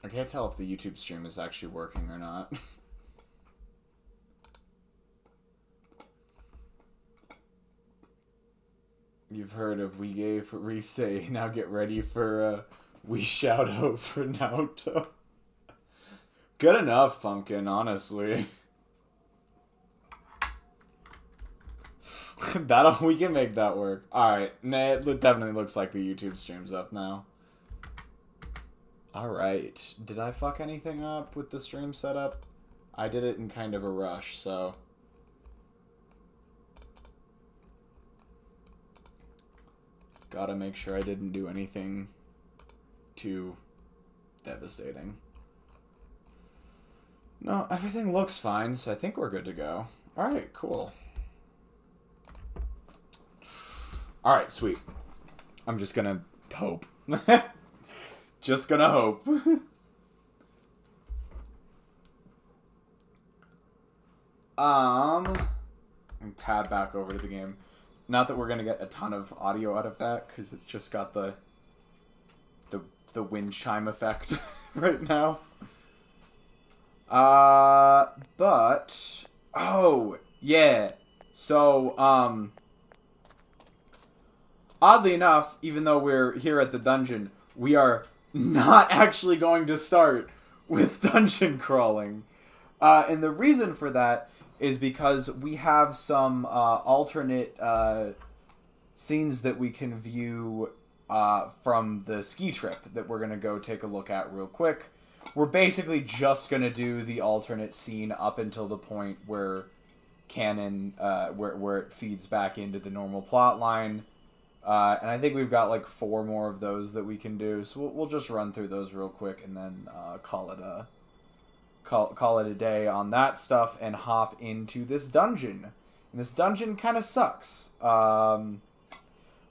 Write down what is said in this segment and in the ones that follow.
I can't tell if the YouTube stream is actually working or not. You've heard of We Gave Say, now get ready for We Shout Out for Naoto. Good enough, Pumpkin, honestly. We can make that work. Alright, it definitely looks like the YouTube stream's up now. Alright, did I fuck anything up with the stream setup? I did it in kind of a rush, so... Gotta make sure I didn't do anything too devastating. No, everything looks fine, so I think we're good to go. Alright, cool. Alright, sweet. I'm just gonna hope. Just gonna hope. And tab back over to the game. Not that we're gonna get a ton of audio out of that, because it's just got the wind chime effect right now. But oh yeah. So oddly enough, even though we're here at the dungeon, we are not actually going to start with dungeon crawling. And the reason for that is because we have some alternate scenes that we can view from the ski trip that we're going to go take a look at real quick. We're basically just going to do the alternate scene up until the point where canon, where it feeds back into the normal plot line. And I think we've got like 4 more of those that we can do. So we'll just run through those real quick and then call it a day on that stuff and hop into this dungeon. And this dungeon kind of sucks.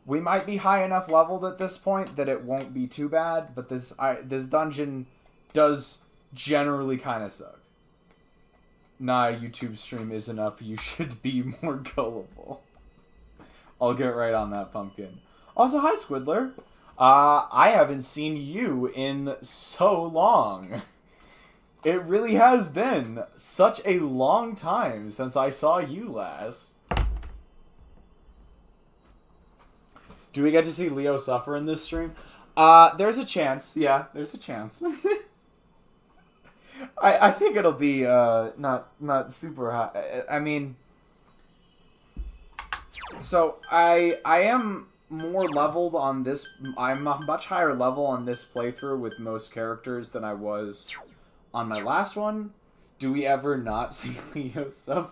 We might be high enough leveled at this point that it won't be too bad, but this dungeon does generally kind of suck. Nah, YouTube stream isn't up. You should be more gullible. I'll get right on that, Pumpkin. Also, hi, Squidler. I haven't seen you in so long. It really has been such a long time since I saw you last. Do we get to see Leo suffer in this stream? There's a chance. Yeah, there's a chance. I think it'll be not super high. I mean, so I am more leveled on this. I'm a much higher level on this playthrough with most characters than I was on my last one. Do we ever not see Leo suffer?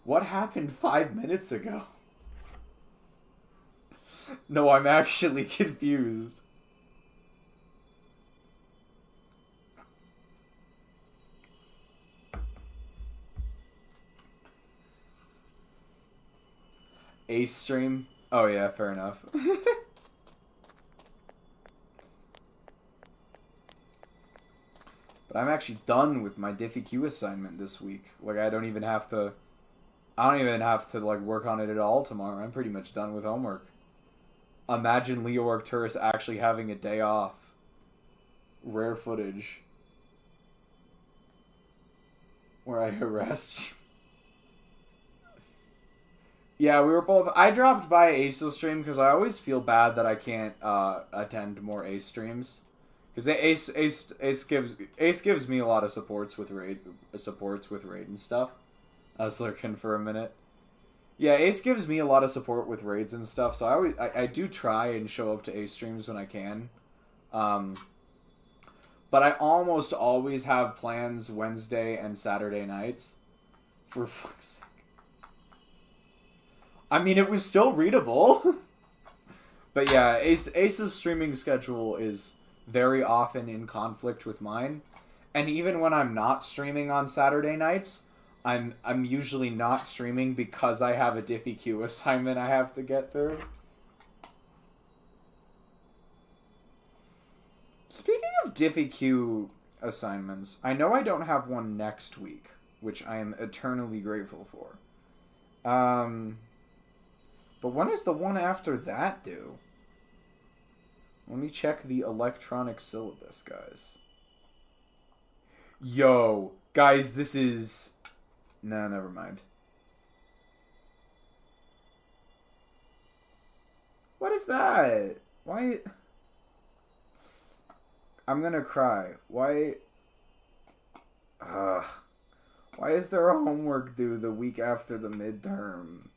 What happened 5 minutes ago? No, I'm actually confused. Ace stream? Oh yeah, fair enough. But I'm actually done with my Diffie Q assignment this week. Like, I don't even have to like work on it at all tomorrow. I'm pretty much done with homework. Imagine Leo Arcturus actually having a day off. Rare footage. Where I harassed you. Yeah, we were both... I dropped by Ace's stream because I always feel bad that I can't attend more Ace streams. Because Ace gives me a lot of supports with raid and stuff. I was looking for a minute. Yeah, Ace gives me a lot of support with raids and stuff, so I do try and show up to Ace streams when I can. But I almost always have plans Wednesday and Saturday nights. For fuck's sake. I mean, it was still readable. But yeah, Ace's streaming schedule is very often in conflict with mine. And even when I'm not streaming on Saturday nights, I'm usually not streaming because I have a Diffie Q assignment I have to get through. Speaking of Diffie Q assignments, I know I don't have one next week, which I am eternally grateful for. But But when is the one after that due? Let me check the electronic syllabus, guys. Yo, guys, this is... Nah, never mind. What is that? Why... I'm gonna cry. Why... Why is there a homework due the week after the midterm?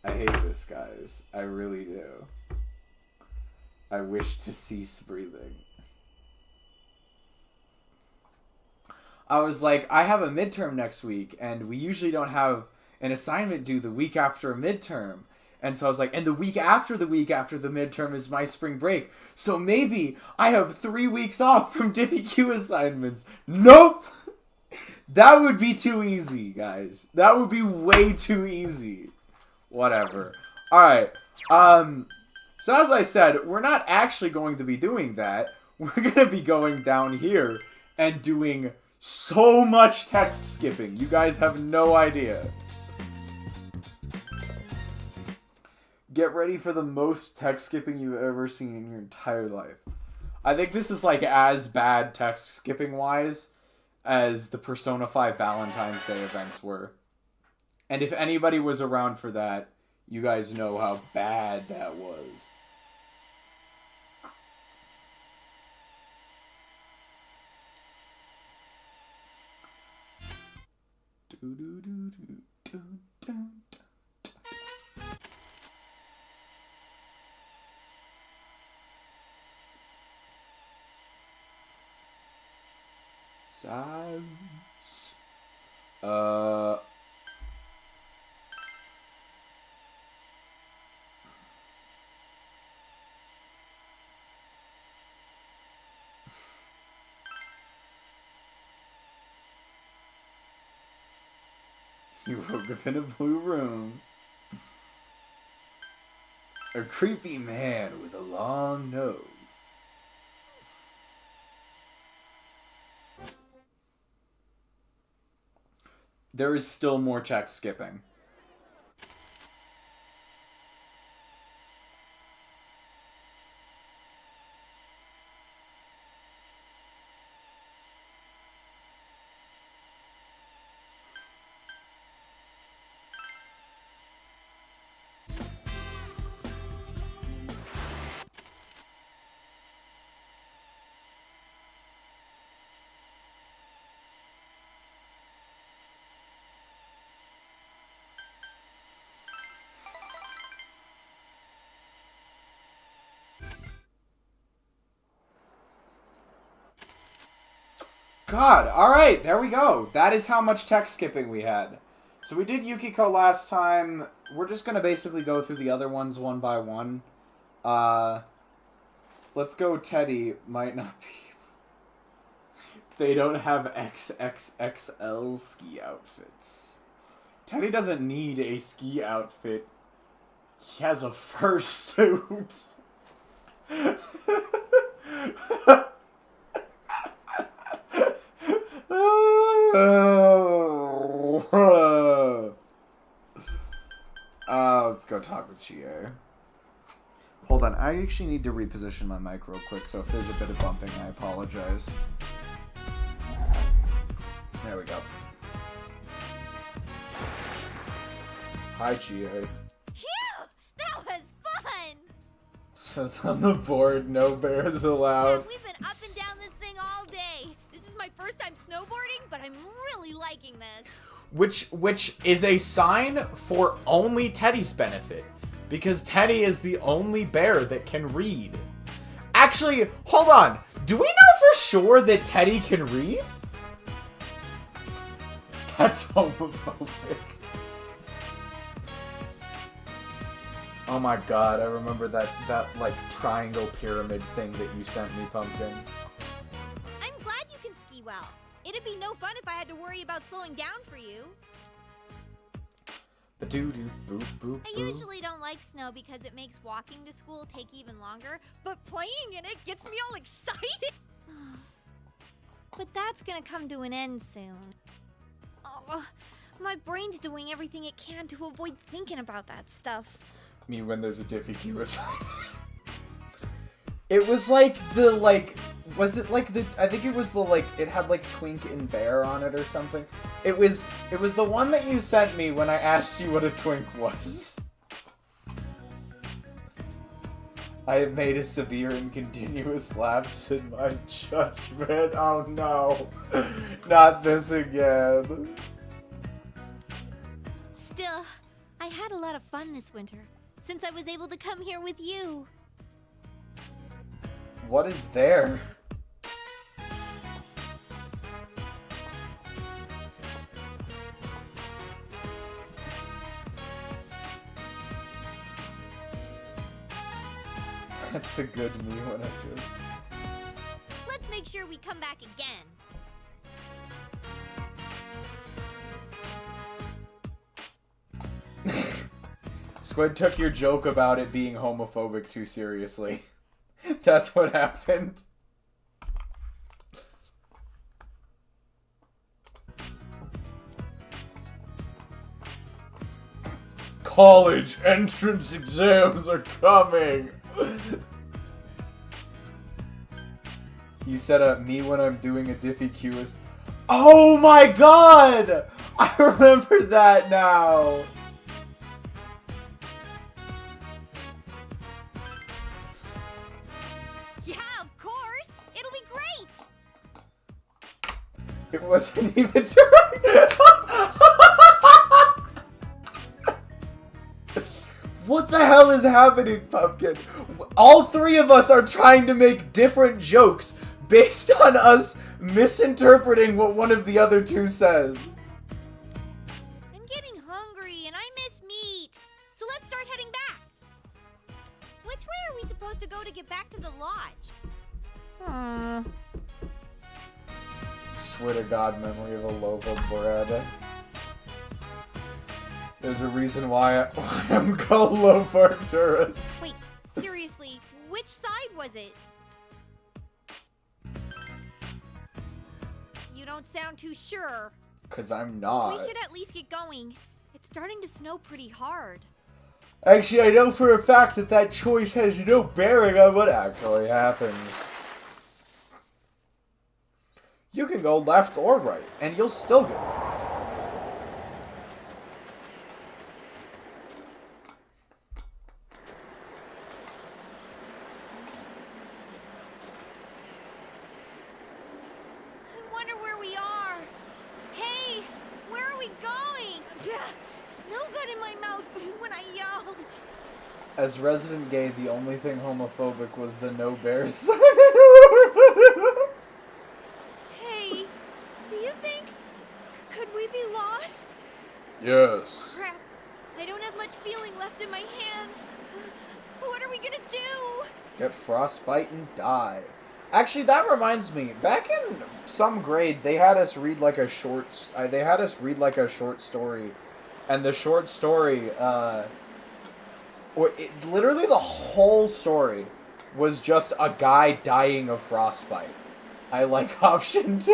I hate this, guys. I really do. I wish to cease breathing. I was like, I have a midterm next week, and we usually don't have an assignment due the week after a midterm. And so I was like, and the week after the midterm is my spring break. So maybe I have 3 weeks off from DiffyQ assignments. Nope! That would be too easy, guys. That would be way too easy. Whatever. Alright. So as I said, we're not actually going to be doing that. We're going to be going down here and doing so much text skipping. You guys have no idea. Get ready for the most text skipping you've ever seen in your entire life. I think this is like as bad text skipping wise as the Persona 5 Valentine's Day events were. And if anybody was around for that, you guys know how bad that was. Silence. You woke up in a blue room. A creepy man with a long nose. There is still more text skipping. God, alright, there we go. That is how much text skipping we had. So we did Yukiko last time. We're just going to basically go through the other ones one by one. Let's go Teddy. Might not be... They don't have XXXL ski outfits. Teddy doesn't need a ski outfit. He has a fursuit. Let's go talk with Chie. Hold on, I actually need to reposition my mic real quick, so if there's a bit of bumping, I apologize. There we go. Hi, Chie. Phew! That was fun! Just on the board, no bears allowed. Yeah, we've been up and down this thing all day. This is my first time snowboarding, but I'm really liking this. Which is a sign for only Teddy's benefit. Because Teddy is the only bear that can read. Actually, hold on. Do we know for sure that Teddy can read? That's homophobic. Oh my god, I remember that like triangle pyramid thing that you sent me, Pumpkin. I'm glad you can ski well. It'd be no fun if I had to worry about slowing down for you. I I usually don't like snow because it makes walking to school take even longer, but playing in it gets me all excited. But that's gonna come to an end soon. Oh, My brain's doing everything it can to avoid thinking about that stuff. Me when there's a Diffie Q aside. It was like the, like, was it like the, I think it was the, like, it had like Twink and Bear on it or something. It was the one that you sent me when I asked you what a Twink was. I have made a severe and continuous lapse in my judgment. Oh no. Not this again. Still, I had a lot of fun this winter, since I was able to come here with you. What is there? That's a good me when I do. Let's make sure we come back again. Squid took your joke about it being homophobic too seriously. That's what happened. College entrance exams are coming! You said me when I'm doing a Diffie Q is... Oh my god! I remember that now! Yeah, of course! It'll be great! It wasn't even true! What the hell is happening, Pumpkin? All three of us are trying to make different jokes based on us misinterpreting what one of the other two says. I'm getting hungry and I miss meat. So let's start heading back. Which way are we supposed to go to get back to the lodge? Swear to God, memory of a loaf of bread. There's a reason why I'm called Loaf Arcturus. Wait, seriously, which side was it? You don't sound too sure. 'Cause I'm not. We should at least get going. It's starting to snow pretty hard. Actually, I know for a fact that that choice has no bearing on what actually happens. You can go left or right, and you'll still get lost. I wonder where we are. Hey, where are we going? Snow got in my mouth when I yelled. As resident gay, the only thing homophobic was the no bears sign. Hey, do you think... could we be lost? Yes. Crap, I don't have much feeling left in my hands. What are we gonna do? Get frostbite and die. Actually, that reminds me. Back in some grade, they had us read like a short. They had us read like a short story, and the short story, literally the whole story was just a guy dying of frostbite. I like option 2.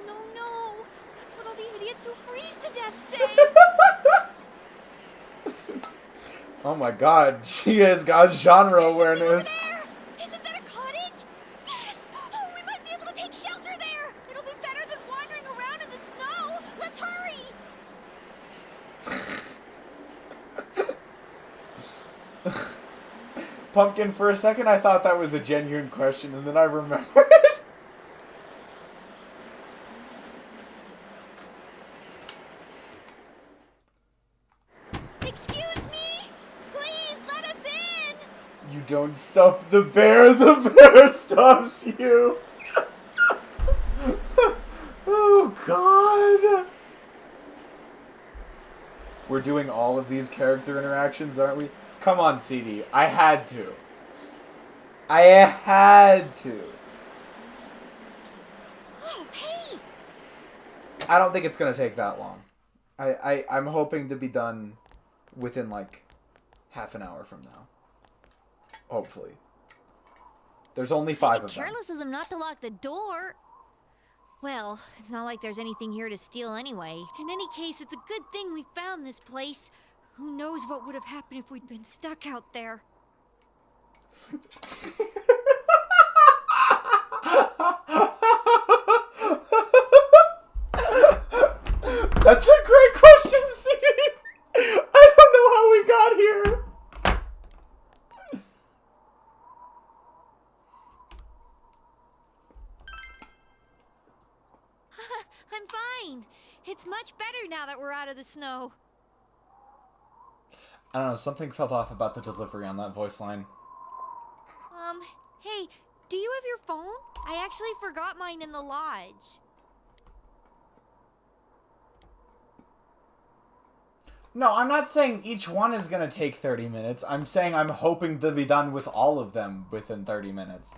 No, that's what all the idiots who freeze to death say. Oh my god, she has got genre awareness. There! Isn't that a cottage? Yes! Oh, we might be able to take shelter there! It'll be better than wandering around in the snow! Let's hurry! Pumpkin, for a second I thought that was a genuine question, and then I remembered. Excuse me? Please let us in! You don't stuff the bear stuffs you! Oh god! We're doing all of these character interactions, aren't we? Come on, CD. I had to. I had to. Oh, hey! I don't think it's gonna take that long. I'm hoping to be done within like half an hour from now. Hopefully. There's only 5 of them. Careless of them not to lock the door. Well, it's not like there's anything here to steal anyway. In any case, it's a good thing we found this place. Who knows what would have happened if we'd been stuck out there. That's a great question, Suny. I don't know how we got here. I'm fine. It's much better now that we're out of the snow. I don't know, something felt off about the delivery on that voice line. Hey, do you have your phone? I actually forgot mine in the lodge. No, I'm not saying each one is gonna take 30 minutes. I'm saying I'm hoping to be done with all of them within 30 minutes.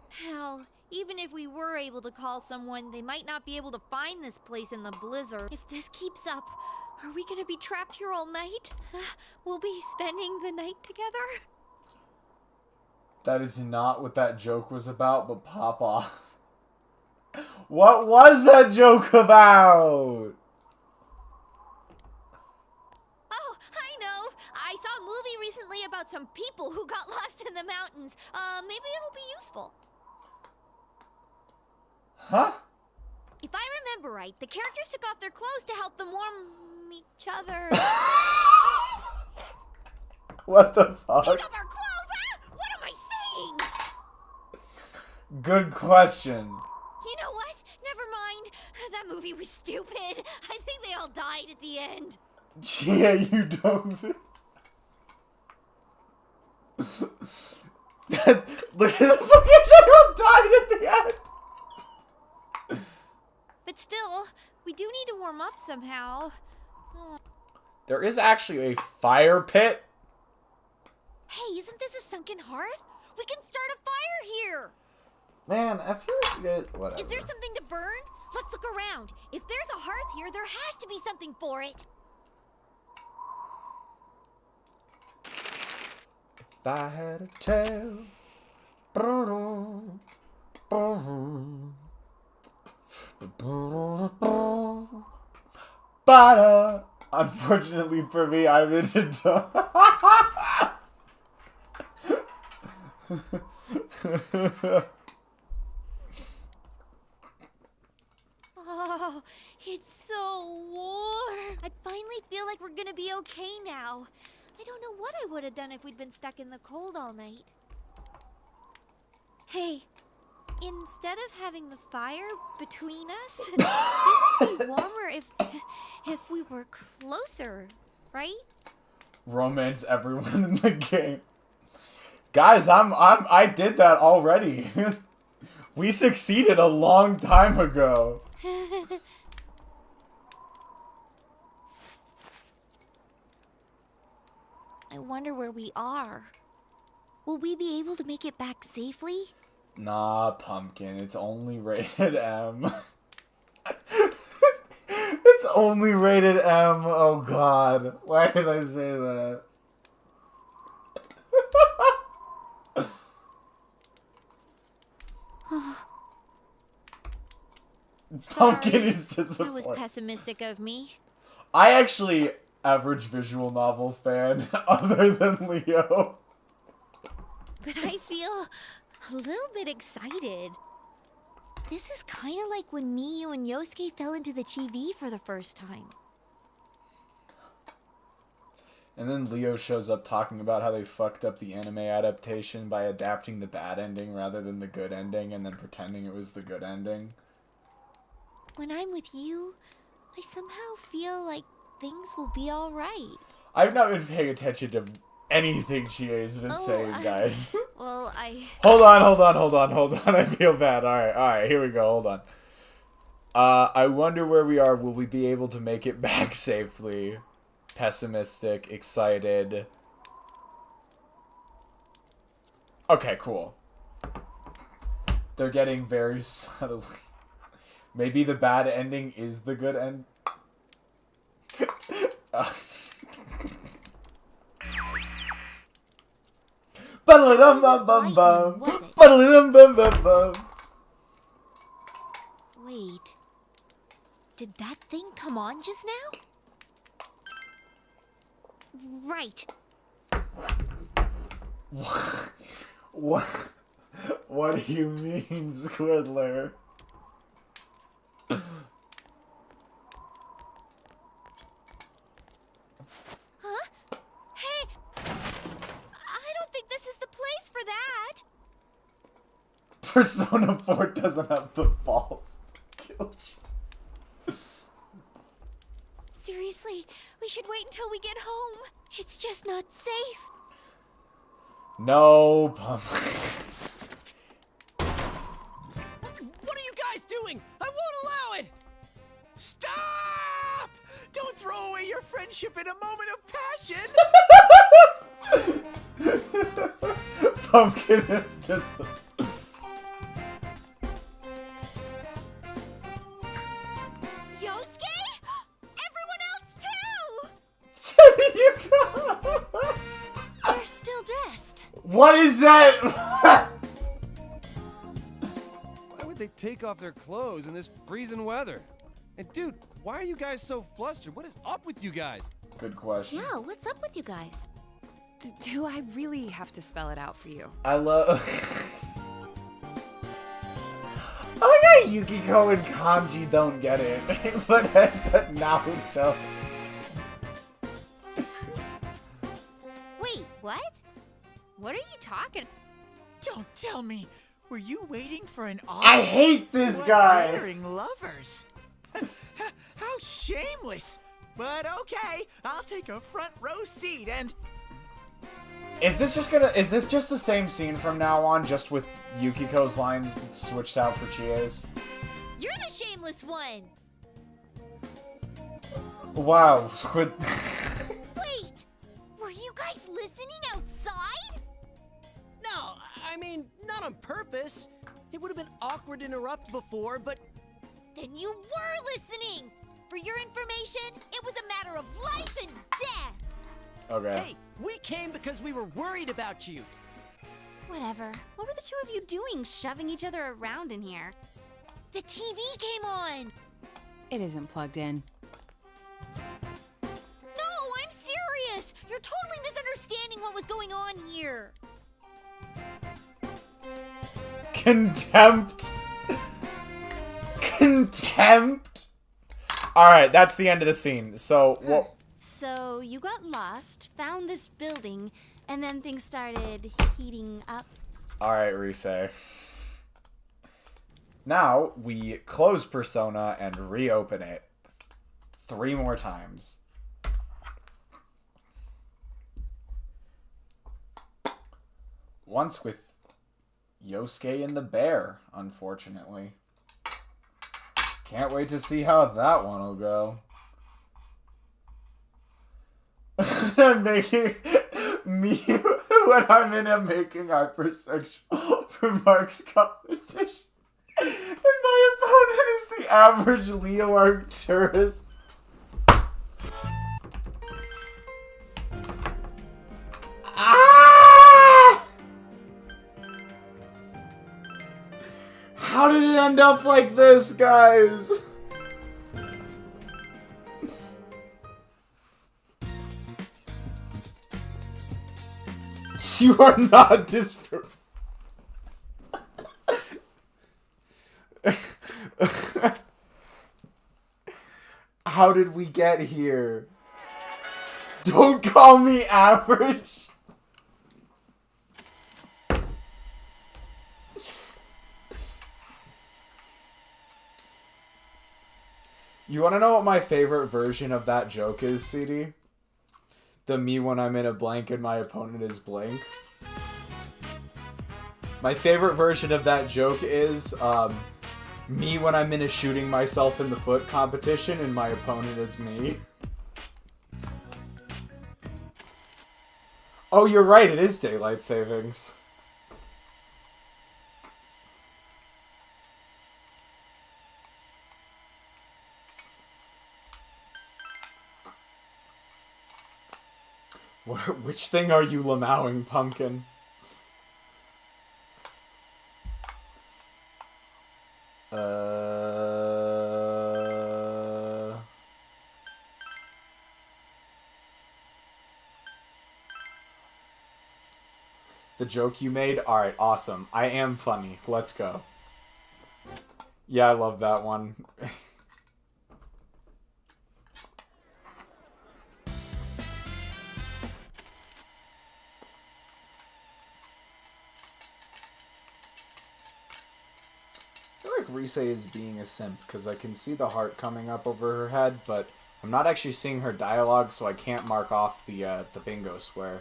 Hell, even if we were able to call someone, they might not be able to find this place in the blizzard. If this keeps up, are we gonna be trapped here all night? We'll be spending the night together? That is not what that joke was about, but pop off. What was that joke about? Oh, I know! I saw a movie recently about some people who got lost in the mountains. Maybe it'll be useful. Huh? If I remember right, the characters took off their clothes to help them warm each other. What the fuck? Take off our clothes! Ah! What am I saying? Good question. You know what? Never mind. That movie was stupid. I think they all died at the end. Yeah, you don't. Look at the fucking they all died at the end. But still, we do need to warm up somehow. Oh. There is actually a fire pit. Hey, isn't this a sunken hearth? We can start a fire here. Man, I feel like whatever. Is there something to burn? Let's look around. If there's a hearth here, there has to be something for it. If I had a tail. But unfortunately for me, I'm into Oh, it's so warm. I finally feel like we're gonna be okay now. I don't know what I would have done if we'd been stuck in the cold all night. Hey, instead of having the fire between us, it would be warmer if we were closer, right? romance everyone in the game. Guys, I did that already. We succeeded a long time ago. I wonder where we are. Will we be able to make it back safely? Nah, pumpkin. It's only rated M. It's only rated M. Oh god. Why did I say that? Pumpkin is disappointed. That was pessimistic of me. I actually average visual novel fan other than Leo. But I feel a little bit excited. This is kind of like when me, you, and Yosuke fell into the TV for the first time. And then Leo shows up talking about how they fucked up the anime adaptation by adapting the bad ending rather than the good ending and then pretending it was the good ending. When I'm with you, I somehow feel like things will be alright. I've not been paying attention to anything she has been saying, guys. Well, I... Hold on. I feel bad. Alright, here we go. Hold on. I wonder where we are. Will we be able to make it back safely? Pessimistic, excited. Okay, cool. They're getting very subtly. Maybe the bad ending is the good end. Ba-da-dum-bum-bum-bum. Ba-da-dum-bum-bum-bum. Wait. Did that thing come on just now? Right. What do you mean, Squiddler? Huh? Hey! I don't think this is the place for that! Persona 4 doesn't have the balls to kill you. Seriously, we should wait until we get home. It's just not safe. No, Pump. What are you guys doing? I won't allow it! Stop! Don't throw away your friendship in a moment of passion! Pumpkin is just... Yosuke? Everyone else too! You go. They're still dressed. What is that? Why would they take off their clothes in this freezing weather? And dude, why are you guys so flustered? What is up with you guys? Good question. Yeah, what's up with you guys? Do I really have to spell it out for you? I love... I like how Yukiko and Kanji don't get it, but Naruto... Wait, what? What are you talking? Don't tell me. Were you waiting for an I hate this What guy! daring lovers. How shameless. But okay, I'll take a front row seat and... Is this just the same scene from now on, just with Yukiko's lines switched out for Chie's? You're the shameless one! Wow. Wait! Were you guys listening outside? No, I mean, not on purpose. It would have been awkward to interrupt before, but... Then you were listening! For your information, it was a matter of life and death! Okay. Hey, we came because we were worried about you. Whatever. What were the two of you doing shoving each other around in here? The TV came on! It isn't plugged in. No, I'm serious! You're totally misunderstanding what was going on here! Contempt. Contempt. Alright, that's the end of the scene. So, what... So you got lost, found this building, and then things started heating up. Alright, Rise. Now, we close Persona and reopen it 3 more times. Once with Yosuke and the bear, unfortunately. Can't wait to see how that one will go. I'm making me when I'm in a making hypersexual remarks competition. And my opponent is the average Leo Arcturus. Ah! How did it end up like this, guys? You are not disparate. How did we get here? Don't call me average. You want to know what my favorite version of that joke is, CD? The me when I'm in a blank and my opponent is blank. My favorite version of that joke is me when I'm in a shooting myself in the foot competition and my opponent is me. Oh, you're right, it is daylight savings. Which thing are you lamowing, Pumpkin? The joke you made? Alright, awesome. I am funny. Let's go. Yeah, I love that one. I feel like Rise is being a simp because I can see the heart coming up over her head, but I'm not actually seeing her dialogue, so I can't mark off the bingo square.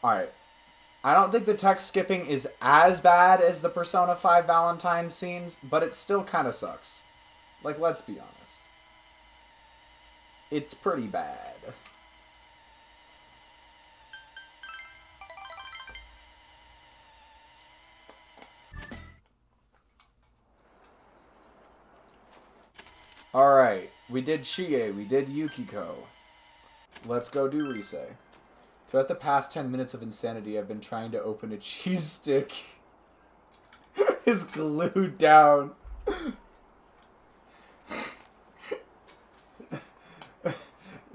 Alright. I don't think the text skipping is as bad as the Persona 5 Valentine scenes, but it still kind of sucks. Like, let's be honest. It's pretty bad. Alright, we did Chie, we did Yukiko. Let's go do Rise. Throughout the past 10 minutes of insanity, I've been trying to open a cheese stick. It's glued down.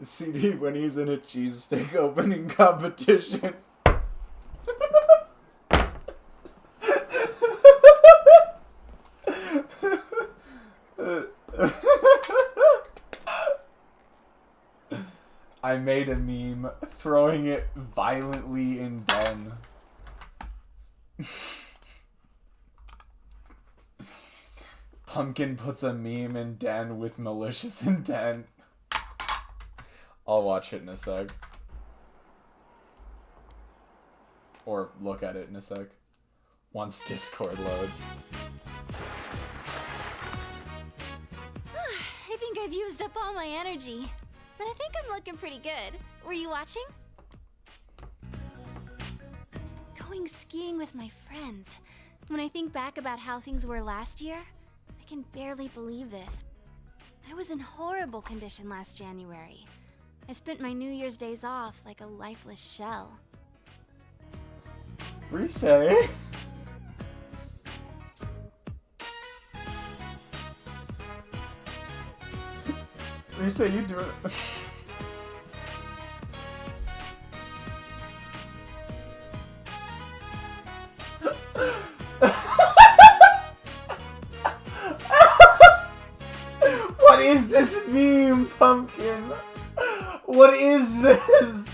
CD when he's in a cheese stick opening competition. I made a meme throwing it violently in Den. Pumpkin puts a meme in Den with malicious intent. I'll watch it in a sec. Or look at it in a sec. Once Discord loads. I think I've used up all my energy. But I think I'm looking pretty good. Were you watching? Going skiing with my friends. When I think back about how things were last year, I can barely believe this. I was in horrible condition last January. I spent my New Year's days off like a lifeless shell. Rise? Rise, you do it. What is this meme, Pumpkin? What is this?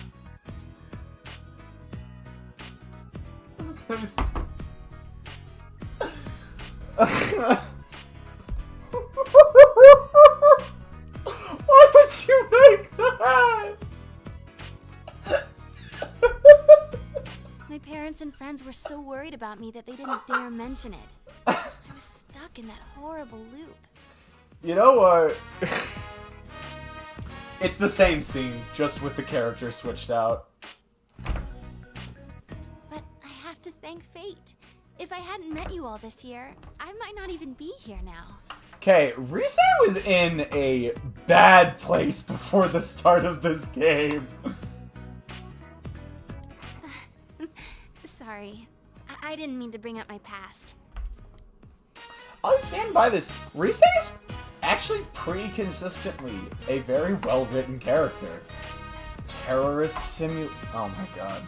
Why would you make that? My parents and friends were so worried about me that they didn't dare mention it. I was stuck in that horrible loop. You know what? It's the same scene, just with the character switched out. But I have to thank fate. If I hadn't met you all this year, I might not even be here now. Okay, Rise was in a bad place before the start of this game. Sorry. I didn't mean to bring up my past. I'll stand by this. Rise is actually pretty consistently a very well-written character. Terrorist simu... Oh my god.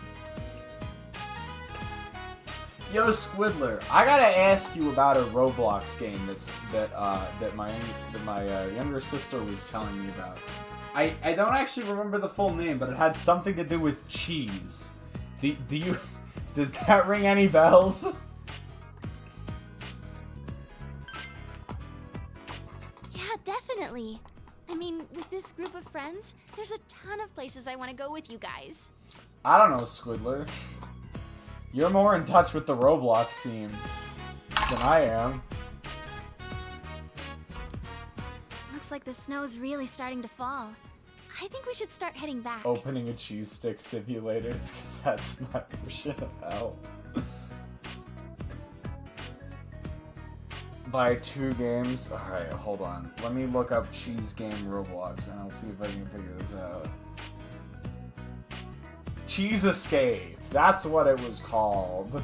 Yo, Squidler, I gotta ask you about a Roblox game that my younger sister was telling me about. I don't actually remember the full name, but it had something to do with cheese. Does that ring any bells? Yeah, definitely. I mean, with this group of friends, there's a ton of places I want to go with you guys. I don't know, Squidler. You're more in touch with the Roblox scene than I am. Looks like the snow's really starting to fall. I think we should start heading back. Opening a cheese stick simulator, because that's my version of hell. By 2 games? Alright, hold on. Let me look up Cheese Game Roblox and I'll see if I can figure this out. Cheese Escape. That's what it was called.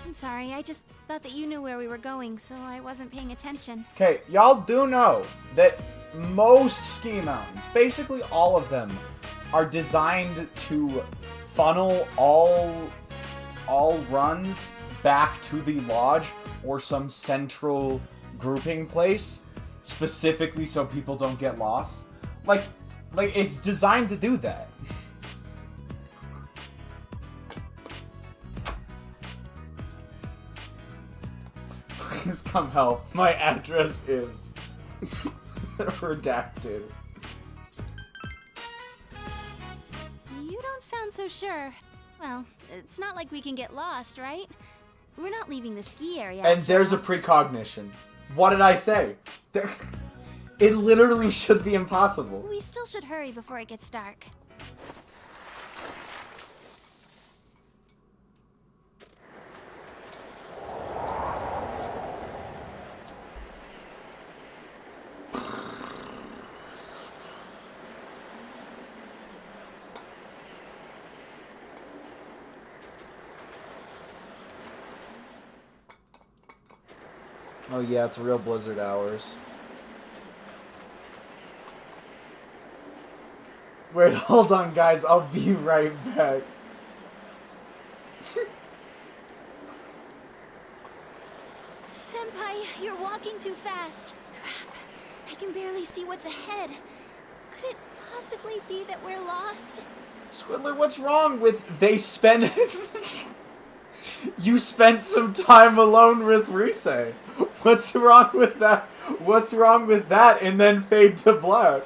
I'm sorry, I just thought that you knew where we were going, so I wasn't paying attention. Okay, y'all do know that most ski mountains, basically all of them, are designed to funnel all runs back to the lodge or some central grouping place, specifically so people don't get lost. Like it's designed to do that. Please come help. My address is redacted. You don't sound so sure. Well, it's not like we can get lost, right? We're not leaving the ski area. And after there's a all. precognition. What did I say? It literally should be impossible. We still should hurry before it gets dark. Oh yeah, it's real blizzard hours. Wait, hold on guys, I'll be right back. Senpai, you're walking too fast. Crap, I can barely see what's ahead. Could it possibly be that we're lost? Squidler, what's wrong with they spend You spent some time alone with Rise. What's wrong with that? What's wrong with that and then fade to black?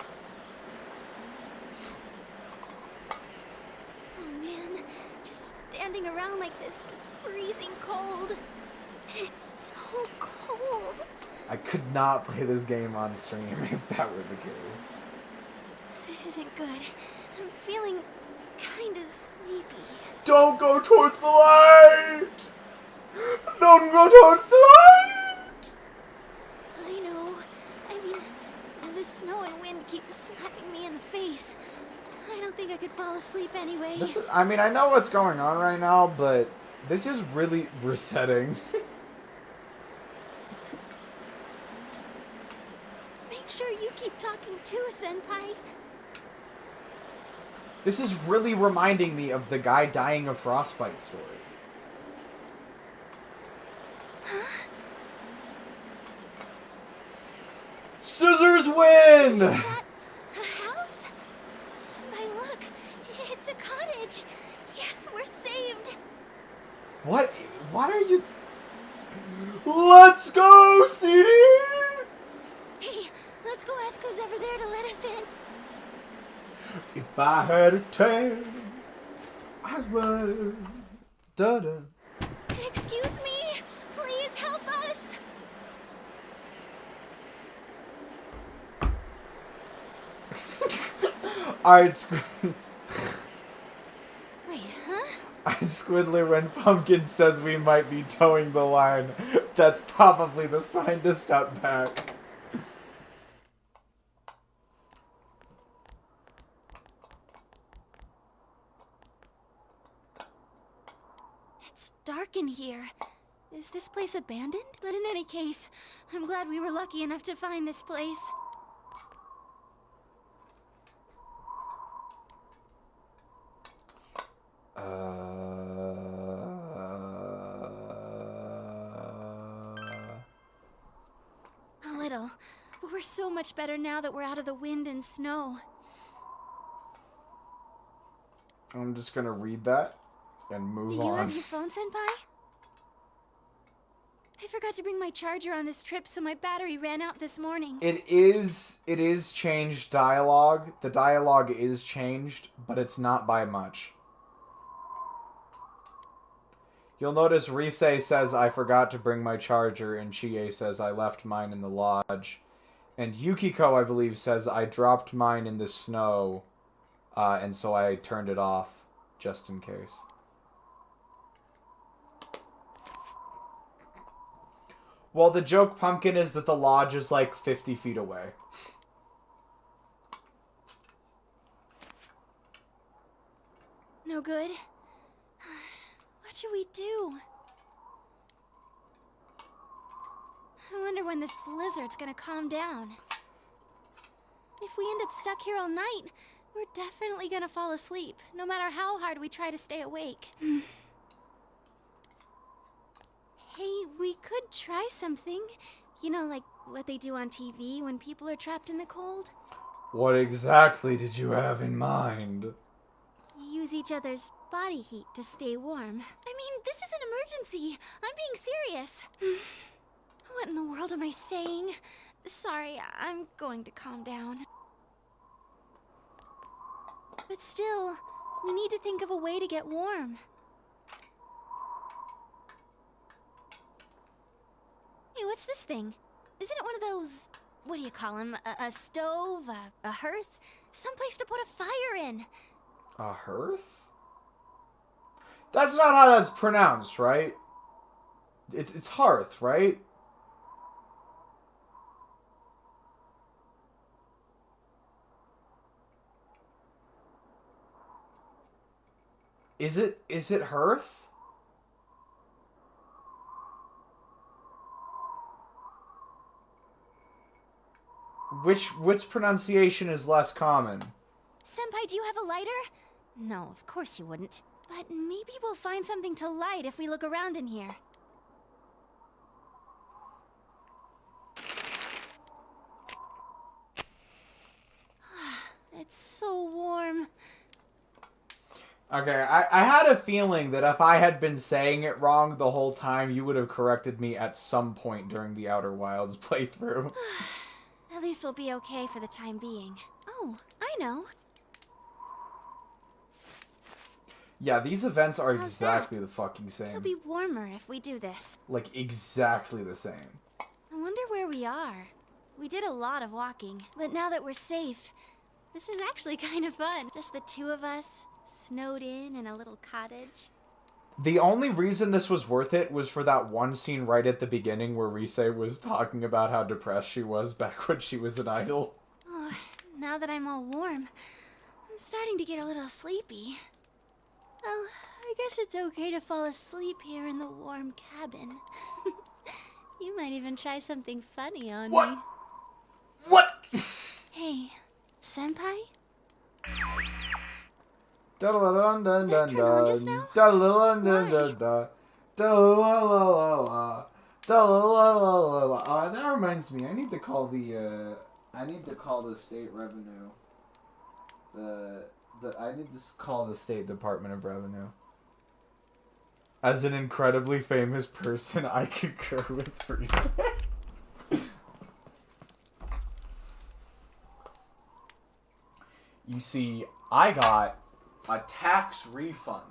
Oh man, just standing around like this is freezing cold. It's so cold. I could not play this game on stream if that were the case. This isn't good. I'm feeling kinda sleepy. Don't go towards the light! Don't go towards the light! I know. I mean, the snow and wind keep slapping me in the face. I don't think I could fall asleep anyway. I mean, I know what's going on right now, but this is really resetting. Make sure you keep talking too, Senpai. This is really reminding me of the guy dying of frostbite story. Scissors win! Is that a house? Senpai, look. It's a cottage. Yes, we're saved. What? What are you... Let's go, CD! Hey, let's go ask who's ever there to let us in. If I had a tail, I would. Da-da. Excuse me. Please help us. Alright, Wait, huh? Squidler, when Pumpkin says we might be towing the line, that's probably the sign to step back. It's dark in here. Is this place abandoned? But in any case, I'm glad we were lucky enough to find this place. A little. But we're so much better now that we're out of the wind and snow. I'm just gonna read that and move Do you on. have your phone, Senpai? I forgot to bring my charger on this trip, so my battery ran out this morning. It is changed dialogue. The dialogue is changed, but it's not by much. You'll notice Rise says, I forgot to bring my charger, and Chie says, I left mine in the lodge. And Yukiko, I believe, says, I dropped mine in the snow, and so I turned it off. just in case. Well, the joke, Pumpkin, is that the lodge is like 50 feet away. No good. What should we do? I wonder when this blizzard's gonna calm down. If we end up stuck here all night, we're definitely gonna fall asleep, no matter how hard we try to stay awake. Hey, we could try something. You know, like what they do on TV when people are trapped in the cold? What exactly did you have in mind? Use each other's body heat to stay warm. I mean, this is an emergency. I'm being serious. What in the world am I saying? Sorry, I'm going to calm down. But still, we need to think of a way to get warm. Hey, what's this thing? Isn't it one of those, what do you call them? A stove? A hearth? Someplace to put a fire in. A hearth? That's not how that's pronounced, right? It's hearth, right? Is it hearth? Which pronunciation is less common? Senpai, do you have a lighter? No, of course you wouldn't. But maybe we'll find something to light if we look around in here. It's so warm. Okay, I had a feeling that if I had been saying it wrong the whole time, you would have corrected me at some point during the Outer Wilds playthrough. At least we'll be okay for the time being. Oh, I know. Yeah, these events are How's exactly that? the fucking It'll same. be warmer if we do this. Like, exactly the same. I wonder where we are. We did a lot of walking, but now that we're safe, this is actually kind of fun. Just the two of us, snowed in a little cottage. The only reason this was worth it was for that one scene right at the beginning where Rise was talking about how depressed she was back when she was an idol. Oh, now that I'm all warm, I'm starting to get a little sleepy. Well, I guess it's okay to fall asleep here in the warm cabin. You might even try something funny on What? me. What? Hey, Senpai? Did that turn on just now? That reminds me, I need to call the state revenue. I need to call the State Department of Revenue. As an incredibly famous person, I concur with Reese. You see, I got a tax refund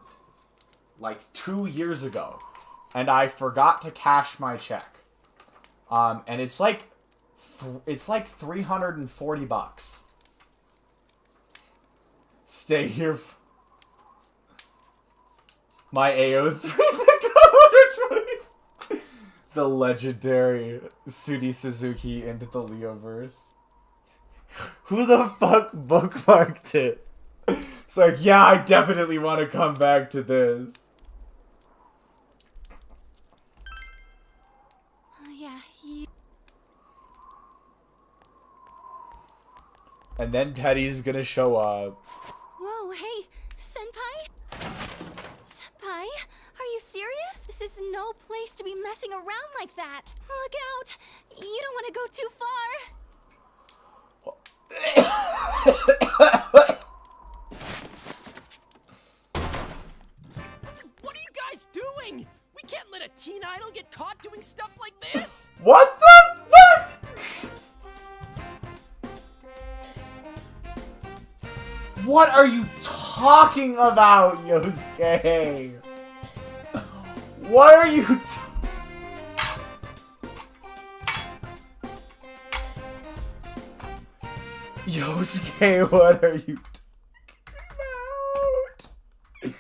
like 2 years ago, and I forgot to cash my check. And it's like $340. Stay here. My AO3 120. The legendary Suny Suzuki into the Leoverse. Who the fuck bookmarked it? It's like, yeah, I definitely want to come back to this. Yeah, And then Teddy's gonna show up. Whoa, hey, Senpai? Senpai, are you serious? This is no place to be messing around like that. Look out! You don't want to go too far. What are you guys doing? We can't let a teen idol get caught doing stuff like this. What the fuck? What are you talking about, Yosuke? What are you Yosuke, what are you talking about?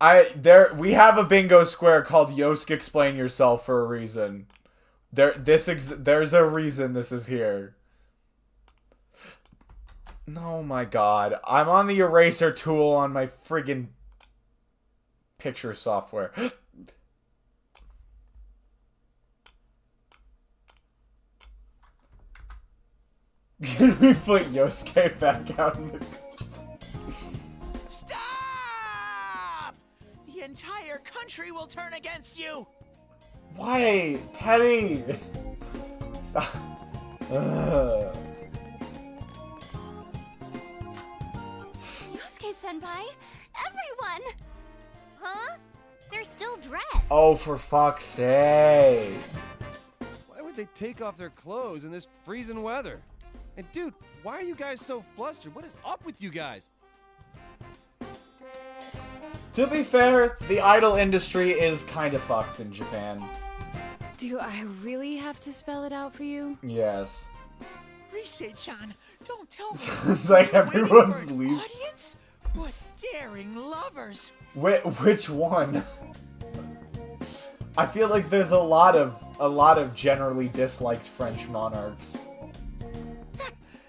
We have a bingo square called Yosk Explain Yourself for a reason. There's a reason this is here. Oh my god. I'm on the eraser tool on my friggin' picture software. Can we put Yosuke back out in the... Stop! The entire country will turn against you! Why? Teddy! Stop. Ugh. Yosuke-senpai, everyone! Huh? They're still dressed. Oh, for fuck's sake. Why would they take off their clothes in this freezing weather? And dude, why are you guys so flustered? What is up with you guys? To be fair, the idol industry is kind of fucked in Japan. Do I really have to spell it out for you? Yes. Rise-chan, don't tell me. It's like You're waiting everyone's for an leaving. Audience? What daring lovers! Which one? I feel like there's a lot of generally disliked French monarchs.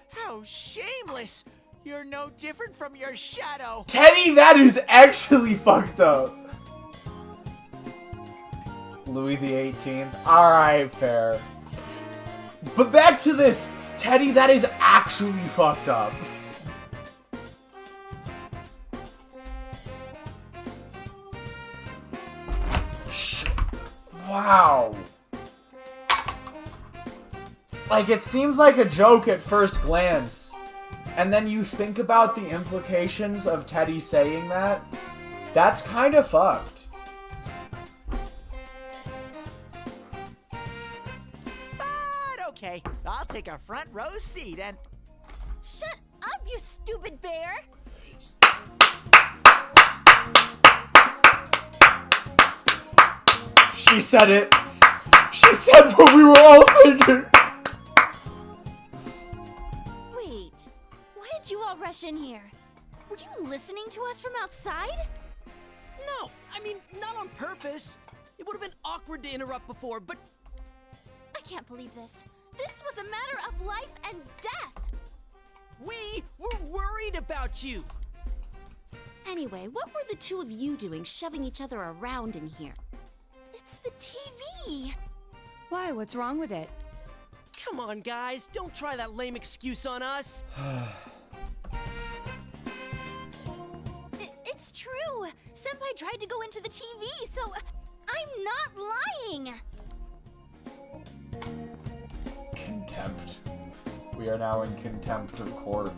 How shameless! You're no different from your shadow! Teddy, that is actually fucked up. Louis the 18th. Alright, fair. But back to this. Teddy, that is actually fucked up. Wow. Like, it seems like a joke at first glance. And then you think about the implications of Teddy saying that. That's kind of fucked. But okay, I'll take a front row seat and... Shut up, you stupid bear! She said it. She said what we were all thinking. Wait, why did you all rush in here? Were you listening to us from outside? No, I mean, not on purpose. It would have been awkward to interrupt before, but I can't believe this. This was a matter of life and death. we were worried about you. Anyway, what were the two of you doing shoving each other around in here? It's the TV. Why? What's wrong with it? Come on, guys, don't try that lame excuse on us. It's true. Senpai tried to go into the TV, so I'm not lying. Contempt. We are now in contempt of court.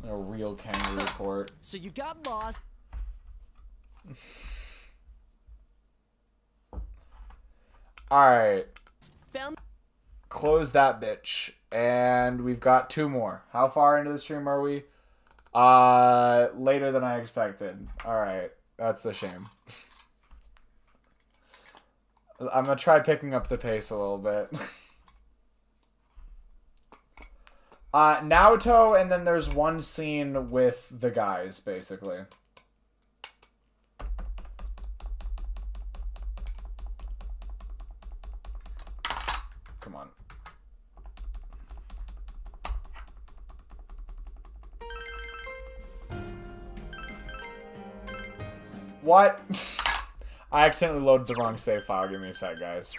A real kangaroo court. So you got lost. Alright. Found Close that bitch. And we've got two more. How far into the stream are we? Later than I expected. Alright. That's a shame. I'm gonna try picking up the pace a little bit. Naoto, and then there's one scene with the guys, basically. Come on. What? I accidentally loaded the wrong save file. Give me a sec, guys.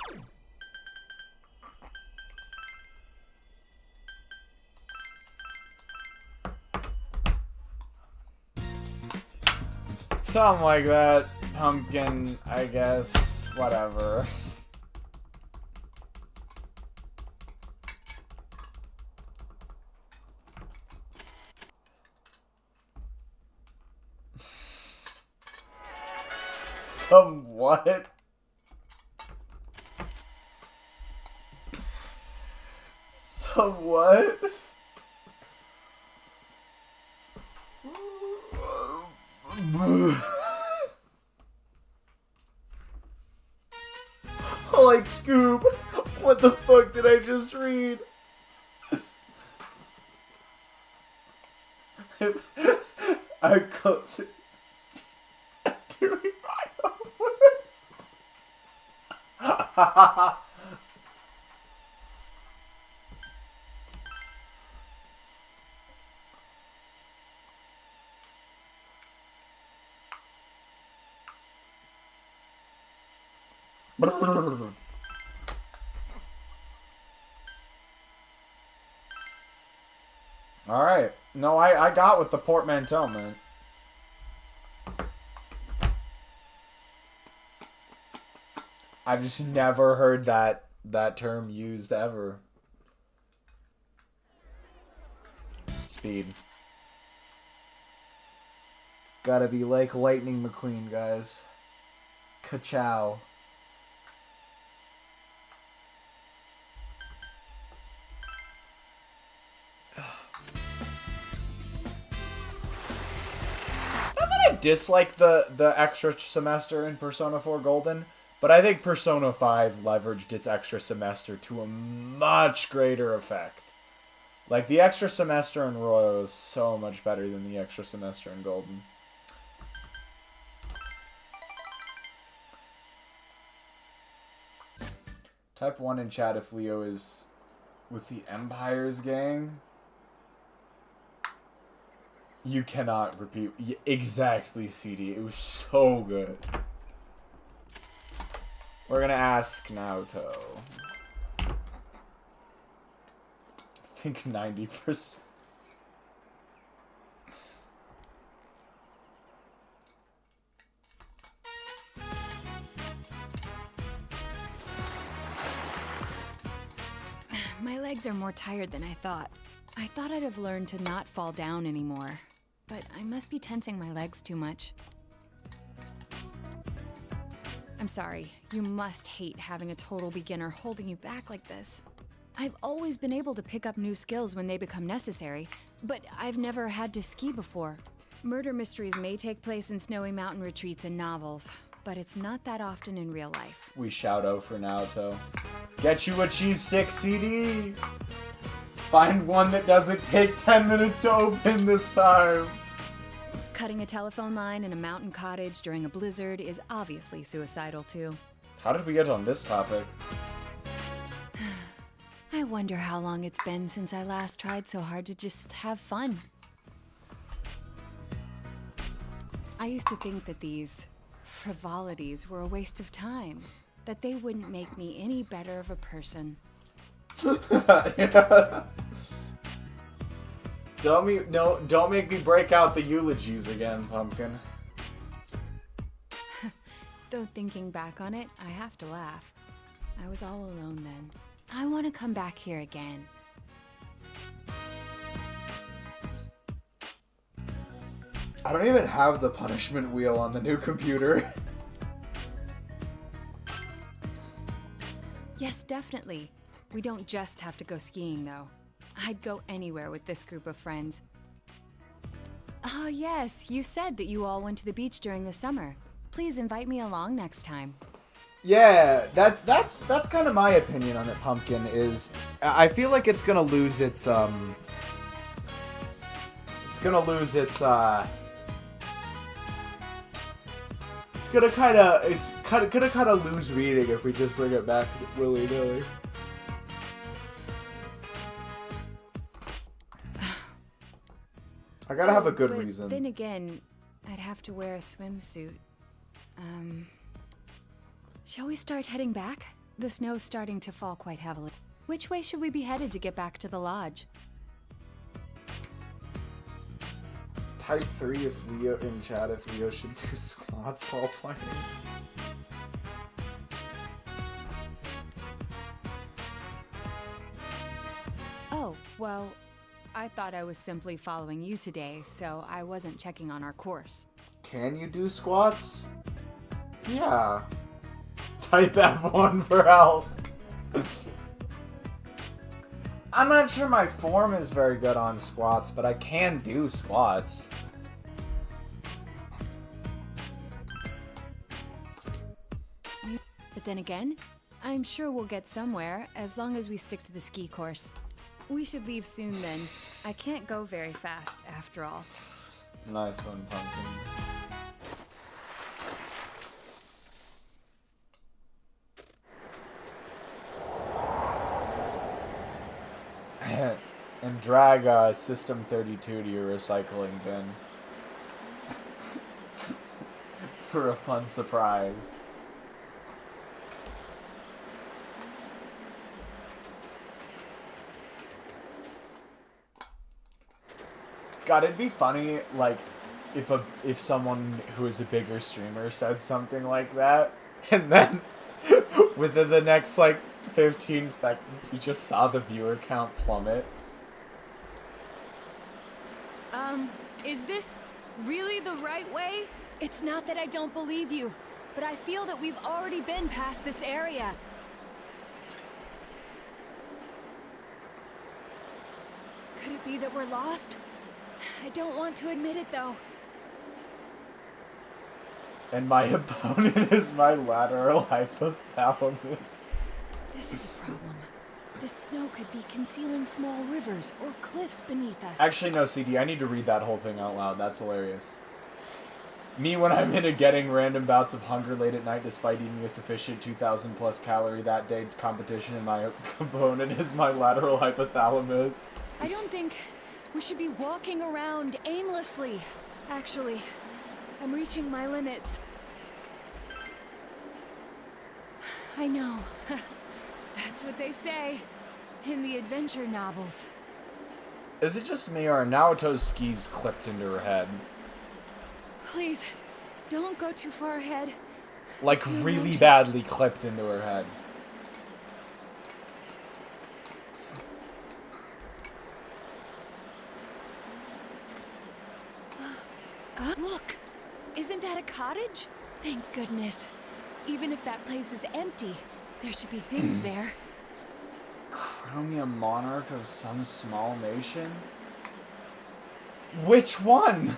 Something like that. Pumpkin, I guess. Whatever. Somewhat. Somewhat. Like Scoop, what the fuck did I just read? I close it. Doing my homework. Alright. No, I got with the portmanteau, man. I've just never heard that term used ever. Speed. Gotta be like Lightning McQueen, guys. Ka-chow. I dislike the extra semester in Persona 4 Golden, but I think Persona 5 leveraged its extra semester to a much greater effect. Like, the extra semester in Royal is so much better than the extra semester in Golden. Type 1 in chat if Leo is with the Empire's gang. You cannot repeat. Exactly, CD. It was so good. We're gonna ask Naoto. I think 90%. My legs are more tired than I thought. I thought I'd have learned to not fall down anymore, but I must be tensing my legs too much. I'm sorry, you must hate having a total beginner holding you back like this. I've always been able to pick up new skills when they become necessary, but I've never had to ski before. Murder mysteries may take place in snowy mountain retreats and novels, but it's not that often in real life. We shout out for Naoto. Get you a cheese stick, CD! Find one that doesn't take 10 minutes to open this time! Cutting a telephone line in a mountain cottage during a blizzard is obviously suicidal too. How did we get on this topic? I wonder how long it's been since I last tried so hard to just have fun. I used to think that these frivolities were a waste of time, that they wouldn't make me any better of a person. Yeah. Don't make me break out the eulogies again, Pumpkin. Though thinking back on it, I have to laugh. I was all alone then. I want to come back here again. I don't even have the punishment wheel on the new computer. Yes, definitely. We don't just have to go skiing, though. I'd go anywhere with this group of friends. Oh, yes, you said that you all went to the beach during the summer. Please invite me along next time. Yeah, that's kind of my opinion on it, Pumpkin, is I feel like it's gonna lose its it's gonna kind of lose reading if we just bring it back willy-nilly. I gotta have a good but reason. Then again, I'd have to wear a swimsuit. Shall we start heading back? The snow's starting to fall quite heavily. Which way should we be headed to get back to the lodge? Type 3 if Leo in chat if Leo should do squats while playing. Oh, well, I thought I was simply following you today, so I wasn't checking on our course. Can you do squats? Yeah. Type F1 for health. I'm not sure my form is very good on squats, but I can do squats. But then again, I'm sure we'll get somewhere as long as we stick to the ski course. We should leave soon then. I can't go very fast after all. Nice one, Pumpkin. And drag System 32 to your recycling bin. For a fun surprise. God, it'd be funny, like, if someone who is a bigger streamer said something like that, and then within the next, like, 15 seconds, you just saw the viewer count plummet. Is this really the right way? It's not that I don't believe you, but I feel that we've already been past this area. Could it be that we're lost? I don't want to admit it, though. And my opponent is my lateral hypothalamus. This is a problem. The snow could be concealing small rivers or cliffs beneath us. Actually, no, CD, I need to read that whole thing out loud. That's hilarious. Me when I'm into getting random bouts of hunger late at night despite eating a sufficient 2,000 plus calorie that day competition, and my opponent is my lateral hypothalamus. I don't think we should be walking around aimlessly. Actually, I'm reaching my limits. I know. That's what they say in the adventure novels. Is it just me, or are Naoto's skis clipped into her head? Please, don't go too far ahead. Like, really badly clipped into her head. Look! Isn't that a cottage? Thank goodness. Even if that place is empty, there should be things there. Chromium monarch of some small nation? Which one?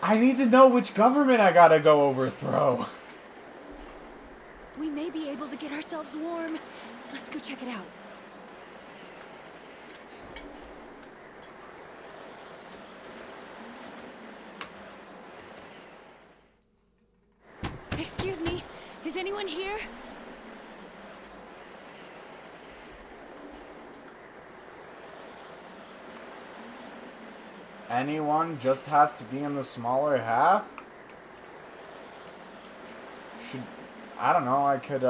I need to know which government I gotta go overthrow. We may be able to get ourselves warm. Let's go check it out. Excuse me, is anyone here? Anyone just has to be in the smaller half? I don't know, I could,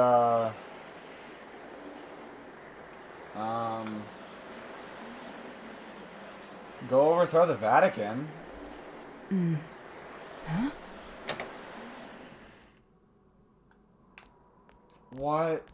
go overthrow the Vatican. Huh? What?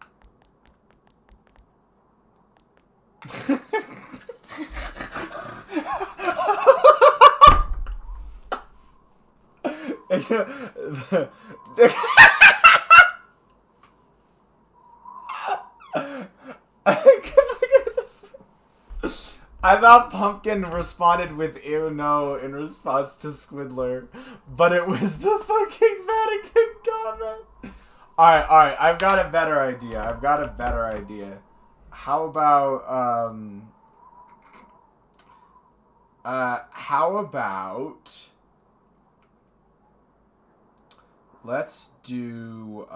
I thought Pumpkin responded with "ew no" in response to Squidler, but it was the fucking Vatican comment. Alright, I've got a better idea. How about let's do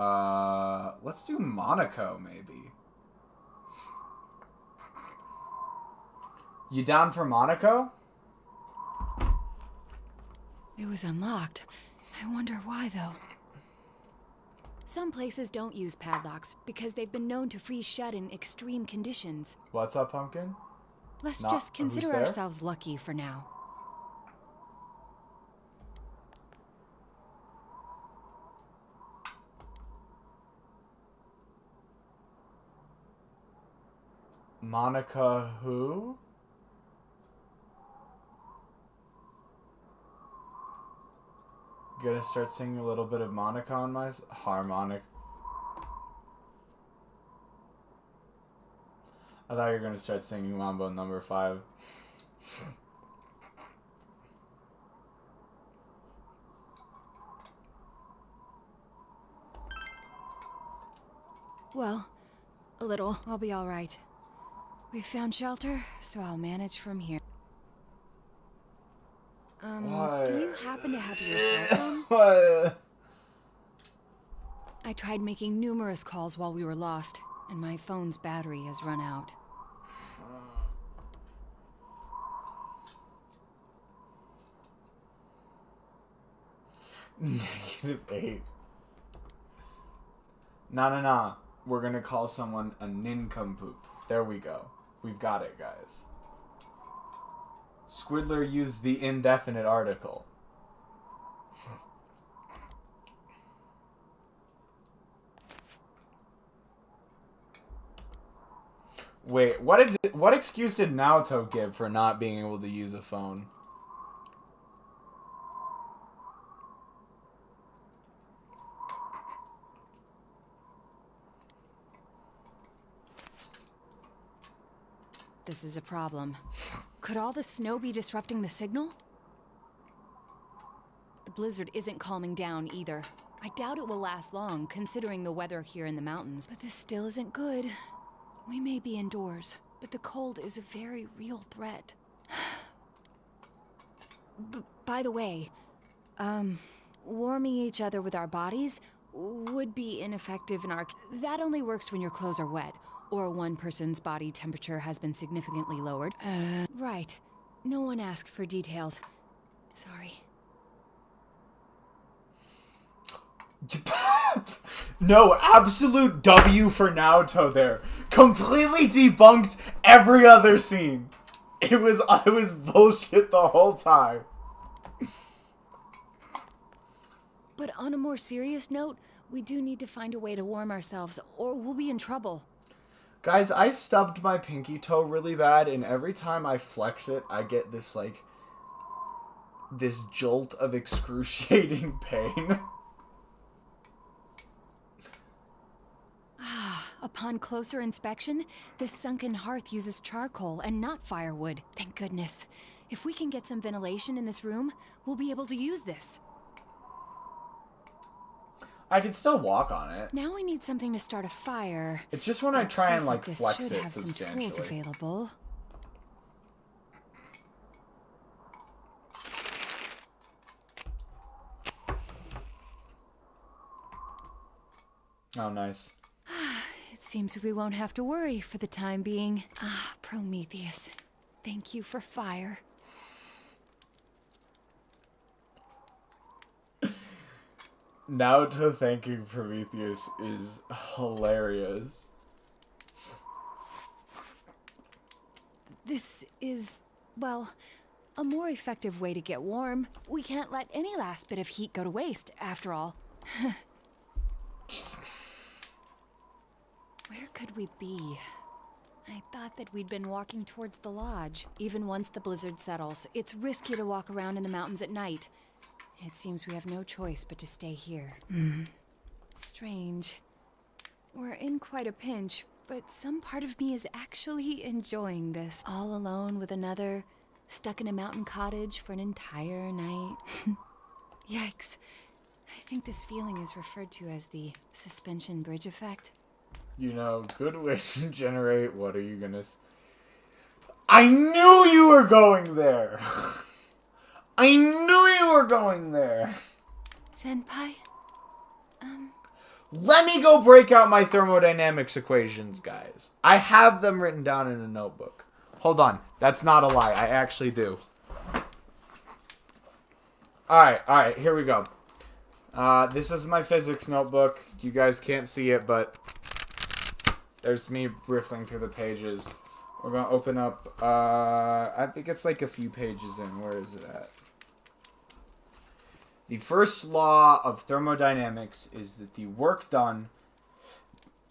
Monaco, maybe. You down for Monaco? It was unlocked. I wonder why, though. Some places don't use padlocks because they've been known to freeze shut in extreme conditions. What's up, Pumpkin? Let's Not- just consider who's there? ourselves lucky for now. Monica who? Gonna start singing a little bit of Monica on my harmonic. I thought you were gonna start singing Mambo number 5. Well, a little. I'll be all right. We've found shelter, so I'll manage from here. happen to have your cell phone? What? I tried making numerous calls while we were lost, and my phone's battery has run out. -8. Nah. We're gonna call someone a nincompoop. There we go. We've got it, guys. Squidler used the indefinite article. Wait, what excuse did Naoto give for not being able to use a phone? This is a problem. Could all the snow be disrupting the signal? The blizzard isn't calming down either. I doubt it will last long, considering the weather here in the mountains. But this still isn't good. We may be indoors, but the cold is a very real threat. By the way, warming each other with our bodies would be ineffective in our... That only works when your clothes are wet, or one person's body temperature has been significantly lowered. Right. No one asked for details. Sorry. No, absolute W for Naoto there. Completely debunked every other scene. It was bullshit the whole time. But on a more serious note, we do need to find a way to warm ourselves, or we'll be in trouble. Guys, I stubbed my pinky toe really bad, and every time I flex it, I get this, like, this jolt of excruciating pain. Upon closer inspection, this sunken hearth uses charcoal and not firewood. Thank goodness. If we can get some ventilation in this room, we'll be able to use this. I can still walk on it. Now we need something to start a fire. It's just when I try and, like, this flex should it have some tools substantially. available. Oh, nice. It seems we won't have to worry for the time being. Ah, Prometheus. Thank you for fire. Naoto thanking Prometheus is hilarious. This is, well, a more effective way to get warm. We can't let any last bit of heat go to waste, after all. Where could we be? I thought that we'd been walking towards the lodge. Even once the blizzard settles, it's risky to walk around in the mountains at night. It seems we have no choice but to stay here. Strange. We're in quite a pinch, but some part of me is actually enjoying this. All alone with another, stuck in a mountain cottage for an entire night. Yikes. I think this feeling is referred to as the suspension bridge effect. You know, good way to generate. What are you gonna... I knew you were going there! I knew you were going there! Senpai? Let me go break out my thermodynamics equations, guys. I have them written down in a notebook. Hold on. That's not a lie. I actually do. Alright, here we go. This is my physics notebook. You guys can't see it, but there's me riffling through the pages. We're gonna open up, I think it's like a few pages in. Where is it at? The first law of thermodynamics is that the work done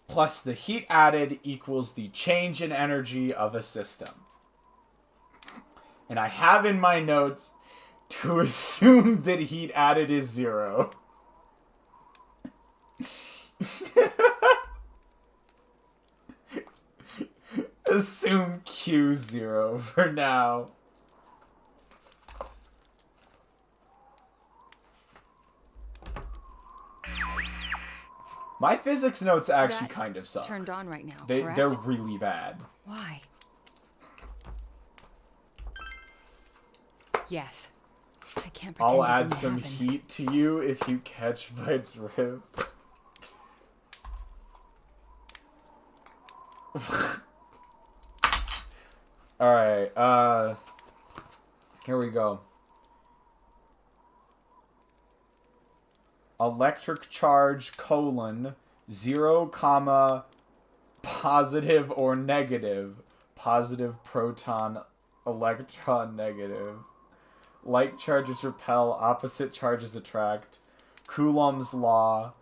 plus the heat added equals the change in energy of a system. And I have in my notes to assume that heat added is 0. Assume Q 0 for now. My physics notes actually That kind of suck. Turned on right now, They're correct? really bad. Why? Yes. I can't pretend I'll it add didn't some happen. heat to you if you catch my drift. Alright, here we go. Electric charge, 0, comma, positive or negative. Positive proton, electron, negative. Like charges repel, opposite charges attract. Coulomb's law.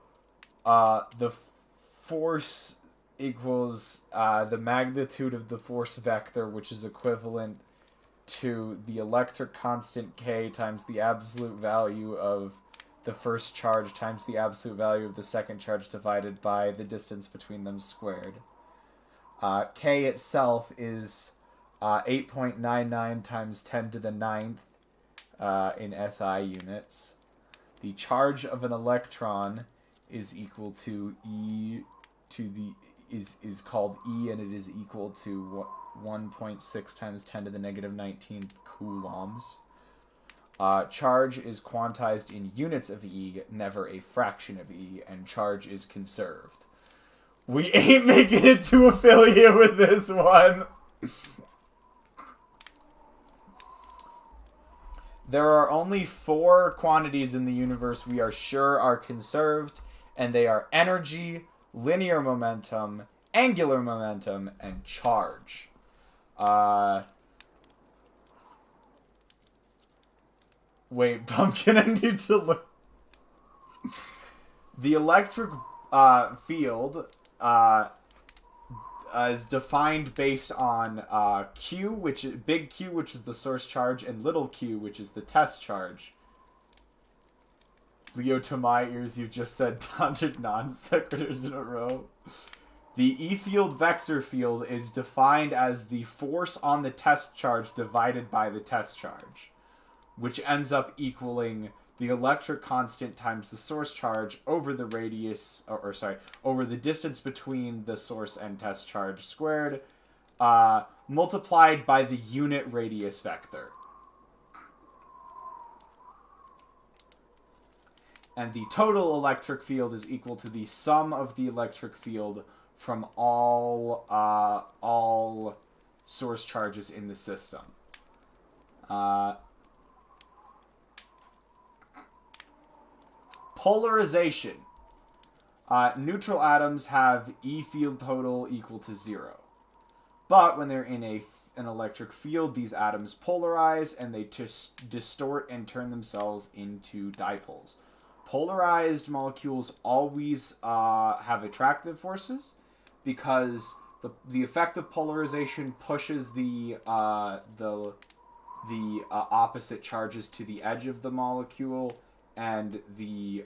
The force equals the magnitude of the force vector, which is equivalent to the electric constant K times the absolute value of the first charge times the absolute value of the second charge divided by the distance between them squared. K itself is 8.99 times 10 to the 9th in SI units. The charge of an electron is equal to E to the is called E, and it is equal to 1.6 times 10 to the negative 19th coulombs. Charge is quantized in units of E, never a fraction of E, and charge is conserved. We ain't making it too affiliate with this one. There are only 4 quantities in the universe we are sure are conserved, and they are energy, linear momentum, angular momentum, and charge. Wait, Pumpkin, I need to look. The electric field is defined based on Q, which is big Q, which is the source charge, and little q, which is the test charge. Leo, to my ears, you've just said 100 non-sequiturs in a row. The E-field vector field is defined as the force on the test charge divided by the test charge, which ends up equaling the electric constant times the source charge over the radius, over the distance between the source and test charge squared, multiplied by the unit radius vector. And the total electric field is equal to the sum of the electric field from all source charges in the system. Polarization. Neutral atoms have E field total equal to 0. But when they're in an electric field, these atoms polarize and they distort and turn themselves into dipoles. Polarized molecules always have attractive forces because the effect of polarization pushes the opposite charges to the edge of the molecule, and the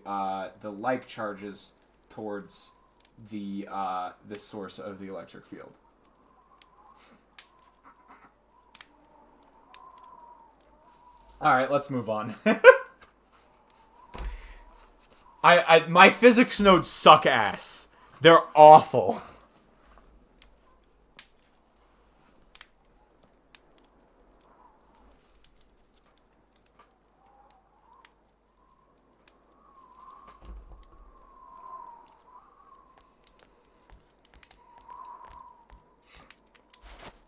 like charges towards the source of the electric field. All right, let's move on. My physics notes suck ass. They're awful.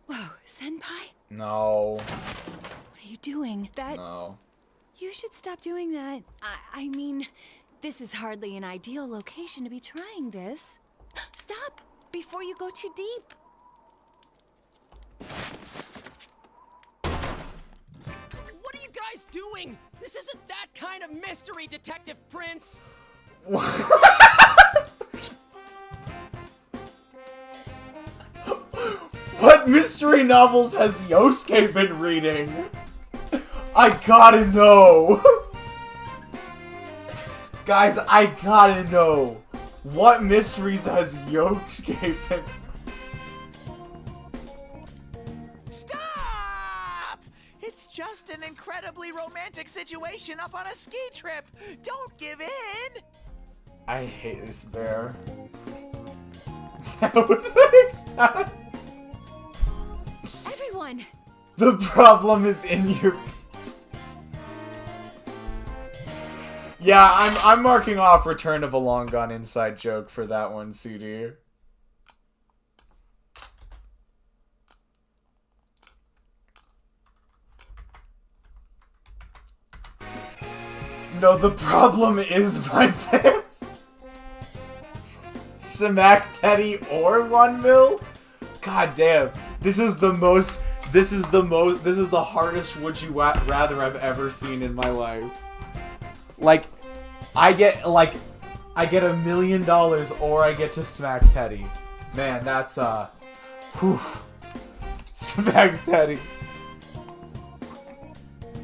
Whoa, Senpai? No. What are you doing? No. You should stop doing that. I mean, this is hardly an ideal location to be trying this. Stop! Before you go too deep. What are you guys doing? This isn't that kind of mystery, Detective Prince. What mystery novels has Yosuke been reading? I gotta know. Guys, I gotta know. What mysteries has Yosuke been... Stop! It's just an incredibly romantic situation up on a ski trip. Don't give in. I hate this bear. That would make sense. Everyone! The problem is in your... Yeah, I'm marking off Return of a Long Gone inside joke for that one, CD. No, the problem is my pants. Smack Teddy or 1 mil? God damn. This is the hardest would you rather I've ever seen in my life. Like, I get $1 million or I get to smack Teddy. Man, that's, whew. Smack Teddy.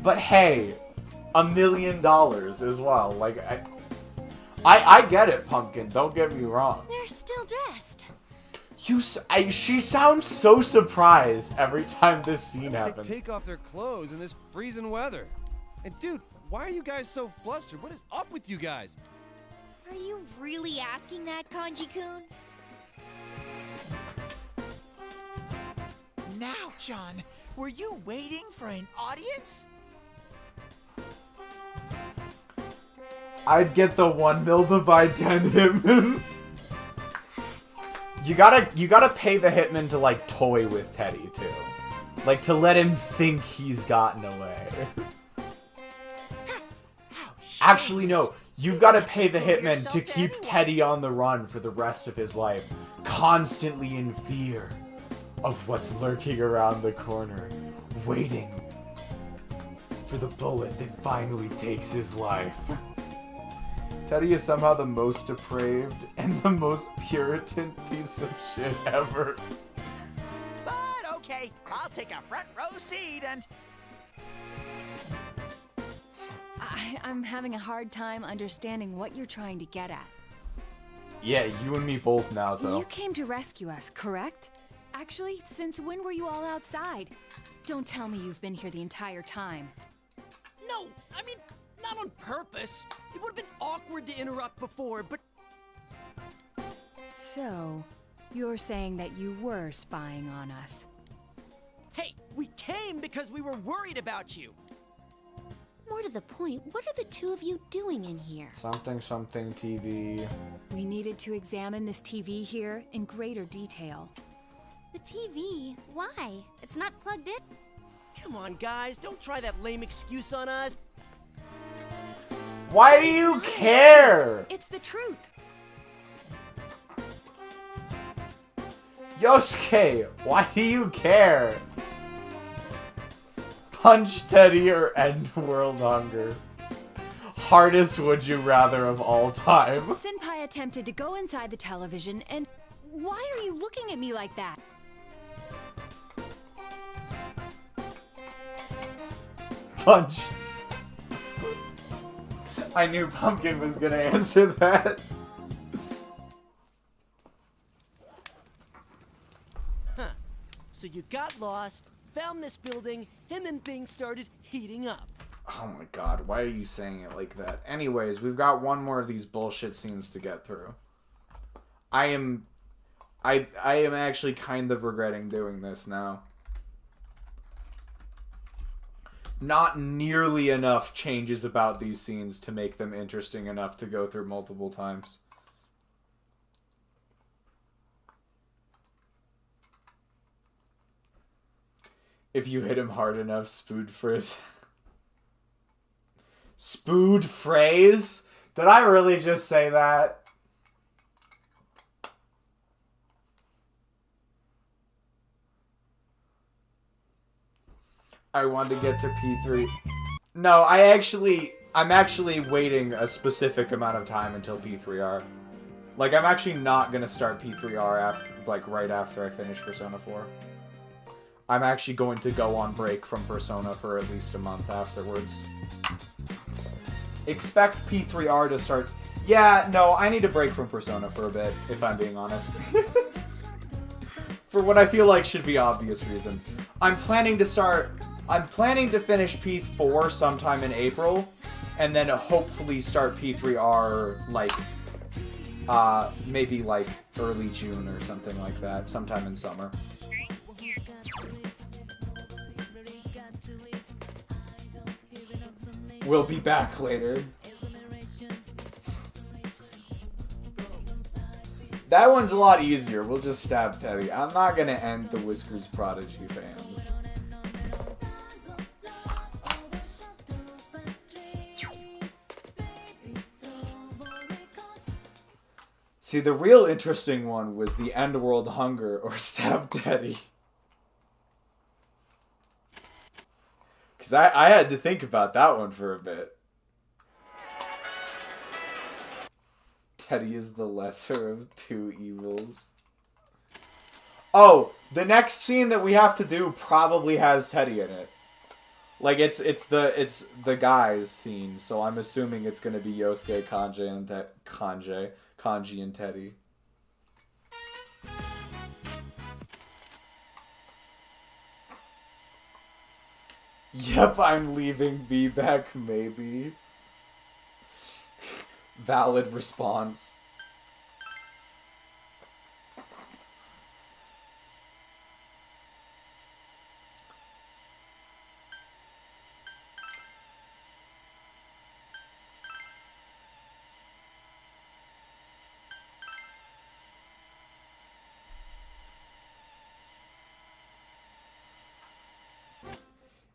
But hey, $1 million as well. Like, I get it, Pumpkin. Don't get me wrong. They're still dressed. She sounds so surprised every time this scene They happens. take off their clothes in this freezing weather. And dude, why are you guys so flustered? What is up with you guys? Are you really asking that, Kanji-kun? Now, John, were you waiting for an audience? I'd get the 1 mil to buy 10 hitmen. You gotta pay the hitman to, like, toy with Teddy, too. Like, to let him think he's gotten away. Actually, no. You've gotta pay the hitman to keep Teddy on the run for the rest of his life. Constantly in fear of what's lurking around the corner. Waiting for the bullet that finally takes his life. Teddy is somehow the most depraved and the most Puritan piece of shit ever. But okay, I'll take a front row seat and... I'm having a hard time understanding what you're trying to get at. Yeah, you and me both now, so. You came to rescue us, correct? Actually, since when were you all outside? Don't tell me you've been here the entire time. No, I mean, not on purpose. It would have been awkward to interrupt before, but So, you're saying that you were spying on us. hey, we came because we were worried about you. More to the point, what are the two of you doing in here? Something TV. We needed to examine this TV here in greater detail. The TV? Why? It's not plugged in. Come on, guys, don't try that lame excuse on us. Why do you care? It's the truth. Yosuke, why do you care? Punch Teddy or end world hunger. Hardest would you rather of all time. Senpai attempted to go inside the television and... Why are you looking at me like that? Punched. I knew Pumpkin was gonna answer that. So you got lost, found this building, and then things started heating up. Oh my god, why are you saying it like that? Anyways, we've got one more of these bullshit scenes to get through. I am actually kind of regretting doing this now. Not nearly enough changes about these scenes to make them interesting enough to go through multiple times. If you hit him hard enough, spood frizz. Spood phrase? Did I really just say that? I wanted to get to P3. No, I'm actually waiting a specific amount of time until P3R. Like, I'm actually not gonna start P3R after, like, right after I finish Persona 4. I'm actually going to go on break from Persona for at least a month afterwards. Expect P3R to start... Yeah, no, I need to break from Persona for a bit, if I'm being honest. For what I feel like should be obvious reasons. I'm planning to finish P4 sometime in April, and then hopefully start P3R, like, maybe, like, early June or something like that, sometime in summer. We'll be back later. That one's a lot easier. We'll just stab Teddy. I'm not gonna end the Whiskers Prodigy fans. See, the real interesting one was the End World Hunger or Stab Teddy. Because I had to think about that one for a bit. Teddy is the lesser of two evils. Oh, the next scene that we have to do probably has Teddy in it. Like it's the guys scene, so I'm assuming it's gonna be Yosuke, Kanji, and Teddy. Yep, I'm leaving V-Back, maybe. Valid response.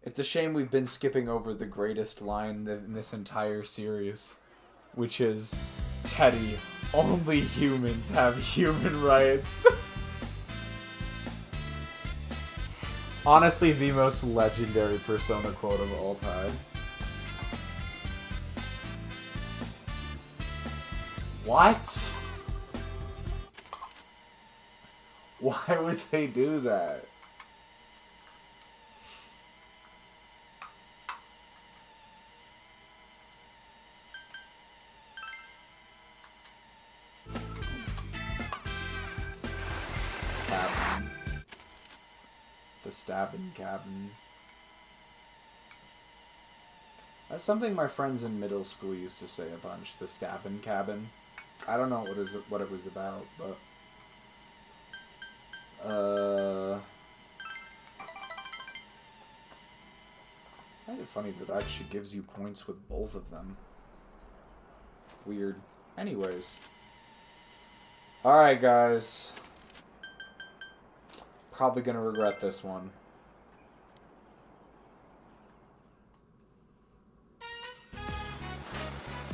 It's a shame we've been skipping over the greatest line in this entire series, which is, Teddy, only humans have human rights. Honestly, the most legendary Persona quote of all time. What? Why would they do that? Cabin. The stabbing cabin. That's something my friends in middle school used to say a bunch. The stabbing cabin. I don't know what it was about, but I find it funny that it actually gives you points with both of them. Weird. Anyways. Alright, guys. Probably gonna regret this one.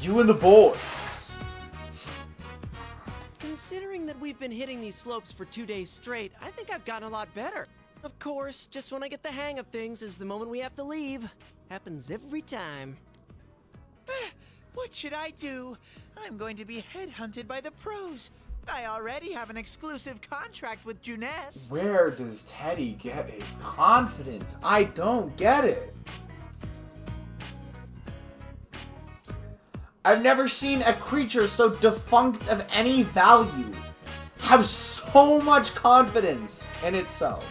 You and the boys! Considering that we've been hitting these slopes for 2 days straight, I think I've gotten a lot better. Of course, just when I get the hang of things is the moment we have to leave. Happens every time. What should I do? I'm going to be headhunted by the pros. I already have an exclusive contract with Junes. Where does Teddy get his confidence? I don't get it. I've never seen a creature so defunct of any value have so much confidence in itself.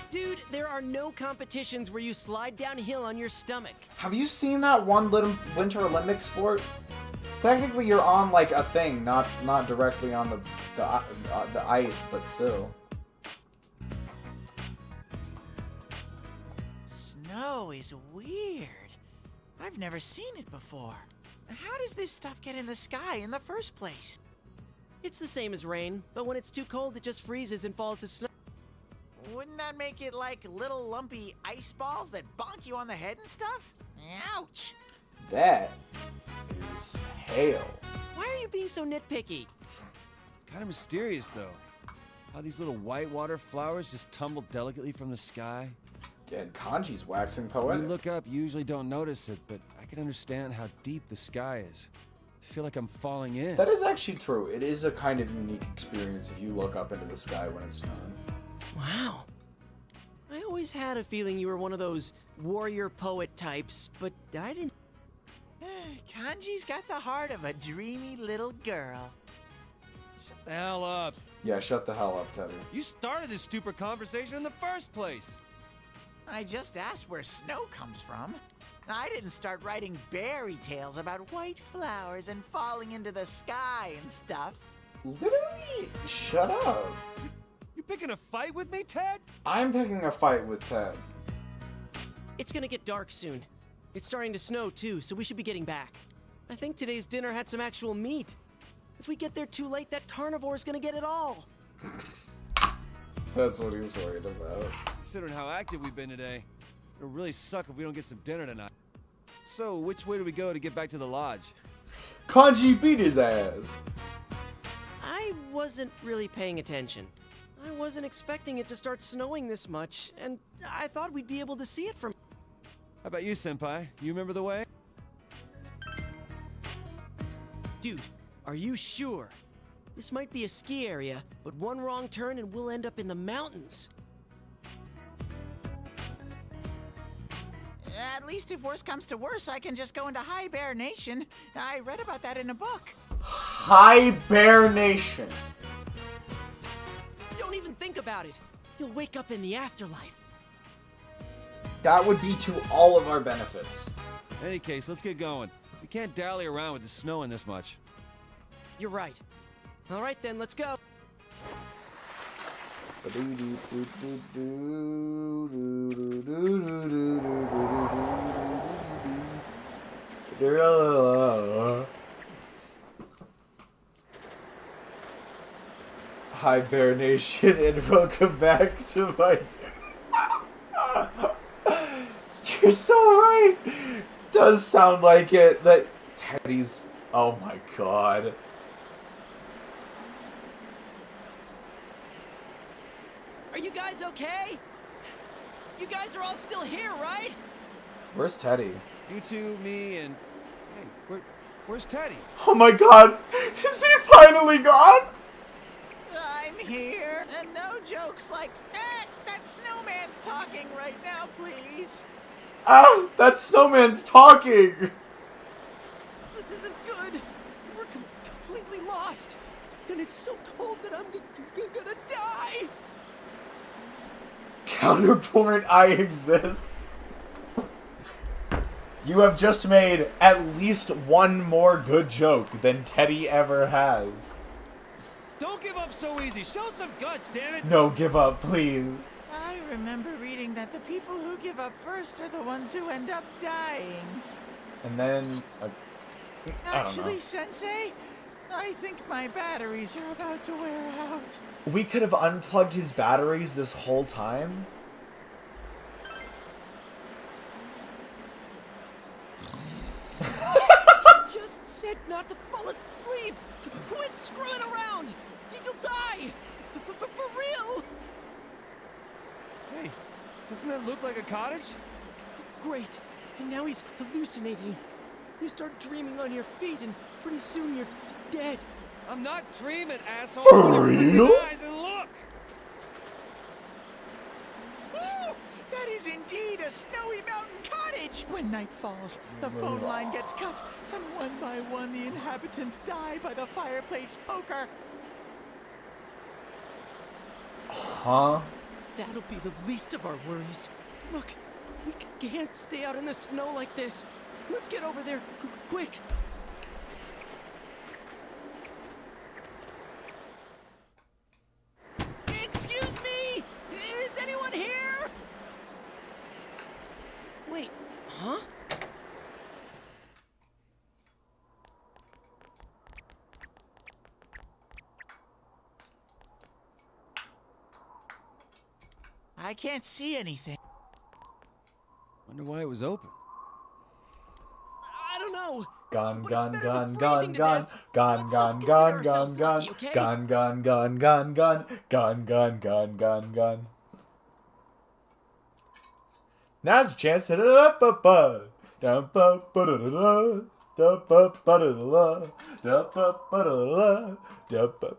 Dude, there are no competitions where you slide downhill on your stomach. Have you seen that one little Winter Olympic sport? Technically, you're on like a thing, not directly on the ice, but still. Snow is weird. I've never seen it before. How does this stuff get in the sky in the first place? It's the same as rain, but when it's too cold, it just freezes and falls as snow. Wouldn't that make it like little lumpy ice balls that bonk you on the head and stuff? Ouch! That is hail. Why are you being so nitpicky? Kind of mysterious, though. How these little whitewater flowers just tumble delicately from the sky. And Kanji's waxing When poetic. you look up, you usually don't notice it, but I can understand how deep the sky is. I feel like I'm falling in. That is actually true. It is a kind of unique experience if you look up into the sky when it's snowing. Wow. I always had a feeling you were one of those warrior poet types, but I didn't. Kanji's got the heart of a dreamy little girl. Shut the hell up. Yeah, shut the hell up, Teddy. You started this stupid conversation in the first place. I just asked where snow comes from. I didn't start writing fairy tales about white flowers and falling into the sky and stuff. Literally, shut up. You picking a fight with me, Ted? I'm picking a fight with Ted. It's gonna get dark soon. It's starting to snow too, so we should be getting back. I think today's dinner had some actual meat. If we get there too late, that carnivore's gonna get it all. That's what he's worried about. Considering how active we've been today, it'll really suck if we don't get some dinner tonight. So, which way do we go to get back to the lodge? Kanji beat his ass. I wasn't really paying attention. I wasn't expecting it to start snowing this much, and I thought we'd be able to see it from... How about you, Senpai? You remember the way? Dude, are you sure? This might be a ski area, but one wrong turn and we'll end up in the mountains. At least if worse comes to worse, I can just go into High Bear Nation. I read about that in a book. High Bear Nation. Don't even think about it. You'll wake up in the afterlife. That would be to all of our benefits. In any case, let's get going. We can't dally around with the snow and this much. You're right. All right then, let's go. Hi Bear Nation and welcome back to my... You're so right! Does sound like it. That Teddy's... Oh my god. Are you guys okay? You guys are all still here, right? Where's Teddy? You two, me, and... Hey, where's Teddy? Oh my god! Is he finally gone? I'm here. And no jokes like, that snowman's talking right now, please. Ah! That snowman's talking! This isn't good. We're completely lost. And it's so cold that I'm gonna die. Counterpoint, I exist. You have just made at least one more good joke than Teddy ever has. Don't give up so easy. Show some guts, damn it. No, give up, please. I remember reading that the people who give up first are the ones who end up dying. And then... I don't know. Actually, Sensei, I think my batteries are about to wear out. We could have unplugged his batteries this whole time? Just said not to fall asleep. Quit screwing around. You'll die. For real. Hey, doesn't that look like a cottage? Great. And now he's hallucinating. You start dreaming on your feet, and pretty soon you're dead. I'm not dreaming, asshole. For Open your real? eyes and look. Ooh, that is indeed a snowy mountain cottage! When night falls, the phone line gets cut, and one by one the inhabitants die by the fireplace poker. Huh? That'll be the least of our worries. Look, we can't stay out in the snow like this. Let's get over there, quick. Excuse me? Is anyone here? Wait, huh? I can't see anything. Wonder why it was open. I don't know. Gun, But it's gun, better gun, than gun, freezing to gun, death. gun, Let's gun, just consider gun, gun, ourselves gun, lucky, okay? gun, gun, gun, gun, gun, gun, gun, gun, gun, gun. Now's a chance to da-da-da-ba-ba. Da-ba-ba-da-da-da. Da-ba-ba-da-da-da. Da-ba-ba-da-da-da. Da-ba-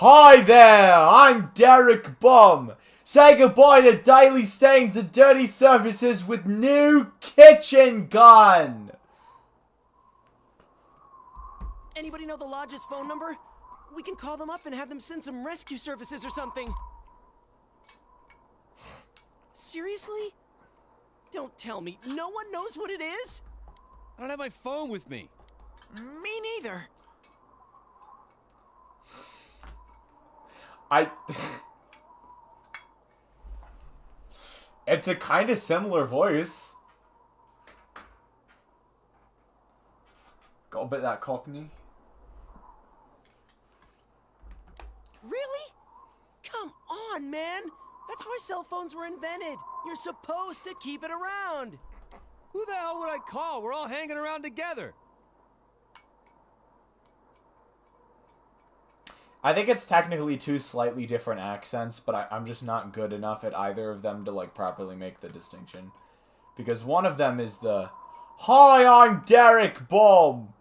Hi there, I'm Derek Bum. Say goodbye to daily stains and dirty surfaces with new kitchen gun. Anybody know the lodge's phone number? We can call them up and have them send some rescue services or something. Seriously? Don't tell me. No one knows what it is? I don't have my phone with me. Me neither. It's a kind of similar voice. a bit of that Cockney. Really? Come on, man. That's why cell phones were invented. You're supposed to keep it around. Who the hell would I call? We're all hanging around together. I think it's technically two slightly different accents, but I'm just not good enough at either of them to, like, properly make the distinction. Because one of them is the, "Hi, I'm Derek Bomb,"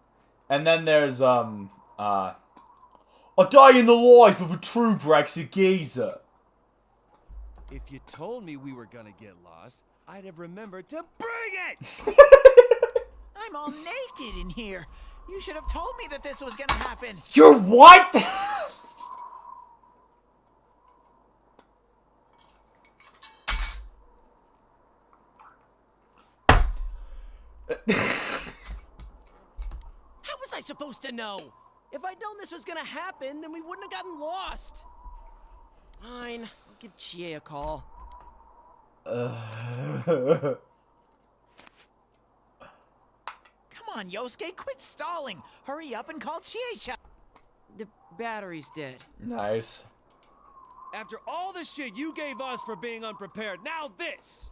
and then there's, "A day in the life of a true Brexit geezer." If you told me we were gonna get lost, I'd have remembered to bring it! I'm all naked in here. You should have told me that this was gonna happen. You're what? How was I supposed to know? If I'd known this was gonna happen, then we wouldn't have gotten lost. Fine, I'll give Chie a call. Come on, Yosuke, quit stalling. Hurry up and call Chie-chan. The battery's dead. Nice. After all the shit you gave us for being unprepared, now this!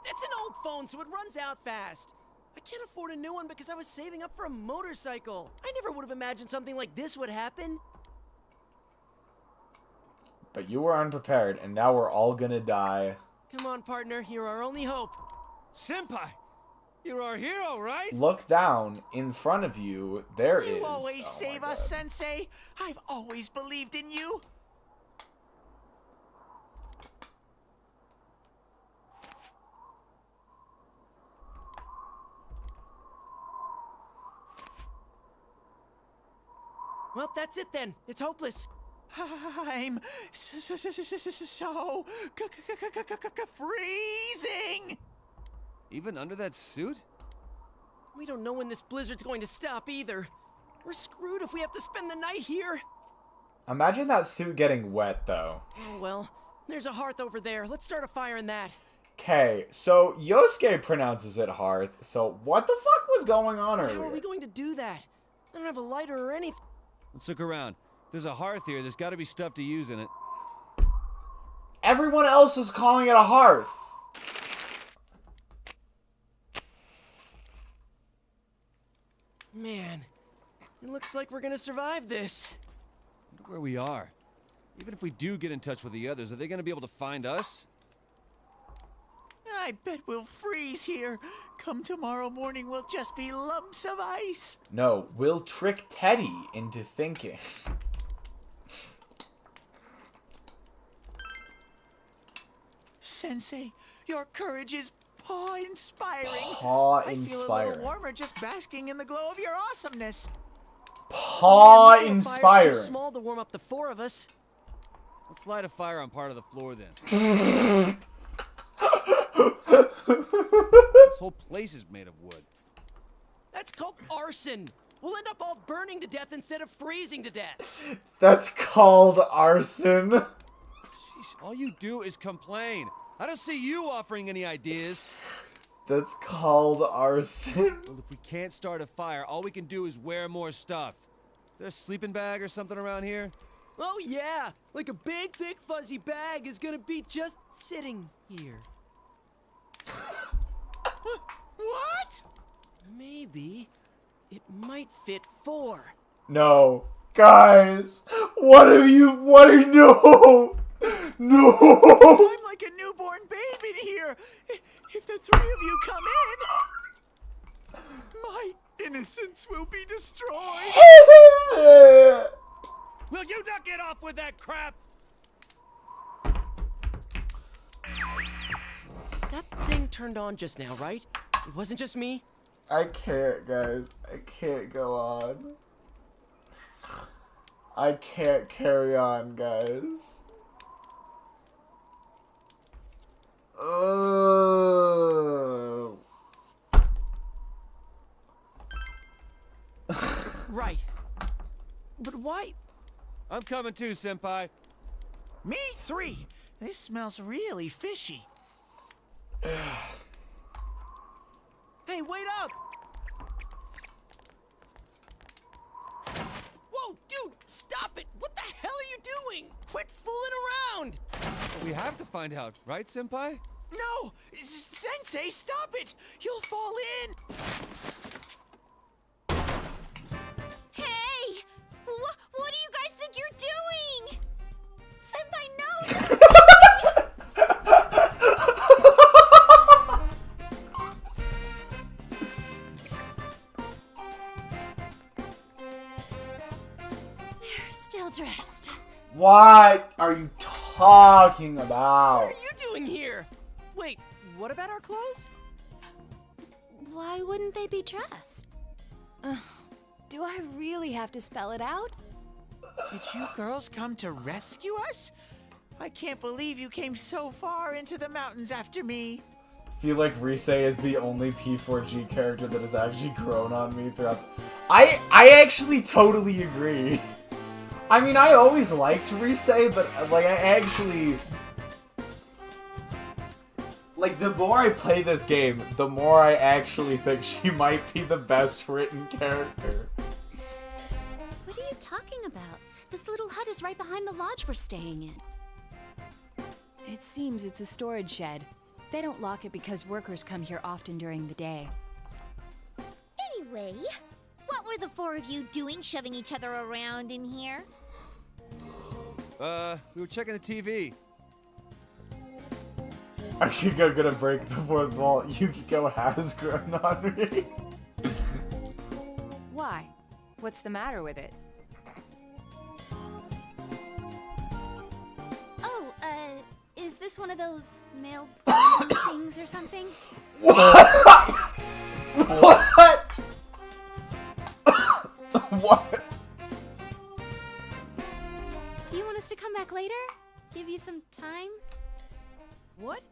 It's an old phone, so it runs out fast. I can't afford a new one because I was saving up for a motorcycle. I never would have imagined something like this would happen. But you were unprepared, and now we're all gonna die. Come on, partner, you're our only hope. Senpai! You're our hero, right? Look down. In front of you, there is... You always oh save my us, God. Sensei. I've always believed in you. Well, that's it then. It's hopeless. I'm so freezing. Even under that suit? We don't know when this blizzard's going to stop either. We're screwed if we have to spend the night here. Imagine that suit getting wet, though. Oh well, there's a hearth over there. Let's start a fire in that. Okay, so Yosuke pronounces it hearth, so what the fuck was going on How earlier? are we going to do that? I don't have a lighter or anything. Let's look around. There's a hearth here. There's got to be stuff to use in it. Everyone else is calling it a hearth. Man, it looks like we're gonna survive this. Wonder where we are. Even if we do get in touch with the others, are they going to be able to find us? I bet we'll freeze here. Come tomorrow morning, we'll just be lumps of ice. No, we'll trick Teddy into thinking. Sensei, your courage is paw-inspiring. I feel a Paw-inspiring. little warmer just basking in the glow of your awesomeness. This little fire's Paw-inspiring. too small to warm up the four of us. Let's light a fire on part of the floor then. This whole place is made of wood. That's called arson. We'll end up all burning to death instead of freezing to death. That's called arson. Jeez, all you do is complain. I don't see you offering any ideas. That's called arson. Well, if we can't start a fire, all we can do is wear more stuff. There's a sleeping bag or something around here? Oh yeah, like a big, thick, fuzzy bag is gonna be just sitting here. What? Maybe it might fit four. No. Guys, what are you, no! No! I'm like a newborn babe in here. If the three of you come in, my innocence will be destroyed. Will you not get off with that crap? That thing turned on just now, right? It wasn't just me? I can't, guys. I can't go on. I can't carry on, guys. Oh. Right. But why? I'm coming too, Senpai. Me three. This smells really fishy. Hey, wait up! We have to find out, right, Senpai? No! Sensei, stop it! You'll fall in! Hey! What do you guys think you're doing? Senpai, no! They're still dressed. What are you talking about? What are you doing here? Wait, what about our clothes? Why wouldn't they be dressed? Do I really have to spell it out? Did you girls come to rescue us? I can't believe you came so far into the mountains after me. I feel like Rise is the only P4G character that has actually grown on me throughout. I actually totally agree. I mean, I always liked Rise, but like I actually like the more I play this game, the more I actually think she might be the best written character. What are you talking about? This little hut is right behind the lodge we're staying in. It seems it's a storage shed. They don't lock it because workers come here often during the day. Anyway, what were the four of you doing shoving each other around in here? We were checking the TV. Actually, I'm gonna break the fourth wall. Yukiko has grown on me. Why? What's the matter with it? Oh, is this one of those mailed things or something? What? What? What? Do you want us to come back later? Give you some time? What?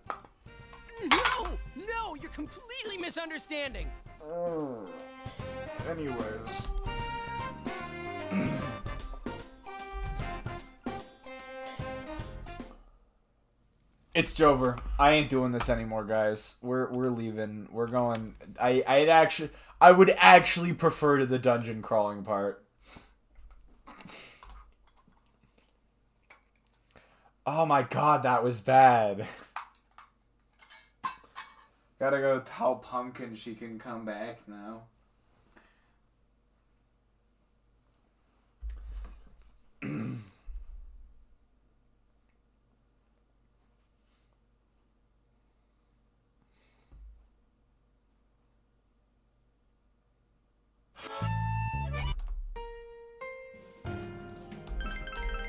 No! No! You're completely misunderstanding! Anyways. It's Jover. I ain't doing this anymore, guys. We're leaving. We're going. I would actually prefer to the dungeon crawling part. Oh my god, that was bad. Gotta go tell Pumpkin she can come back now.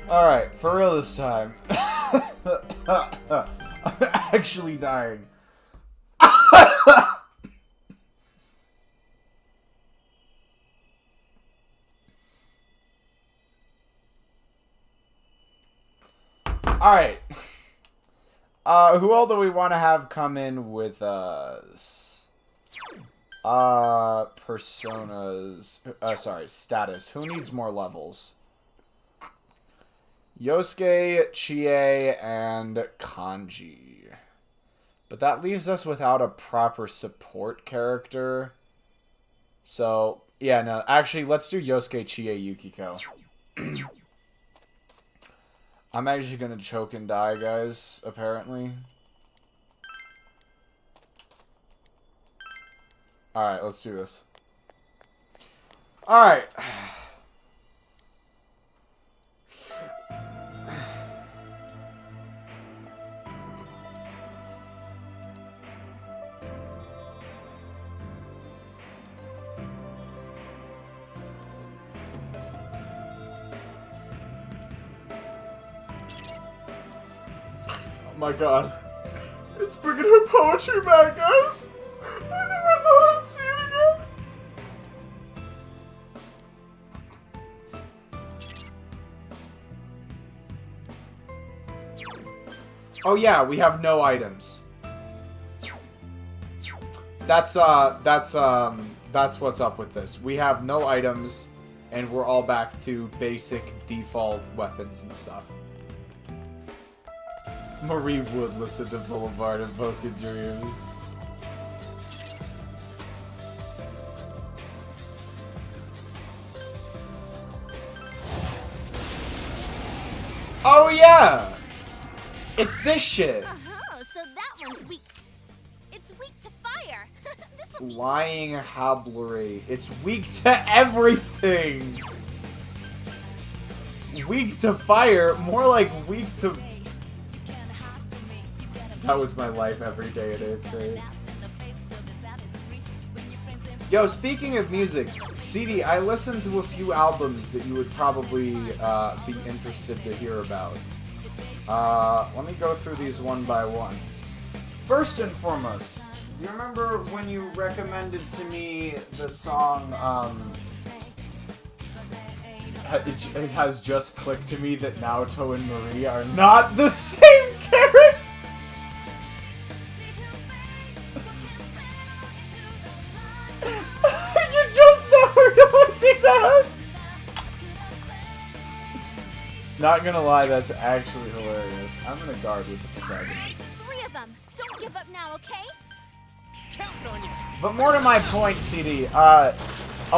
Alright, for real this time. I'm actually dying. Alright. Who all do we want to have come in with us? Personas. Sorry, status. Who needs more levels? Yosuke, Chie, and Kanji. But that leaves us without a proper support character. So, yeah, no. Actually, let's do Yosuke, Chie, Yukiko. I'm actually gonna choke and die, guys, apparently. Alright, let's do this. Alright. Oh my god. It's bringing her poetry back, guys! I never thought I'd see it again! Oh yeah, we have no items. That's what's up with this. We have no items, and we're all back to basic default weapons and stuff. Marie would listen to Boulevard and Broken Dreams. Oh yeah! It's this shit. Uh-huh, so that one's weak. It's weak to fire. This'll be Lying Hablery. It's weak to everything. Weak to fire, more like weak to... That was my life every day at 8th grade. Yo, speaking of music, CD, I listened to a few albums that you would probably be interested to hear about. Let me go through these one by one. First and foremost, do you remember when you recommended to me the song, it has just clicked to me that Naoto and Marie are not the same character? You just now realizing that? Not gonna lie, that's actually hilarious. I'm gonna guard with the protagonist. 3 of them. Don't give up now, okay? Counting on you. But more to my point, CD, a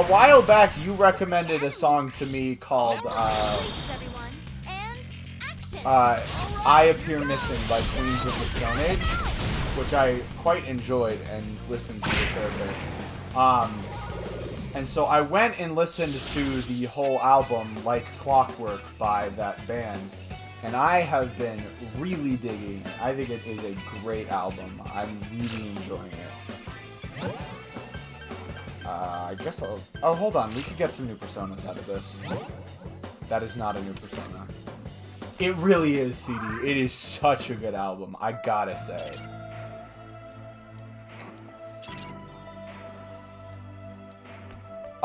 while back you recommended a song to me called, Braces, everyone. And action. I Appear Missing by Queens of the Stone Age, which I quite enjoyed and listened to a fair bit. And so I went and listened to the whole album, Like Clockwork, by that band, and I have been really digging it. I think it is a great album. I'm really enjoying it. I guess I'll... Oh, hold on. We could get some new personas out of this. That is not a new persona. It really is, CD. It is such a good album, I gotta say.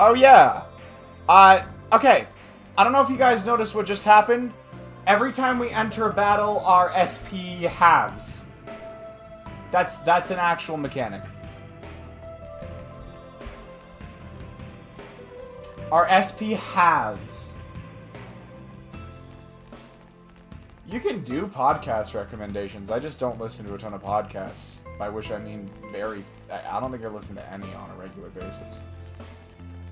Oh, yeah. Okay. I don't know if you guys noticed what just happened. Every time we enter a battle, our SP halves. That's an actual mechanic. Our SP halves. You can do podcast recommendations. I just don't listen to a ton of podcasts. By which I mean I don't think I listen to any on a regular basis.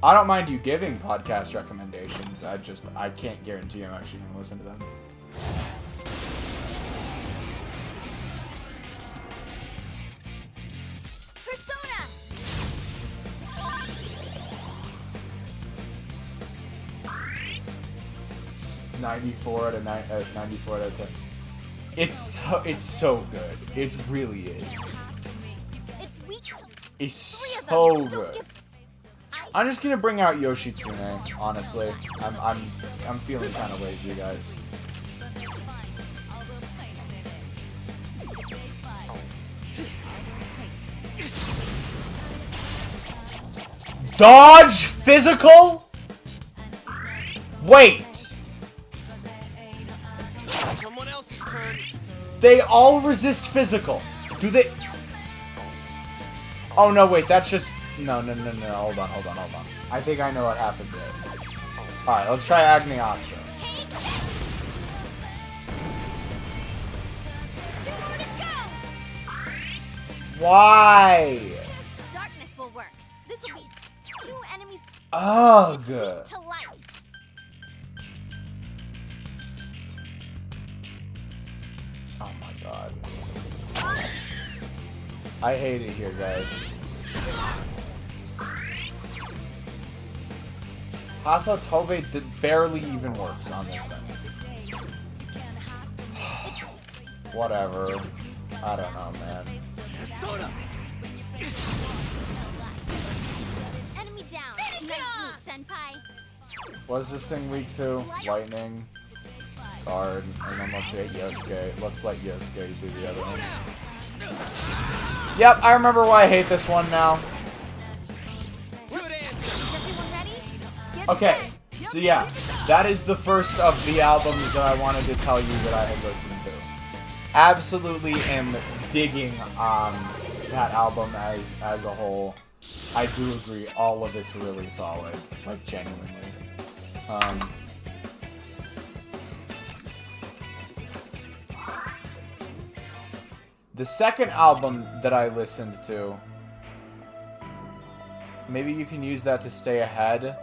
I don't mind you giving podcast recommendations. I can't guarantee I'm actually going to listen to them. Persona. 94 out of 94 out of 10. It's so good. It really is. It's weak. It's 3 of them. so Don't good. give- I'm just gonna bring out Yoshitsune, honestly. I'm feeling kind of lazy, guys. Dodge physical? Wait. Someone else's turn. They all resist physical. Do they? Oh no, wait, that's just... No, hold on. I think I know what happened there. Alright, let's try Agni Astra. Why? Darkness will work. This will be 2 enemies Ugh. weak to light. Oh my god. I hate it here, guys. Hasa Tobe barely even works on this thing. Whatever. I don't know, man. Persona. Enemy down. Nice move, senpai. What's this thing weak to? Lightning. Guard. And then let's say Yosuke. Let's let Yosuke do the other one. Yep, I remember why I hate this one now. Good answer. Is everyone ready? Get Okay, set. so yeah, that is the first of the albums that I wanted to tell you that I had listened to. Absolutely am digging that album as a whole. I do agree, all of it's really solid, like genuinely. The second album that I listened to, maybe you can use that to stay ahead.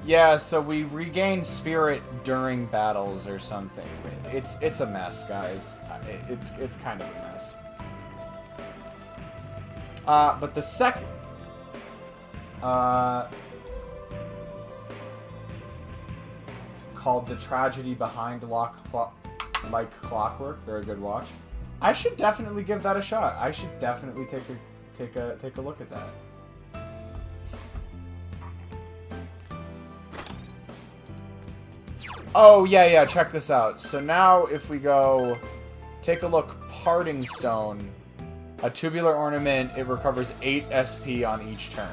Yeah, so we regain spirit during battles or something. It's a mess, guys. It's kind of a mess. But the second... called The Tragedy Behind Like Clockwork. Very good watch. I should definitely give that a shot. I should definitely take a look at that. Oh, yeah, check this out. So now if we go take a look, Parting Stone, a tubular ornament, it recovers 8 SP on each turn.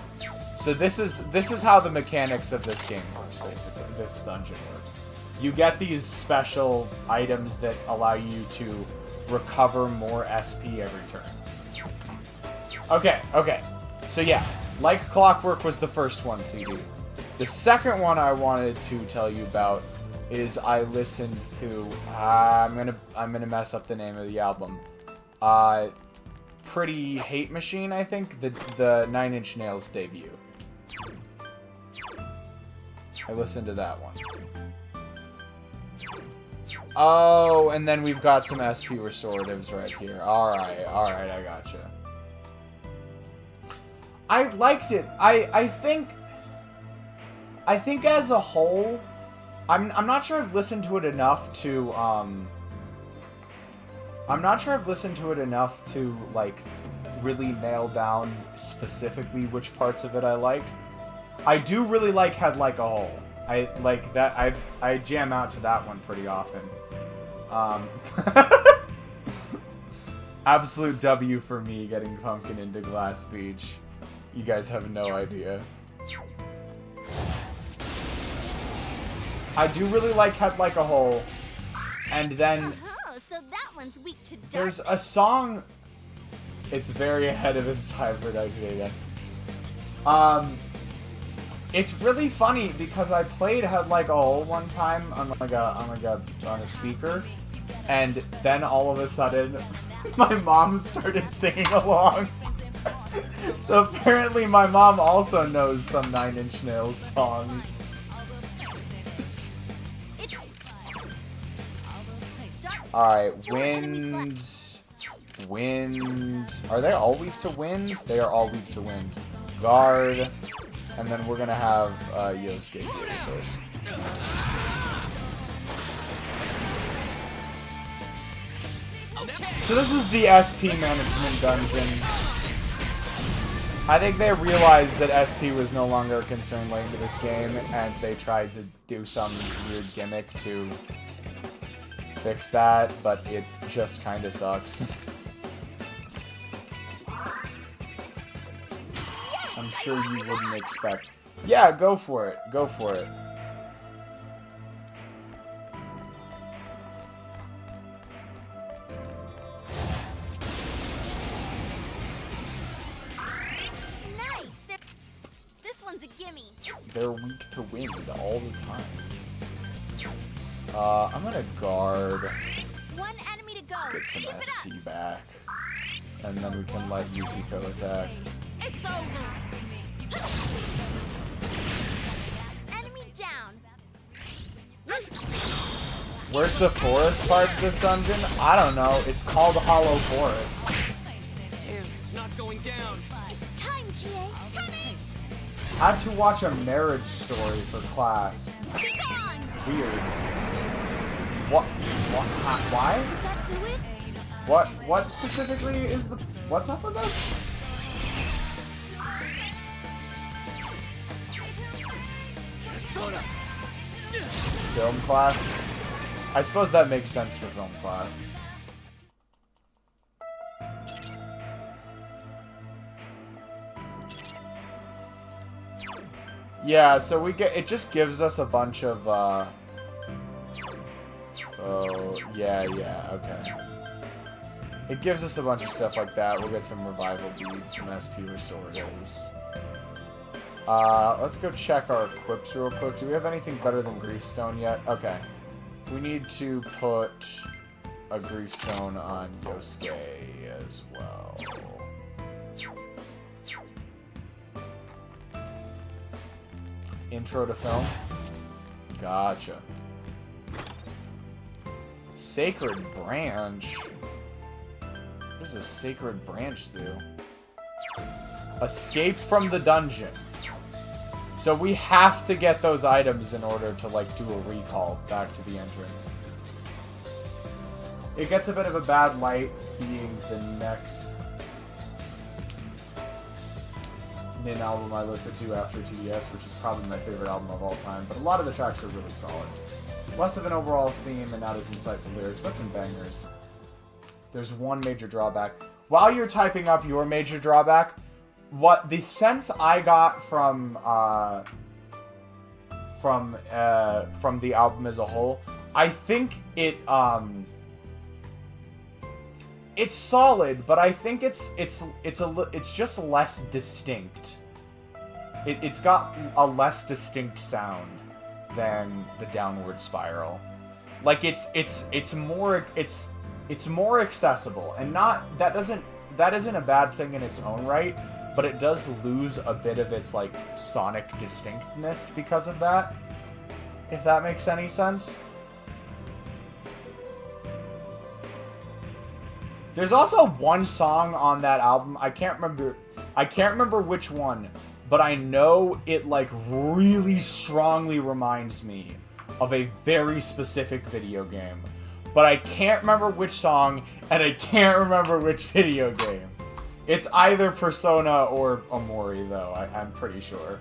So this is how the mechanics of this game works, basically. This dungeon works. You get these special items that allow you to recover more SP every turn. Okay. So yeah, Like Clockwork was the first one, CD. The second one I wanted to tell you about is I listened to I'm gonna mess up the name of the album. Pretty Hate Machine, I think, the 9 Inch Nails debut. I listened to that one. Oh, and then we've got some SP restoratives right here. Alright, I gotcha. I liked it. I think as a whole, I'm not sure I've listened to it enough to like really nail down specifically which parts of it I like. I do really like Head Like a Hole. I like that. I jam out to that one pretty often. Absolute W for me getting Pumpkin into Glass Beach. You guys have no idea. I do really like Head Like a Hole. And then Oh, so that one's weak to darkness. there's a song. It's very ahead of its time for data. It's really funny because I played Head Like a Hole one time on a speaker, and then all of a sudden, my mom started singing along. So apparently, my mom also knows some 9 Inch Nails songs. Alright, wind. Are they all weak to wind? They are all weak to wind. Guard. And then we're gonna have Yosuke deal with this. So this is the SP management dungeon. I think they realized that SP was no longer a concern late into this game, and they tried to do some weird gimmick to fix that, but it just kinda sucks. I'm sure you wouldn't expect. Yeah, go for it. Go for it. Nice. This one's a gimme. They're weak to wind all the time. I'm gonna guard. One enemy to go. Let's get some Keep it SP up. back. And then we can let Yukiko attack. It's over. Enemy down. Let's go. Where's the forest part of this dungeon? I don't know. It's called Hollow Forest. Damn, it's not going down. It's time, GA. Coming. I had to watch a Marriage Story for class. Be gone. Weird. What? Why? Did that do it? What specifically is the... What's up with this? Film class? I suppose that makes sense for film class. Yeah, so we get... It just gives us a bunch of, Oh, yeah, okay. It gives us a bunch of stuff like that. We'll get some revival beads, some SP restoratives. Let's go check our equips real quick. Do we have anything better than Griefstone yet? Okay. We need to put a Griefstone on Yosuke as well. Intro to film. Gotcha. Sacred Branch. What does a Sacred Branch do? Escaped from the dungeon. So we have to get those items in order to, like, do a recall back to the entrance. It gets a bit of a bad light being the next Nin album I listened to after TDS, which is probably my favorite album of all time, but a lot of the tracks are really solid. Less of an overall theme and not as insightful lyrics, but some bangers. There's one major drawback. While you're typing up your major drawback, what the sense I got from the album as a whole, I think it's solid, but I think it's just less distinct. It's got a less distinct sound than the Downward Spiral. Like it's more accessible, and that isn't a bad thing in its own right, but it does lose a bit of its, like, sonic distinctness because of that. If that makes any sense. There's also one song on that album, I can't remember which one, but I know it, like, really strongly reminds me of a very specific video game. But I can't remember which song, and I can't remember which video game. It's either Persona or Omori, though, I'm pretty sure.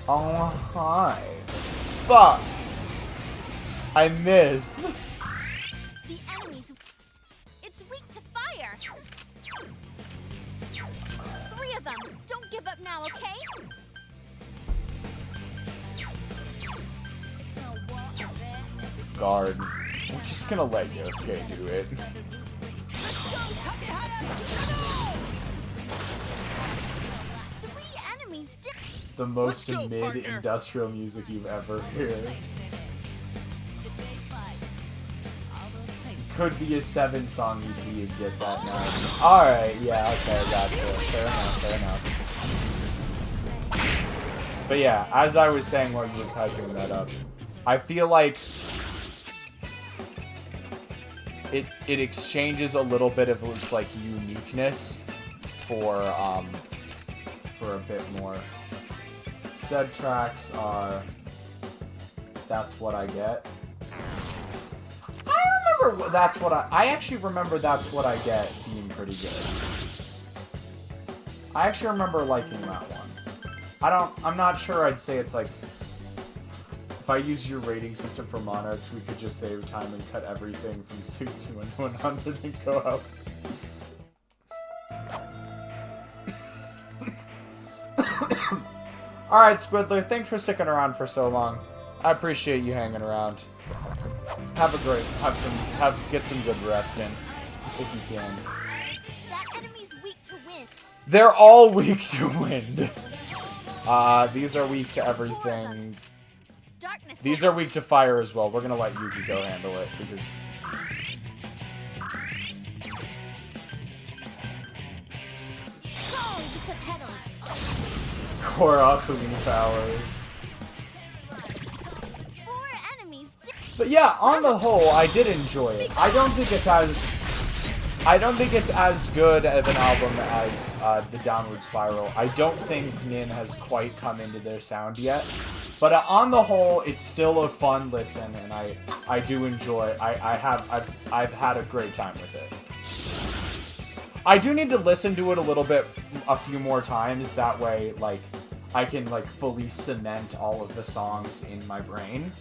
Oh, hi. Fuck. I miss. The enemy's... It's weak to fire. 3 of them. Don't give up now, okay? Guard. We're just gonna let Yosuke do it. The most mid-industrial music you've ever heard. Could be a 7 song EP, you'd get that now. Alright, yeah, okay, gotcha. Fair enough. But yeah, as I was saying while you were typing that up, I feel like it exchanges a little bit of its, like, uniqueness for a bit more. Said tracks are That's What I Get. I actually remember That's What I Get being pretty good. I actually remember liking that one. I'm not sure I'd say it's like, if I use your rating system for Monarchs, we could just save time and cut everything from 61 to 100 and go out. Alright, Squidler, thanks for sticking around for so long. I appreciate you hanging around. Get some good rest in, if you can. That enemy's weak to wind. They're all weak to wind. These are weak to everything. These are weak to fire as well. We're gonna let Yukiko handle it, because... Korra Queen Powers. But yeah, on the whole, I did enjoy it. I don't think it's as good of an album as the Downward Spiral. I don't think Nin has quite come into their sound yet. But on the whole, it's still a fun listen, and I do enjoy. I've had a great time with it. I do need to listen to it a few more times. That way, like, I can, like, fully cement all of the songs in my brain.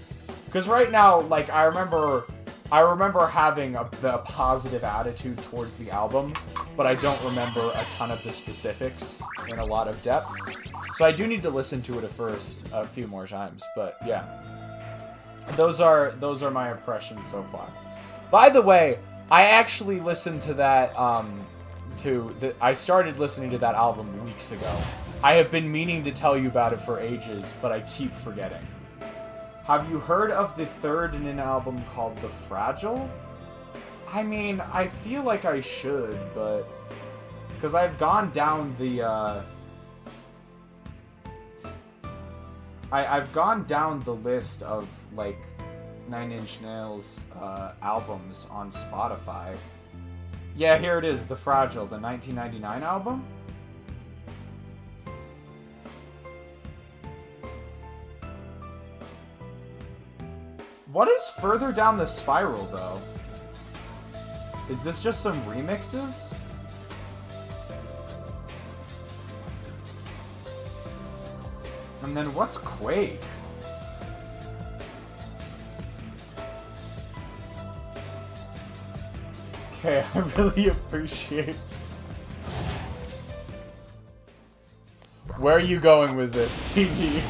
Because right now, like, I remember having a positive attitude towards the album, but I don't remember a ton of the specifics in a lot of depth. So I do need to listen to it a few more times. But yeah, those are my impressions so far. By the way, I actually listened to that. I started listening to that album weeks ago. I have been meaning to tell you about it for ages, but I keep forgetting. Have you heard of the third Nin album called The Fragile? I mean, I feel like I should, but... Because I've gone down the, I've gone down the list of, like, Nine Inch Nails albums on Spotify. Yeah, here it is, The Fragile, the 1999 album. What is further down the spiral, though? Is this just some remixes? And then what's Quake? Okay, I really appreciate... Where are you going with this, CD?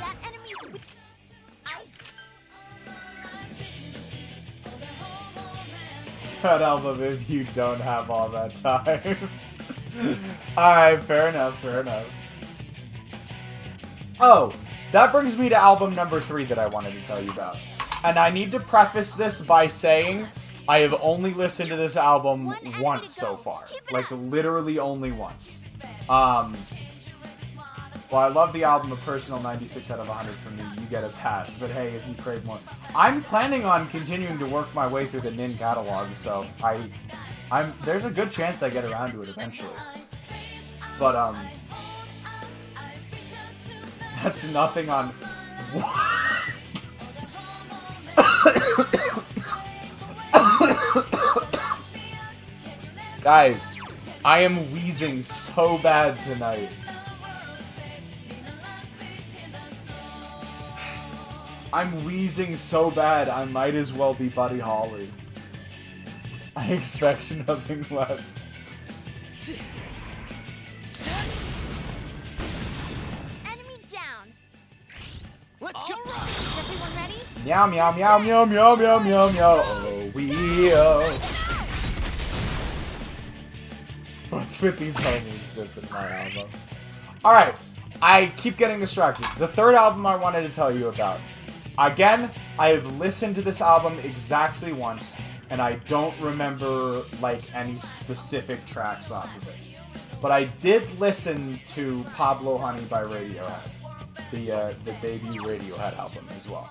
That enemy's with... That album if you don't have all that time. Alright, fair enough, fair enough. Oh, that brings me to album number 3 that I wanted to tell you about. And I need to preface this by saying I have only listened to this album once so far. Like, literally only once. Well, I love the album, a personal 96 out of 100 from me. You get a pass. But hey, if you crave more... I'm planning on continuing to work my way through the Nin catalog, so there's a good chance I get around to it eventually. But, that's nothing on... Guys, I am wheezing so bad tonight. I'm wheezing so bad, I might as well be Buddy Holly. I expect nothing less. Enemy down. Let's go! Is everyone ready? Meow meow meow meow meow meow meow meow. Oh, what's with these homies dissing my album? Alright, I keep getting distracted. The third album I wanted to tell you about. Again, I have listened to this album exactly once, and I don't remember, like, any specific tracks off of it. But I did listen to Pablo Honey by Radiohead, the debut Radiohead album as well.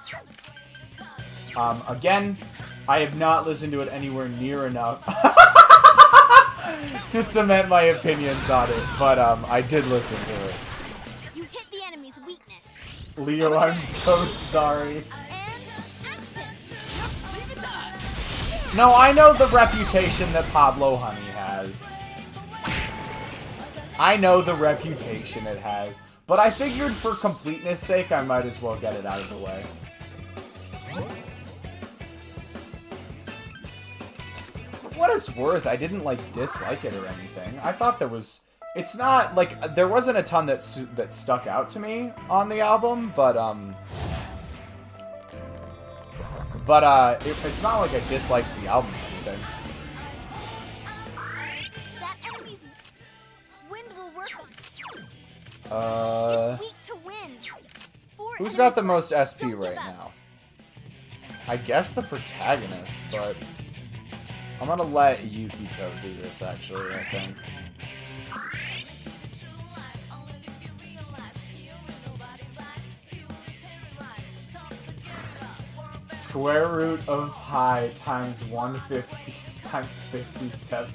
Again, I have not listened to it anywhere near enough to cement my opinions on it, but I did listen to it. You hit the enemy's weakness. Leo, I'm so sorry. And action. No, I know the reputation that Pablo Honey has. I know the reputation it has. But I figured for completeness sake, I might as well get it out of the way. For what it's worth, I didn't, like, dislike it or anything. I thought there was... It's not, like, there wasn't a ton that stuck out to me on the album, but, it's not like I disliked the album or anything. That enemy's wind will work. It's weak to wind. Who's got the most SP right now? I guess the protagonist, but I'm gonna let Yukiko do this, actually, I think. Square root of pi times 150 times 57.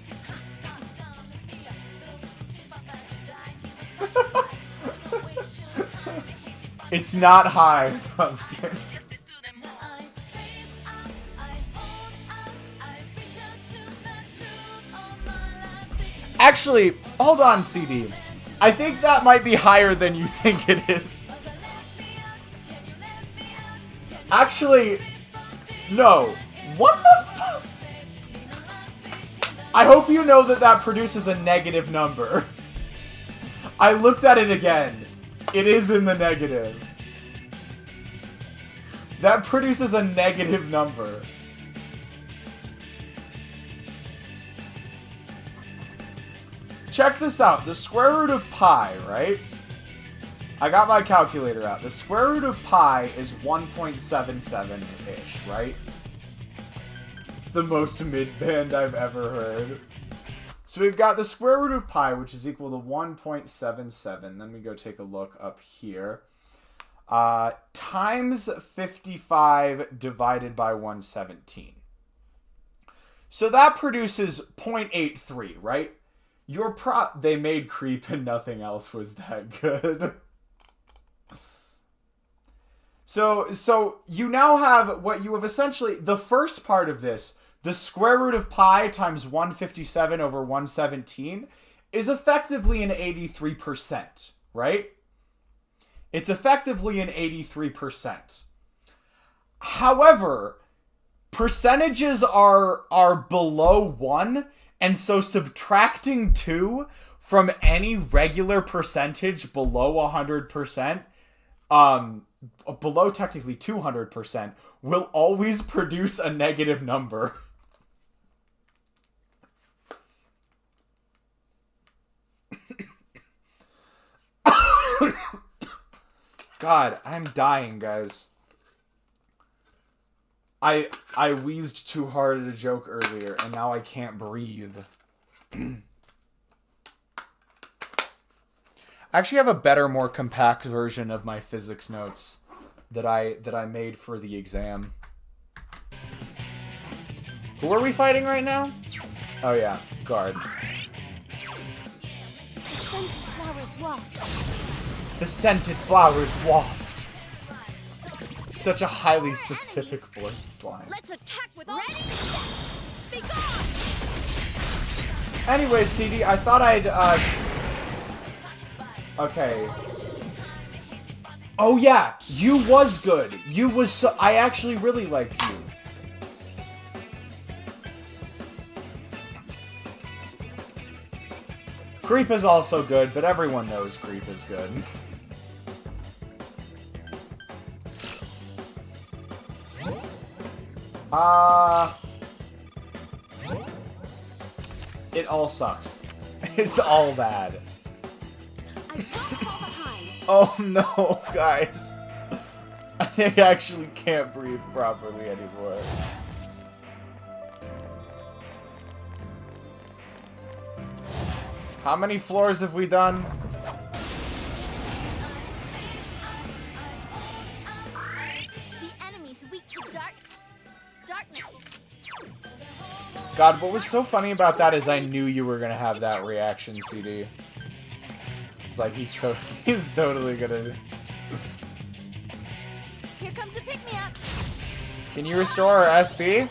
It's not high, pumpkin. Actually, hold on, CD. I think that might be higher than you think it is. Actually, no. What the fuck? I hope you know that that produces a negative number. I looked at it again. It is in the negative. That produces a negative number. Check this out. The square root of pi, right? I got my calculator out. The square root of pi is 1.77-ish, right? the most mid-band I've ever heard. So we've got the square root of pi, which is equal to 1.77. Then we go take a look up here. Times 55 divided by 117. So that produces 0.83, right? They made creep and nothing else was that good. So you now have what you have essentially, the first part of this, the square root of pi times 157 over 117 is effectively an 83%, right? It's effectively an 83%. However, percentages are below 1, and so subtracting 2 from any regular percentage below 100%, below technically 200%, will always produce a negative number. God, I'm dying, guys. I wheezed too hard at a joke earlier, and now I can't breathe. I actually have a better, more compact version of my physics notes that I made for the exam. Who are we fighting right now? Oh yeah, guard. The scented flowers waft. The scented flowers waft. Such a highly specific voice line. Let's attack with all. Ready? Be gone! Anyway, CD, I thought I'd okay. Oh yeah, you was good. You was so, I actually really liked you. Creep is also good, but everyone knows Creep is good. It all sucks. It's all bad. I won't fall behind. Oh no, guys. I actually can't breathe properly anymore. How many floors have we done? The enemy's weak to darkness. God, what was so funny about that is I knew you were gonna have that reaction, CD. It's like he's totally gonna. Here comes a pick-me-up. Can you restore our SP?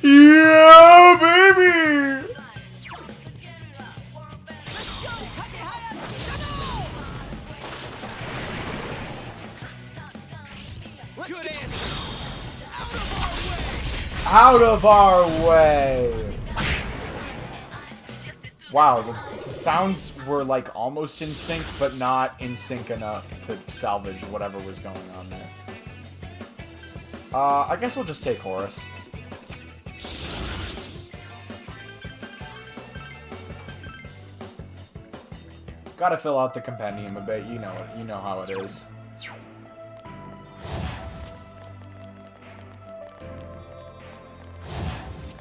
Yeah, baby! Good answer. Out of our way! Wow, the sounds were like almost in sync, but not in sync enough to salvage whatever was going on there. I guess we'll just take Horus. Gotta fill out the compendium a bit, you know how it is.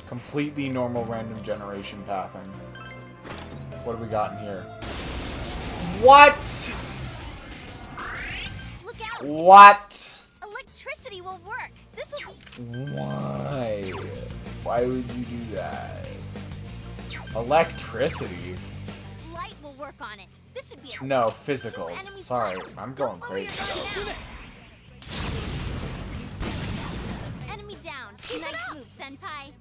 Completely normal random generation pathing. What do we got in here? What? Look out! What? Electricity will work. This will be. Why? Why would you do that? Electricity? Light will work on it. This should be a. No, Two physicals. enemies Sorry, left. I'm Don't going lower your crazy. gun now. Enemy down. Nice move, Senpai.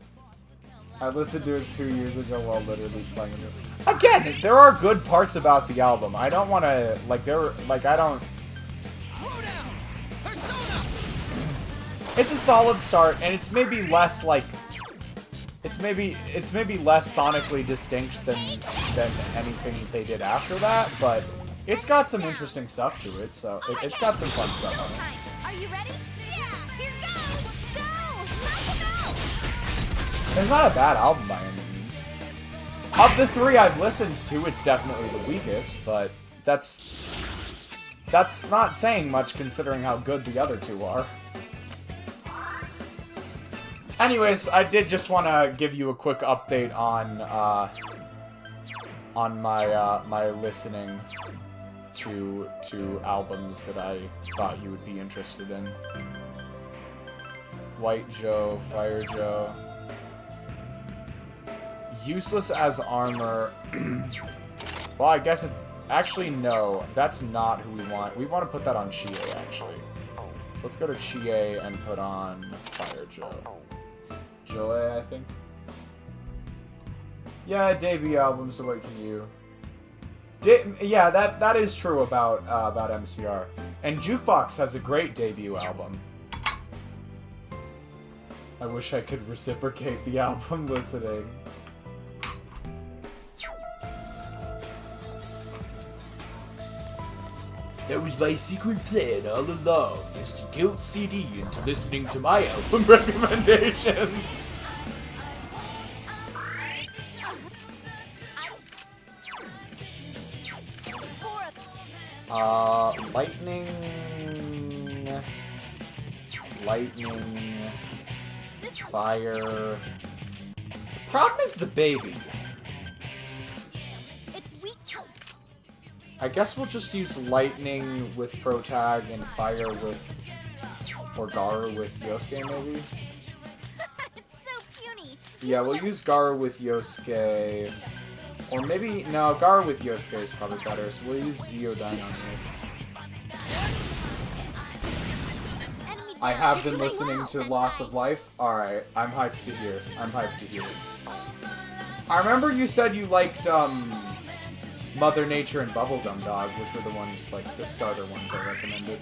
I listened to it 2 years ago while literally playing it. Again, there are good parts about the album. I don't want to I don't. It's a solid start, and it's maybe less like. It's maybe less sonically distinct than anything they did after that, but it's got some interesting stuff to it. So it's got some fun stuff on it. Showtime. Are you ready? Yeah. Here goes. Go. Let's go. It's not a bad album by any means. Of the three I've listened to, it's definitely the weakest, but that's not saying much considering how good the other two are. Anyways, I did just want to give you a quick update on my my listening to albums that I thought you would be interested in. White Joe, Fire Joe. Useless as armor. Well, I guess it's... Actually, no. That's not who we want. We want to put that on Chie, actually. So let's go to Chie and put on Fire Joe. Joey, I think. Yeah, debut album, so what can you... yeah, that is true about MCR. And Jukebox has a great debut album. I wish I could reciprocate the album listening. That was my secret plan all along, is to guilt CD into listening to my album recommendations. Lightning, fire. The problem is the baby. I guess we'll just use lightning with Protag and fire with, or Gar with Yosuke maybe? It's so puny. Yeah, we'll use Gar with Yosuke. Or maybe, no, Gar with Yosuke is probably better, so we'll use Zeodine on this. I have been listening to Loss of Life. Alright, I'm hyped to hear. I'm hyped to hear. I remember you said you liked, Mother Nature and Bubblegum Dog, which were the ones, like, the starter ones I recommended.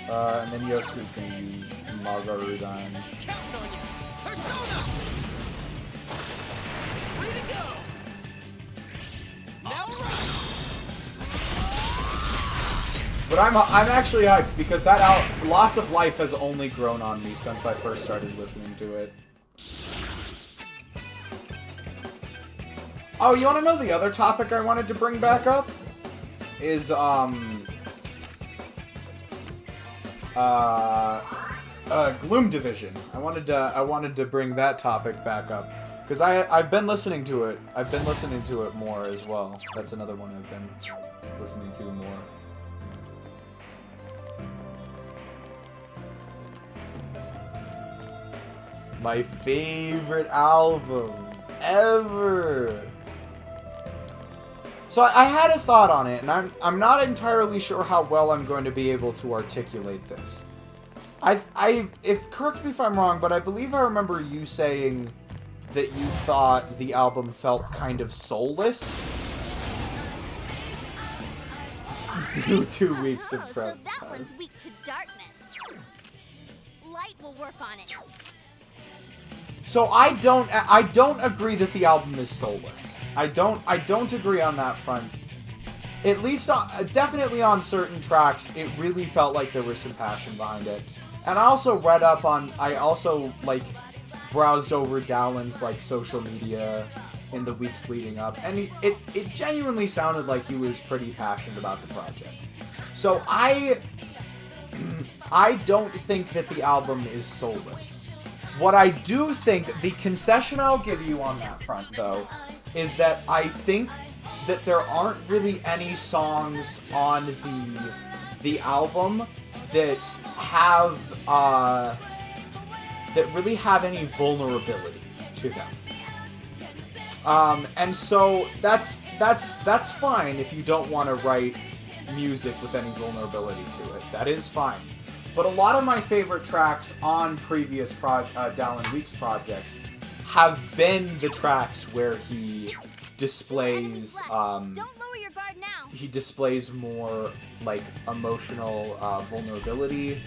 And then Yosuke's gonna use Margarudine. Counting on you. Persona! Ready to go! Now run! But I'm actually hyped because that Loss of Life has only grown on me since I first started listening to it. Oh, you want to know the other topic I wanted to bring back up? Is, Gloom Division. I wanted to bring that topic back up. Because I've been listening to it. I've been listening to it more as well. That's another one I've been listening to more. My favorite album ever. So I had a thought on it, and I'm not entirely sure how well I'm going to be able to articulate this. Correct me if I'm wrong, but I believe I remember you saying that you thought the album felt kind of soulless. 2 weeks of prep. So that one's weak to darkness. Light will work on it. So I don't agree that the album is soulless. I don't agree on that front. At least definitely on certain tracks, it really felt like there was some passion behind it. And I also read up on, I also like browsed over Dowlin's like social media in the weeks leading up, and it genuinely sounded like he was pretty passionate about the project. So I don't think that the album is soulless. What I do think, the concession I'll give you on that front, though, is that I think that there aren't really any songs on the album that have that really have any vulnerability to them. And so that's fine if you don't want to write music with any vulnerability to it. That is fine. But a lot of my favorite tracks on previous Dallin Weeks projects have been the tracks where he displays Don't lower your guard now. he displays more like emotional vulnerability,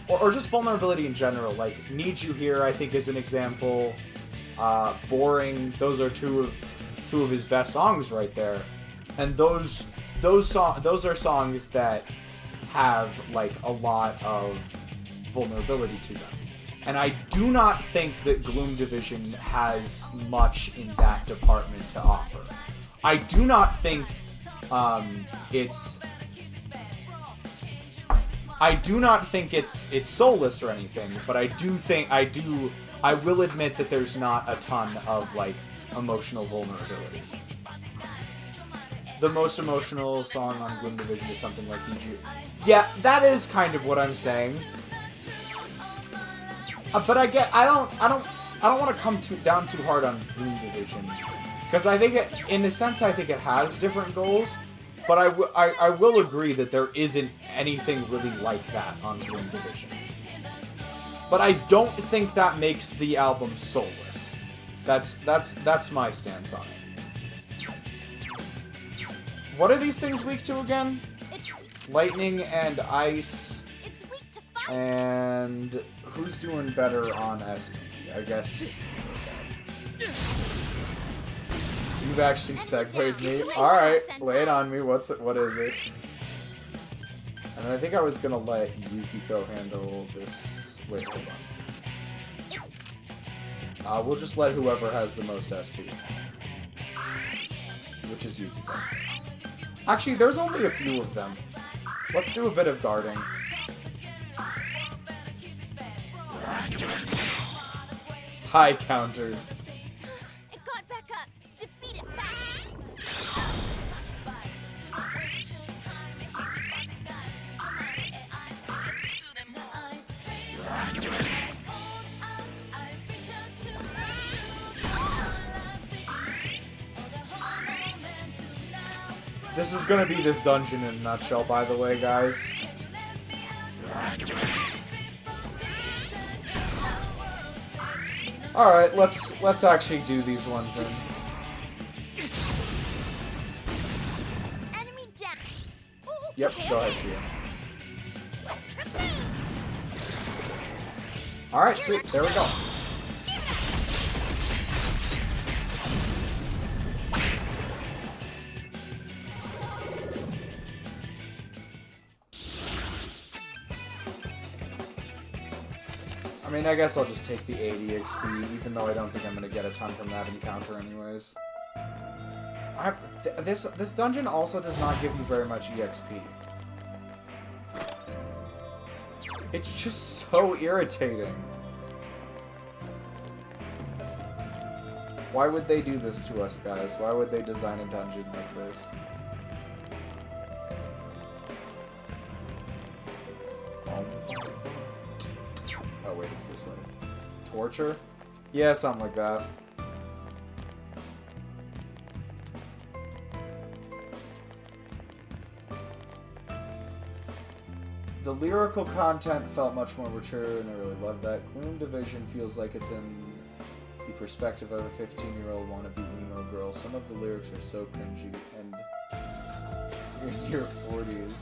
or just vulnerability in general. Like Need You Here, I think, is an example. Boring. Those are two of his best songs right there, and those are songs that have like a lot of vulnerability to them. And I do not think that Gloom Division has much in that department to offer. I do not think I do not think it's soulless or anything, but I will admit that there's not a ton of, like, emotional vulnerability. The most emotional song on Gloom Division is something like EG. Yeah, that is kind of what I'm saying. But I don't want to come down too hard on Gloom Division, because I think in a sense I think it has different goals. But I will agree that there isn't anything really like that on Gloom Division. But I don't think that makes the album soulless. That's my stance on it. What are these things weak to again? Lightning and ice. And who's doing better on SP? I guess. You've actually segued me. Alright, lay it on me. What is it? And I think I was gonna let Yukiko handle this. Wait, hold on. We'll just let whoever has the most SP. Which is Yukiko. Actually, there's only a few of them. Let's do a bit of guarding. High counter. It got back up. Defeat it fast. This is gonna be this dungeon in a nutshell, by the way, guys. Alright, let's actually do these ones then. Enemy down. Yep, go ahead, Chia. Alright, sweet, there we go. I mean, I guess I'll just take the 80 XP, even though I don't think I'm gonna get a ton from that encounter anyways. This dungeon also does not give you very much EXP. It's just so irritating. Why would they do this to us, guys? Why would they design a dungeon like this? Oh wait, it's this way. Torture? Yeah, something like that. The lyrical content felt much more mature, and I really love that. Gloom Division feels like it's in the perspective of a 15-year-old wannabe emo girl. Some of the lyrics are so cringy, and you're in your 40s.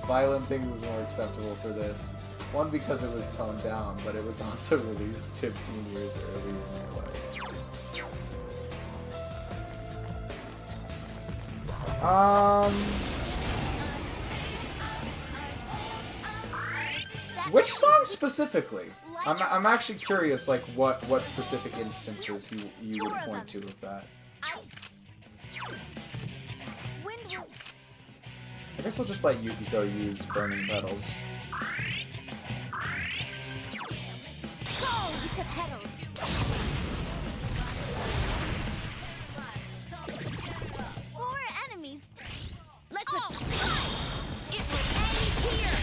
Violent Things was more acceptable for this. One, because it was toned down, but it was also released 15 years earlier in your life. Which song specifically? I'm actually curious, like, what specific instances you would point to of that. I guess we'll just let Yukiko use Burning Petals. Four enemies. Let's fight. It will end here.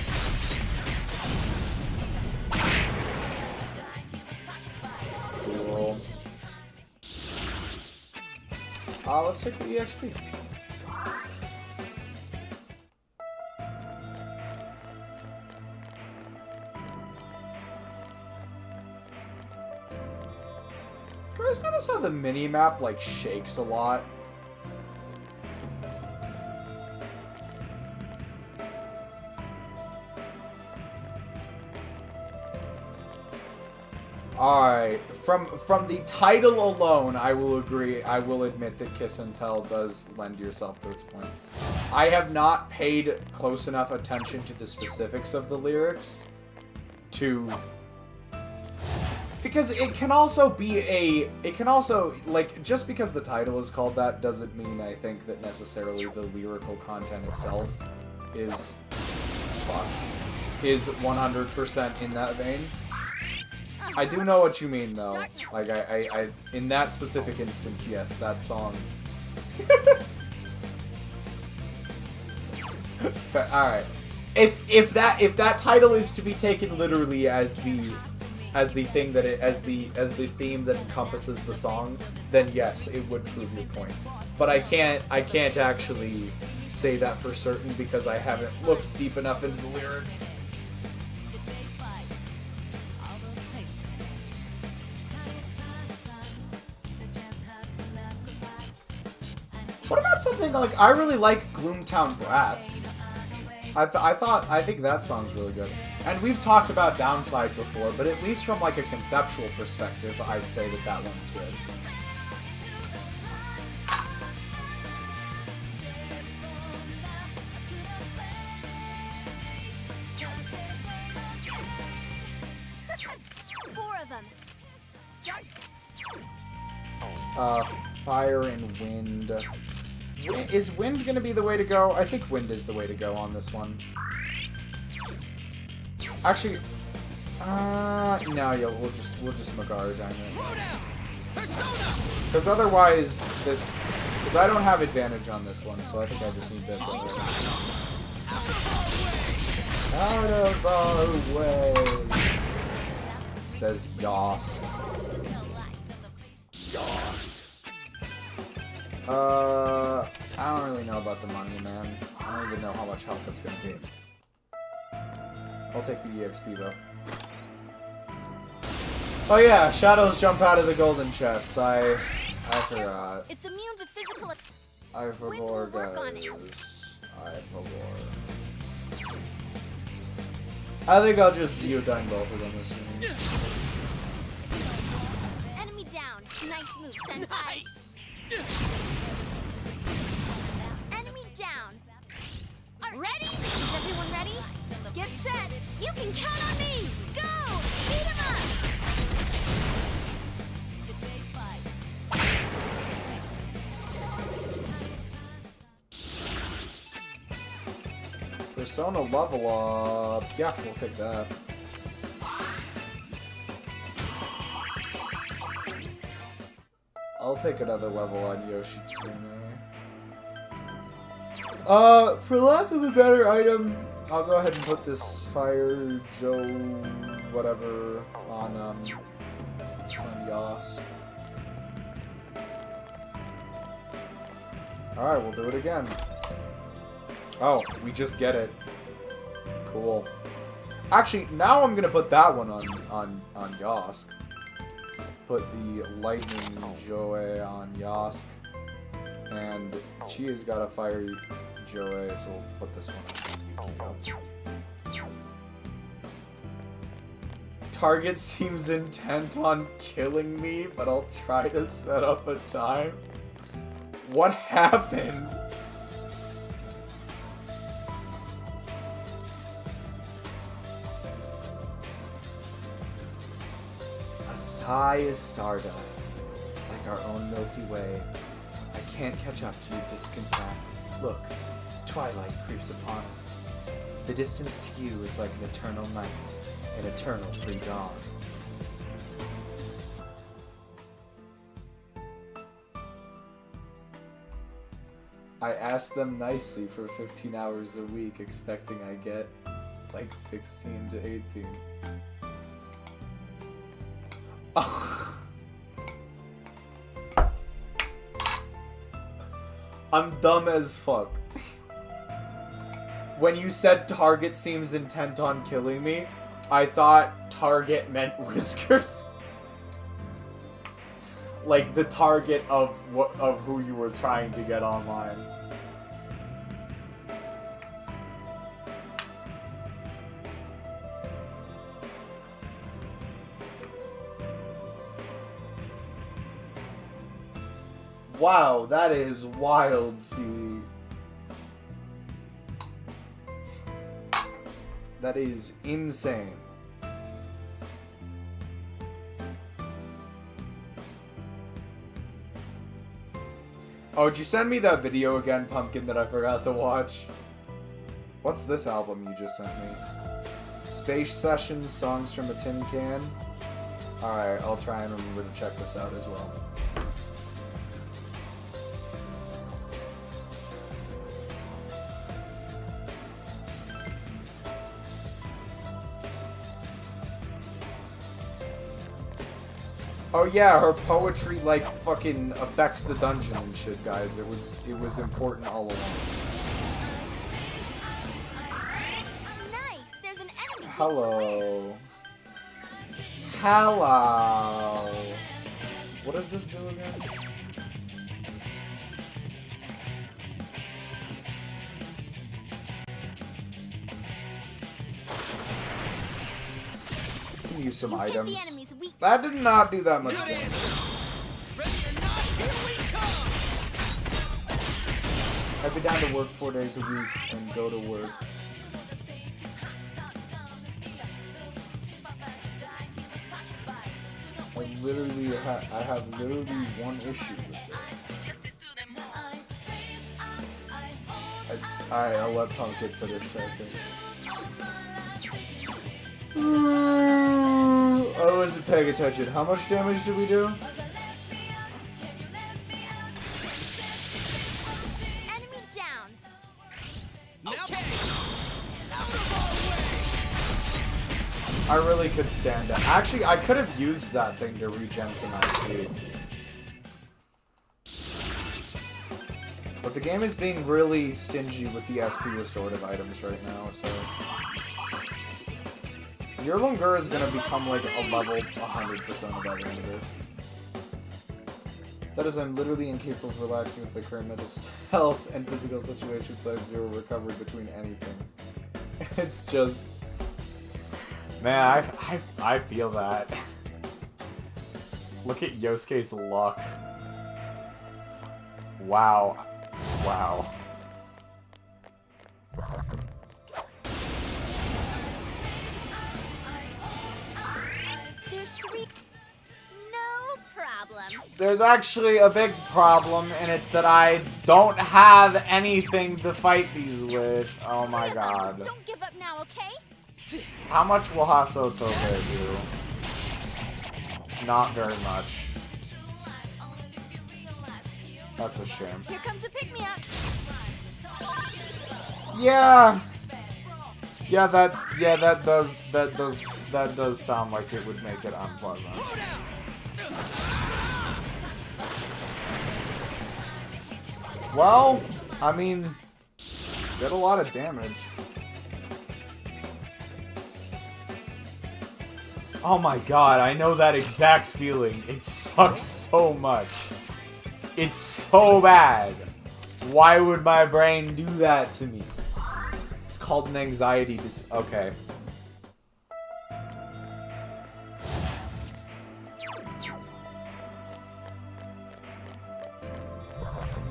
Cool. Let's check the EXP. Guys, notice how the mini-map, like, shakes a lot? Alright, from the title alone, I will admit that Kiss and Tell does lend yourself to its point. I have not paid close enough attention to the specifics of the lyrics to... Because it can also be like, just because the title is called that doesn't mean I think that necessarily the lyrical content itself is fucked. is 100% in that vein. I do know what you mean, though. Like, I in that specific instance, yes, that song. Alright. If that title is to be taken literally as the thing that as the theme that encompasses the song, then yes, it would prove your point. But I can't actually say that for certain because I haven't looked deep enough into the lyrics. What about something like, I really like Gloomtown Brats. I think that song's really good. And we've talked about Downside before, but at least from like a conceptual perspective, I'd say that one's good. Four of them. Fire and wind. Is wind gonna be the way to go? I think wind is the way to go on this one. Actually, no, yeah, we'll just Magara Giant. Because otherwise, because I don't have advantage on this one, so I think I just need to go out of our way, says Yosk. Yosk. I don't really know about the money, man. I don't even know how much health it's gonna be. I'll take the EXP, though. Oh yeah, shadows jump out of the golden chests. I forgot. It's immune to physical. I forgot, will work on guys. it. I forgot. I think I'll just Zeodyne both of them as soon. Enemy down. Nice move, Senpai. Nice! Enemy down. Ready? Is everyone ready? Get set. You can count on me. Go! Beat him up! Persona level up. Yeah, we'll take that. I'll take another level on Yoshitsune. For lack of a better item, I'll go ahead and put this Fire Joe whatever on Yosk. Alright, we'll do it again. Oh, we just get it. Cool. Actually, now I'm gonna put that one on Yosk. Put the Lightning Joe on Yosk. And Chia's got a Fiery Joe, so we'll put this one on Yukiko. Target seems intent on killing me, but I'll try to set up a time. What happened? A sigh is stardust. It's like our own Milky Way. I can't catch up to your distant path. Look, twilight creeps upon us. The distance to you is like an eternal night, an eternal pre-dawn. I asked them nicely for 15 hours a week, expecting I get like 16 to 18. I'm dumb as fuck. When you said Target seems intent on killing me, I thought Target meant Whiskers. Like the target of who you were trying to get online. Wow, that is wild, C. That is insane. Oh, did you send me that video again, Pumpkin, that I forgot to watch? What's this album you just sent me? Space Sessions, Songs from a Tin Can. Alright, I'll try and remember to check this out as well. Oh yeah, her poetry like fucking affects the dungeon and shit, guys. It was important all along. Nice. There's an enemy. Hello. Hello. What does this do again? Can use some items. The enemy's weakness. That did not do that much damage. I'd be down to work 4 days a week and go to work. I have literally one issue with it. I'll let Punk get finish, I think. I wasn't paying attention. How much damage did we do? Enemy down. Okay. I really could stand that. Actually, I could have used that thing to regen some XP. But the game is being really stingy with the SP restorative items right now, so... Your Lungur is gonna become like a level 100% by the end of this. That is, I'm literally incapable of relaxing with my current mental health and physical situation, so I have zero recovery between anything. It's just... Man, I feel that. Look at Yosuke's luck. Wow. Wow. There's 3. No problem. There's actually a big problem, and it's that I don't have anything to fight these with. Oh my god. Don't give up now, okay? How much will Hasoto do? Not very much. That's a shame. Here comes a pick-me-up. Yeah. Yeah, that does sound like it would make it unpleasant. Well, I mean, did a lot of damage. Oh my god, I know that exact feeling. It sucks so much. It's so bad. Why would my brain do that to me? It's called an anxiety okay.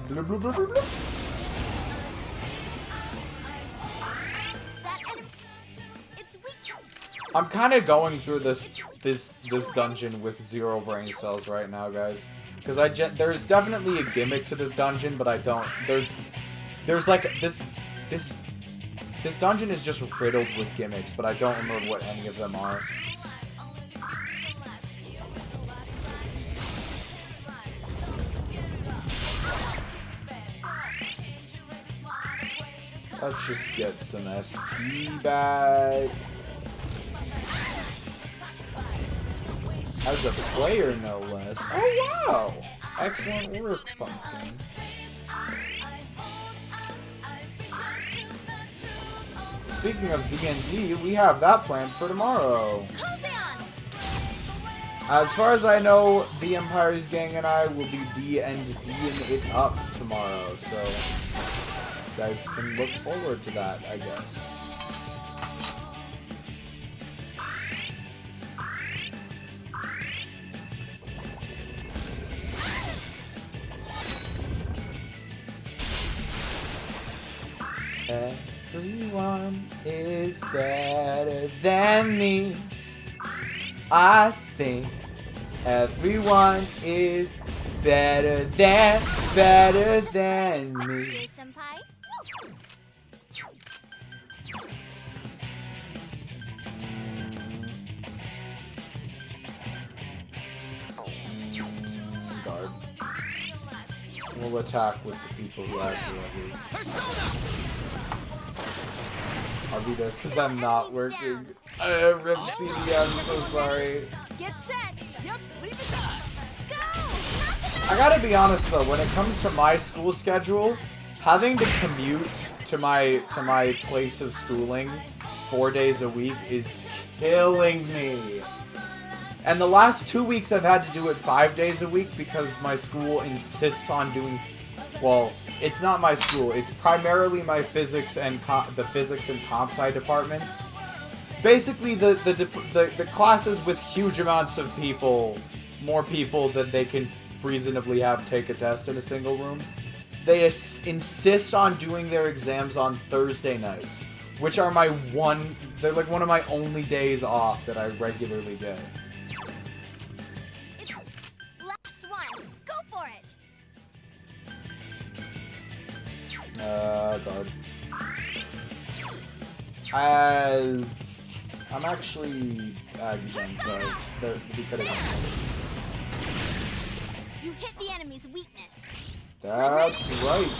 Bloop, bloop, bloop, bloop, bloop. I'm kind of going through this dungeon with 0 brain cells right now, guys. Because there's definitely a gimmick to this dungeon, but I don't. There's like this dungeon is just riddled with gimmicks, but I don't remember what any of them are. Let's just get some SP back. As a player, no less. Oh, wow! Excellent work, Pumpkin. Speaking of D&D, we have that planned for tomorrow. As far as I know, the Empire's Gang and I will be D&D'ing it up tomorrow, so you guys can look forward to that, I guess. Everyone is better than me. I think everyone is better than me. We'll attack with the people who have the Arvita, because I'm not working. Rip CD, I'm so sorry. Get set. Yep, leave it to us. Go. I gotta be honest though, when it comes to my school schedule, having to commute to my place of schooling 4 days a week is killing me. And the last 2 weeks I've had to do it 5 days a week because my school insists on doing, well, it's not my school, it's primarily my physics and the physics and comp sci departments. Basically the classes with huge amounts of people, more people than they can reasonably have take a test in a single room. They insist on doing their exams on Thursday nights, which are they're like one of my only days off that I regularly get. It's last one. Go for it. Guard. I'm actually sorry. We could have. You hit the enemy's weakness. That's right.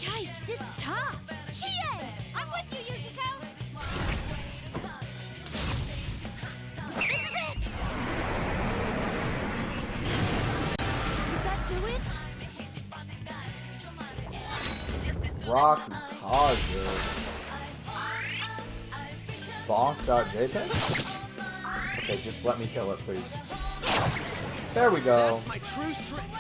Yikes, it's tough. Chie! I'm with you, Yukiko. This is it. Did that do it? Rock Codger. Bonk.jpg? Okay, just let me kill it, please. There we go. That's my true strength.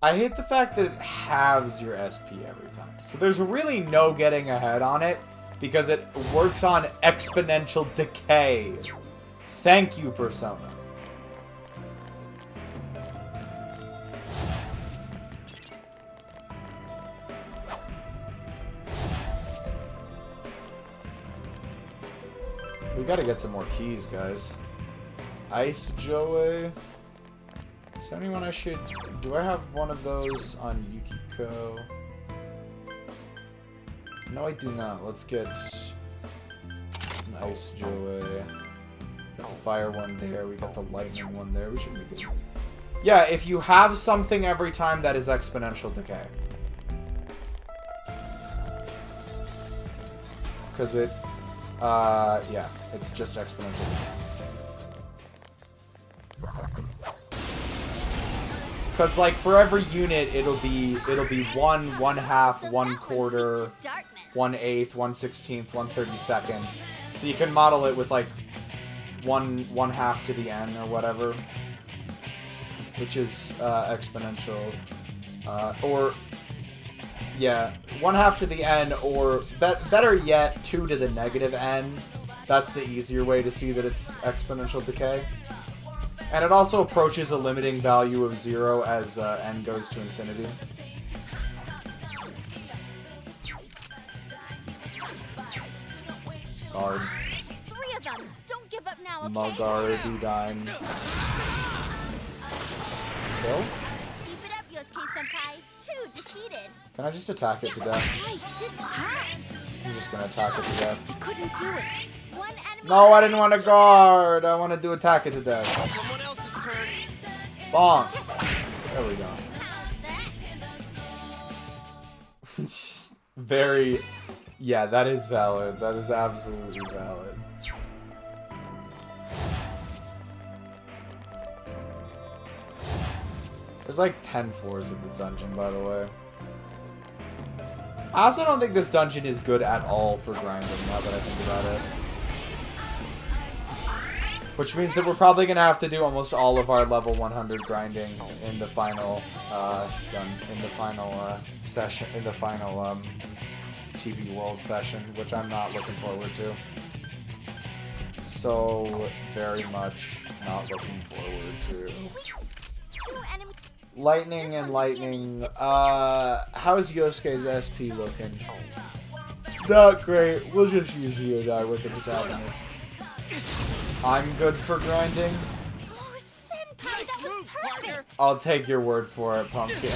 I hate the fact that it halves your SP every time. So there's really no getting ahead on it because it works on exponential decay. Thank you, Persona. We gotta get some more keys, guys. Ice Joey. Is there anyone I should... Do I have one of those on Yukiko? No, I do not. Let's get an Ice Joey. Got the fire one there. We got the lightning one there. We should be good. Yeah, if you have something every time, that is exponential decay. Because it... yeah, it's just exponential. Because like for every unit, it'll be 1/2, 1/4, 1/8, 1/16, 1/32. So you can model it with like 1/2 to the n or whatever, which is exponential, or yeah, 1/2 to the n, or better yet, 2 to the negative n. That's the easier way to see that it's exponential decay. And it also approaches a limiting value of 0 as n goes to infinity. Guard. 3 of them. Don't give up now, okay? Mugar, Dudine. Kill? Keep it up, Yosuke-senpai. 2 defeated. Can I just attack it to death? Yikes, it's tough. I'm just gonna attack it to death. I couldn't do it. One enemy. No, I didn't want to guard. I want to do attack it to death. Someone else's turn. Bonk. There we go. Very... Yeah, that is valid. That is absolutely valid. There's like 10 floors of this dungeon, by the way. I also don't think this dungeon is good at all for grinding, now that I think about it. Which means that we're probably going to have to do almost all of our level 100 grinding in the final, session, in the final, TV World session, which I'm not looking forward to. So, very much not looking forward to. 2 enemies. Lightning and lightning. How's Yosuke's SP looking? Not great. We'll just use Yodai with the protagonist. I'm good for grinding. Oh, senpai, that was perfect. I'll take your word for it, Pumpkin.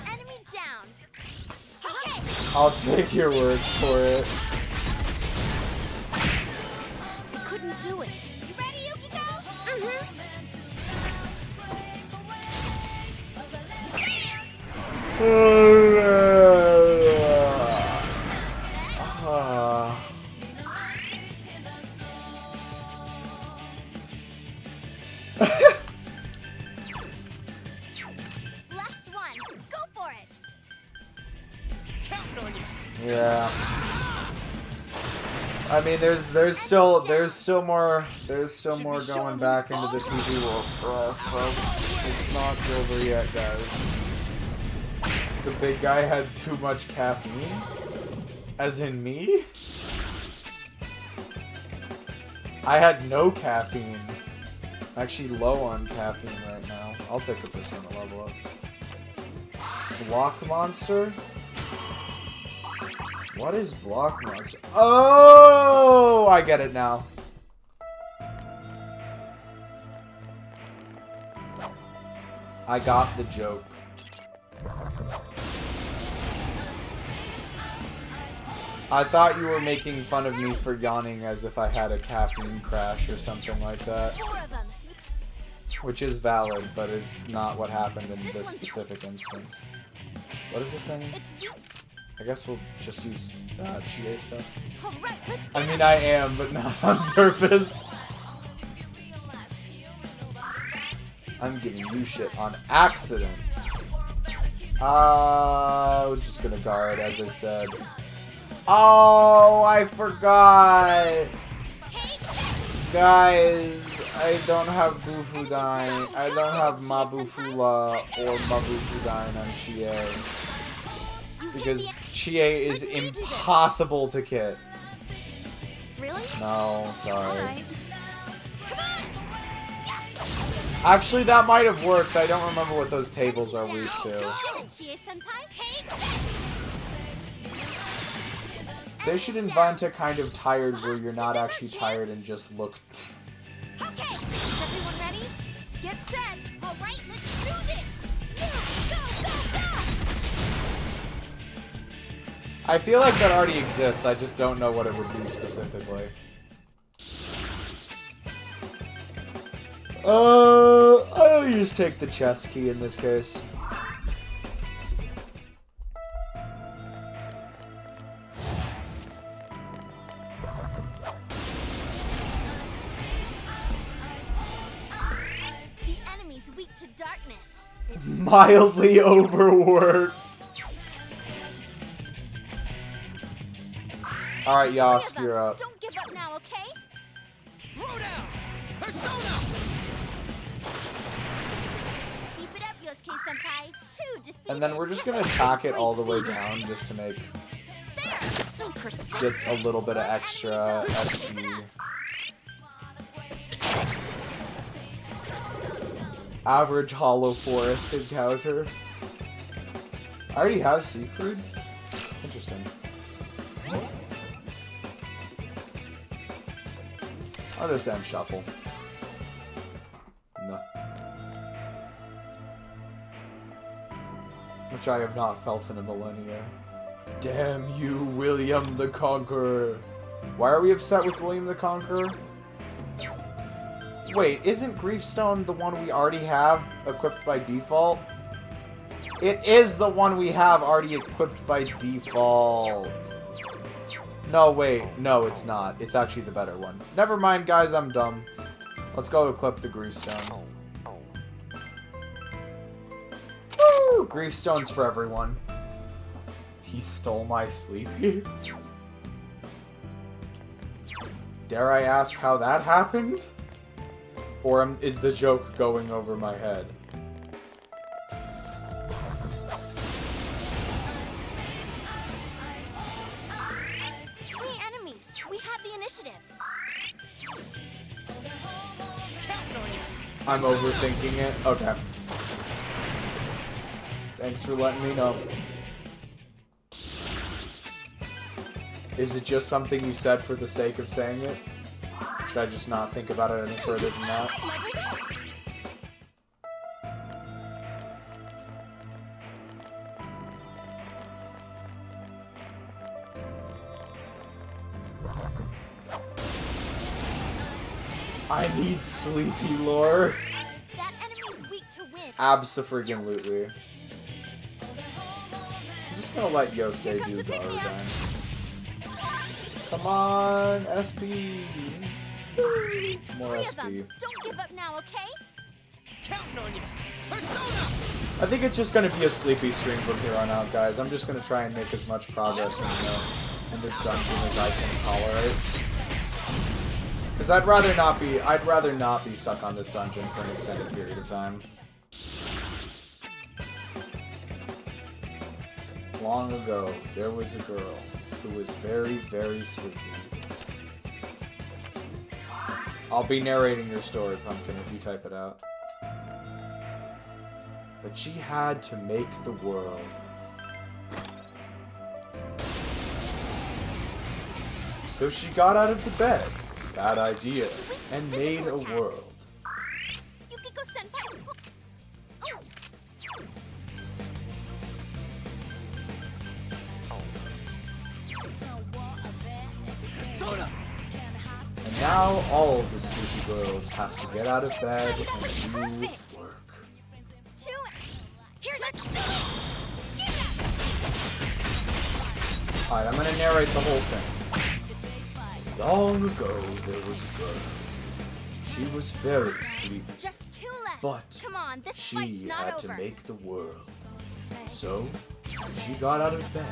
Enemy down. Okay. I'll take your word for it. Last one. Go for it. Counting on you. Yeah. I mean, there's still more going back into the TV world for us, so it's not over yet, guys. The big guy had too much caffeine, as in me. I had no caffeine. I'm actually low on caffeine right now. I'll take a percent level up. Block monster. What is block monster? Oh, I get it now. I got the joke. I thought you were making fun of me for yawning as if I had a caffeine crash or something like that. 4 of them. Which is valid, but is not what happened in this specific instance. What is this thing? It's weak. I guess we'll just use GA stuff. All right, let's I mean, I am, but not on purpose. I'm giving you shit on accident. We're just gonna guard, as I said. Oh, I forgot. Guys, I don't have Bufudyne. I don't have Mabufula or Mabufudyne on Chie. Because Chie is impossible to kit. Really? No, sorry. Alright. Actually, that might have worked. I don't remember what those tables are weak to. Chie-senpai, take. They should invent a kind of tired where you're not actually tired and just look... Okay, is everyone ready? Get set. All right, let's do this. Go, go, go. I feel like that already exists, I just don't know what it would be specifically. I'll just take the chest key in this case. The enemy's weak to darkness. It's Mildly overworked. Alright, Yosk, you're up. Don't give up now, okay? Throw down! Persona! Keep it up, Yosuke-senpai. 2 defeated. And then we're just gonna tack it all the way down just to make There! So persistent. get a little bit of extra SP. Average Hollow Forest encounter. I already have Siegfried. Interesting. I'll just end shuffle. No. Which I have not felt in a millennia. Damn you, William the Conqueror. Why are we upset with William the Conqueror? Wait, isn't Griefstone the one we already have equipped by default? It is the one we have already equipped by default. No, wait. No, it's not. It's actually the better one. Never mind, guys. I'm dumb. Let's go equip the Griefstone. Woo! Griefstone's for everyone. He stole my sleepy. Dare I ask how that happened? Or is the joke going over my head? 3 enemies. We have the initiative. Counting on you. I'm overthinking it. Okay. Thanks for letting me know. Is it just something you said for the sake of saying it? Should I just not think about it any further than that? I need need Sleepy lore. That enemy's weak to wind. Abso-freaking-lutely. I'm just gonna let Yosuke do guard then. Come on, SP. More Three of SP. them. Don't give up now, okay? Counting on you. Persona! I think it's just gonna be a sleepy stream from here on out, guys. I'm just gonna try and make as much progress in this dungeon as I can tolerate. Because I'd rather not be stuck on this dungeon for an extended period of time. Long ago, there was a girl who was very, very sleepy. I'll be narrating your story, Pumpkin, if you type it out. But she had to make the world. So she got out of the bed, bad idea, and made a world. Yukiko Senpai's. Persona! And now all of the sleepy girls have to get out of bed and do work. Here's a. Alright, I'm gonna narrate the whole thing. Long ago, there was a girl. She was very sleepy, Just two left. but Come on, this fight's she not had over. to make the world. So, she got out of bed,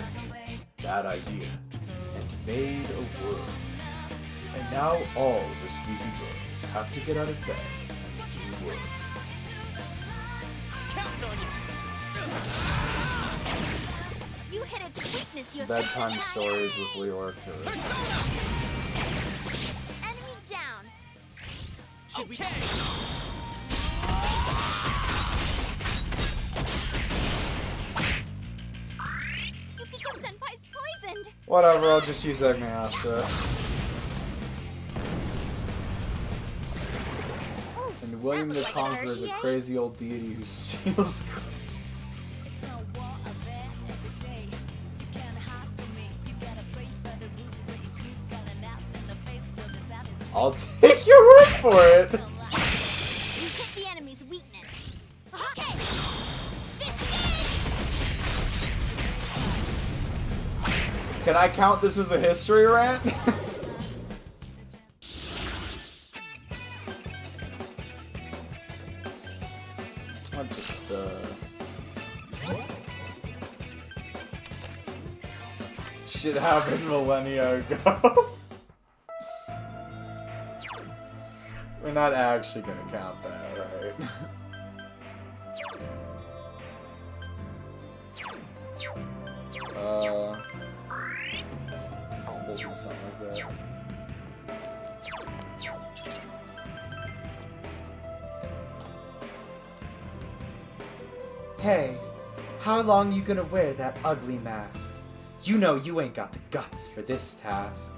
bad idea, and made a world. And now all the sleepy girls have to get out of bed and do work. Counting on you. You hit its weakness, Yosuke. Bedtime stories with Leoric Tourist. Persona! Enemy down. Should we? Yukiko Senpai's poisoned. Whatever, I'll just use Agniastra. And William the That looks like an Conqueror is a Hershey. crazy old deity who steals. I'll take your word for it. You hit the enemy's weakness. Okay. Can I count this as a history rant? I'll just, Shit happened millennia ago. We're not actually gonna count that, right? We'll do something like that. Hey, how long you gonna wear that ugly mask? You know you ain't got the guts for this task.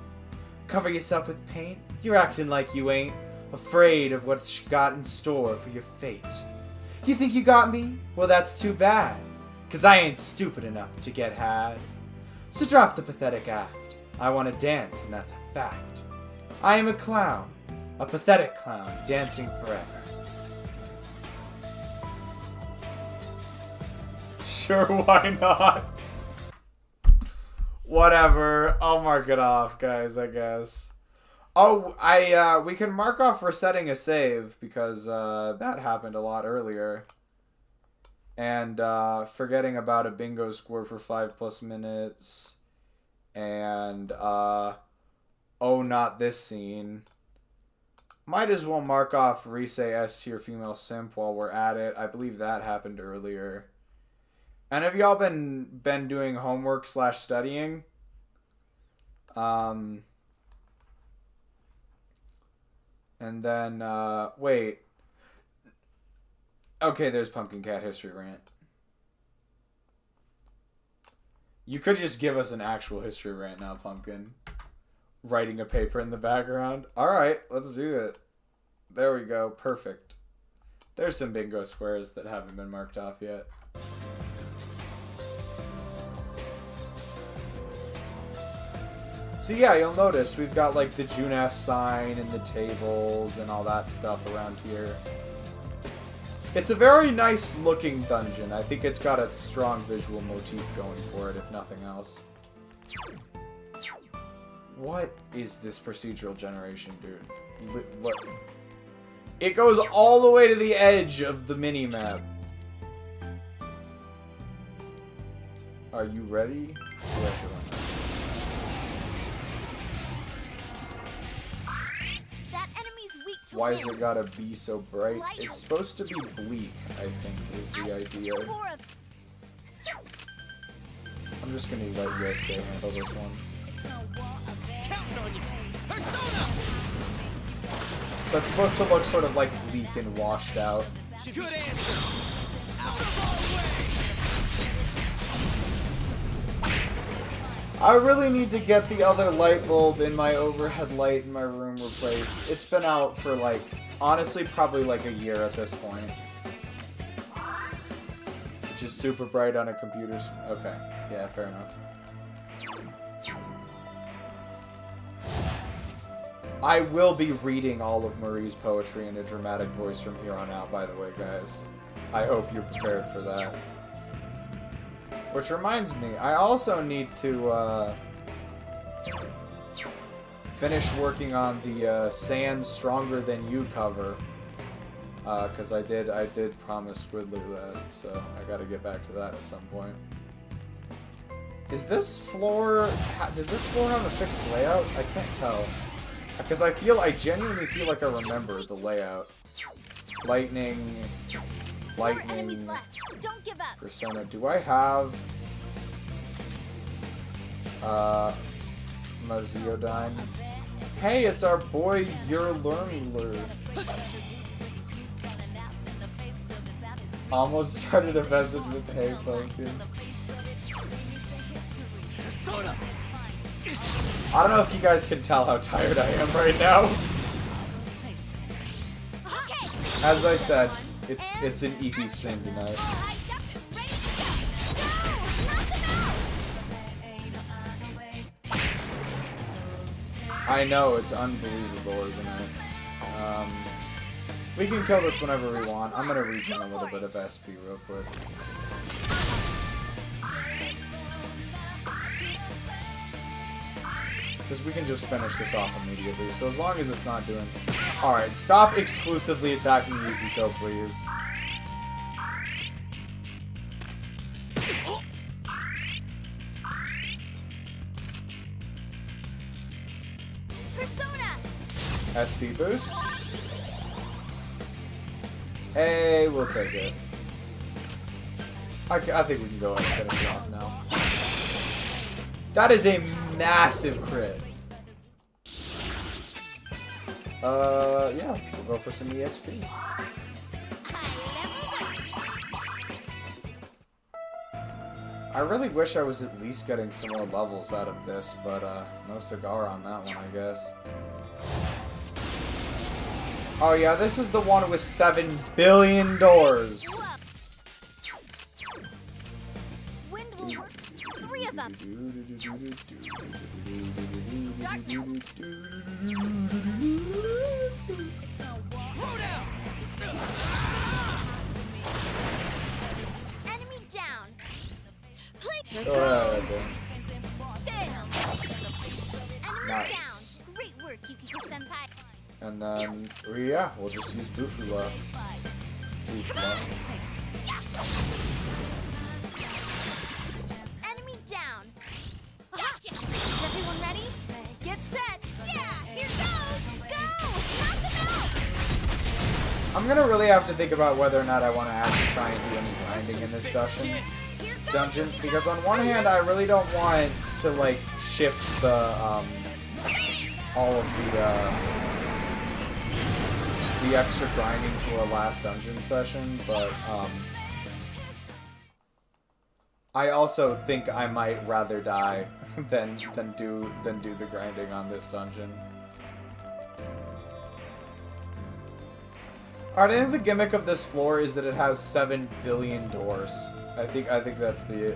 Cover yourself with paint? You're acting like you ain't. Afraid of what you got in store for your fate. You think you got me? Well, that's too bad. 'Cause I ain't stupid enough to get had. So drop the pathetic act. I want to dance, and that's a fact. I am a clown. A pathetic clown, dancing forever. Sure, why not? Whatever. I'll mark it off, guys, I guess. Oh, we can mark off resetting a save because that happened a lot earlier. And forgetting about a bingo score for 5+ minutes. And oh, not this scene. Might as well mark off Risei S tier female simp while we're at it. I believe that happened earlier. And have y'all been doing homework / studying? And then, wait. Okay, there's Pumpkin Cat History Rant. You could just give us an actual history rant now, Pumpkin. Writing a paper in the background. Alright, let's do it. There we go, perfect. There's some bingo squares that haven't been marked off yet. So yeah, you'll notice we've got like the Junas sign and the tables and all that stuff around here. It's a very nice looking dungeon. I think it's got a strong visual motif going for it, if nothing else. What is this procedural generation, dude? What? It goes all the way to the edge of the mini-map. Are you ready? Yeah, sure. That enemy's weak to Why has wind. it gotta be so bright? It's supposed to be bleak, I think, is the idea. More of I'm just gonna let USK handle this one. Counting on you. Persona! So it's supposed to look sort of like bleak and washed out. Good answer. Out of our way. I really need to get the other light bulb in my overhead light in my room replaced. It's been out for like, honestly, probably like a year at this point. It's just super bright on a computer. Okay, yeah, fair enough. I will be reading all of Marie's poetry in a dramatic voice from here on out, by the way, guys. I hope you're prepared for that. Which reminds me, I also need to finish working on the Sand Stronger Than You cover. Because I did promise Squidly that, so I gotta get back to that at some point. Is this floor... Does this floor have a fixed layout? I can't tell. Because I genuinely feel like I remember the layout. Lightning... More enemies Lightning... left. Don't give up. Persona. Do I have... Maziodyne? Hey, it's our boy, Your Learner. Almost started a message with Hey Pumpkin. Persona! I don't know if you guys can tell how tired I am right now. Okay. As I said, it's an EP stream tonight. Hyped up and ready to go. Go! Knock 'em out! I know, it's unbelievable, isn't it? We can kill this whenever we want. I'm gonna regen a little bit of SP real quick. Because we can just finish this off immediately, so as long as it's not doing... Alright, stop exclusively attacking Yukiko, please. Persona! SP boost. Hey, we'll take it. I think we can go ahead and finish it off now. That is a massive crit. Yeah, we'll go for some EXP. I really wish I was at least getting some more levels out of this, but no cigar on that one, I guess. Oh yeah, this is the one with 7 billion doors. Wind will work. 3 of them. Enemy down. Play Okay. Bam. Enemy Nice. down. Great work, Yukiko-senpai. And then, yeah, we'll just use Bufula. Bufula. Enemy down. Gotcha. Is everyone ready? Get set. Yeah, here goes. Go. Knock them out. I'm gonna really have to think about whether or not I want to actually try and do any grinding in this dungeon, because on one hand, I really don't want to like shift the all of the extra grinding to a last dungeon session, but I also think I might rather die than do the grinding on this dungeon. Alright, I think the gimmick of this floor is that it has 7 billion doors. I think that's the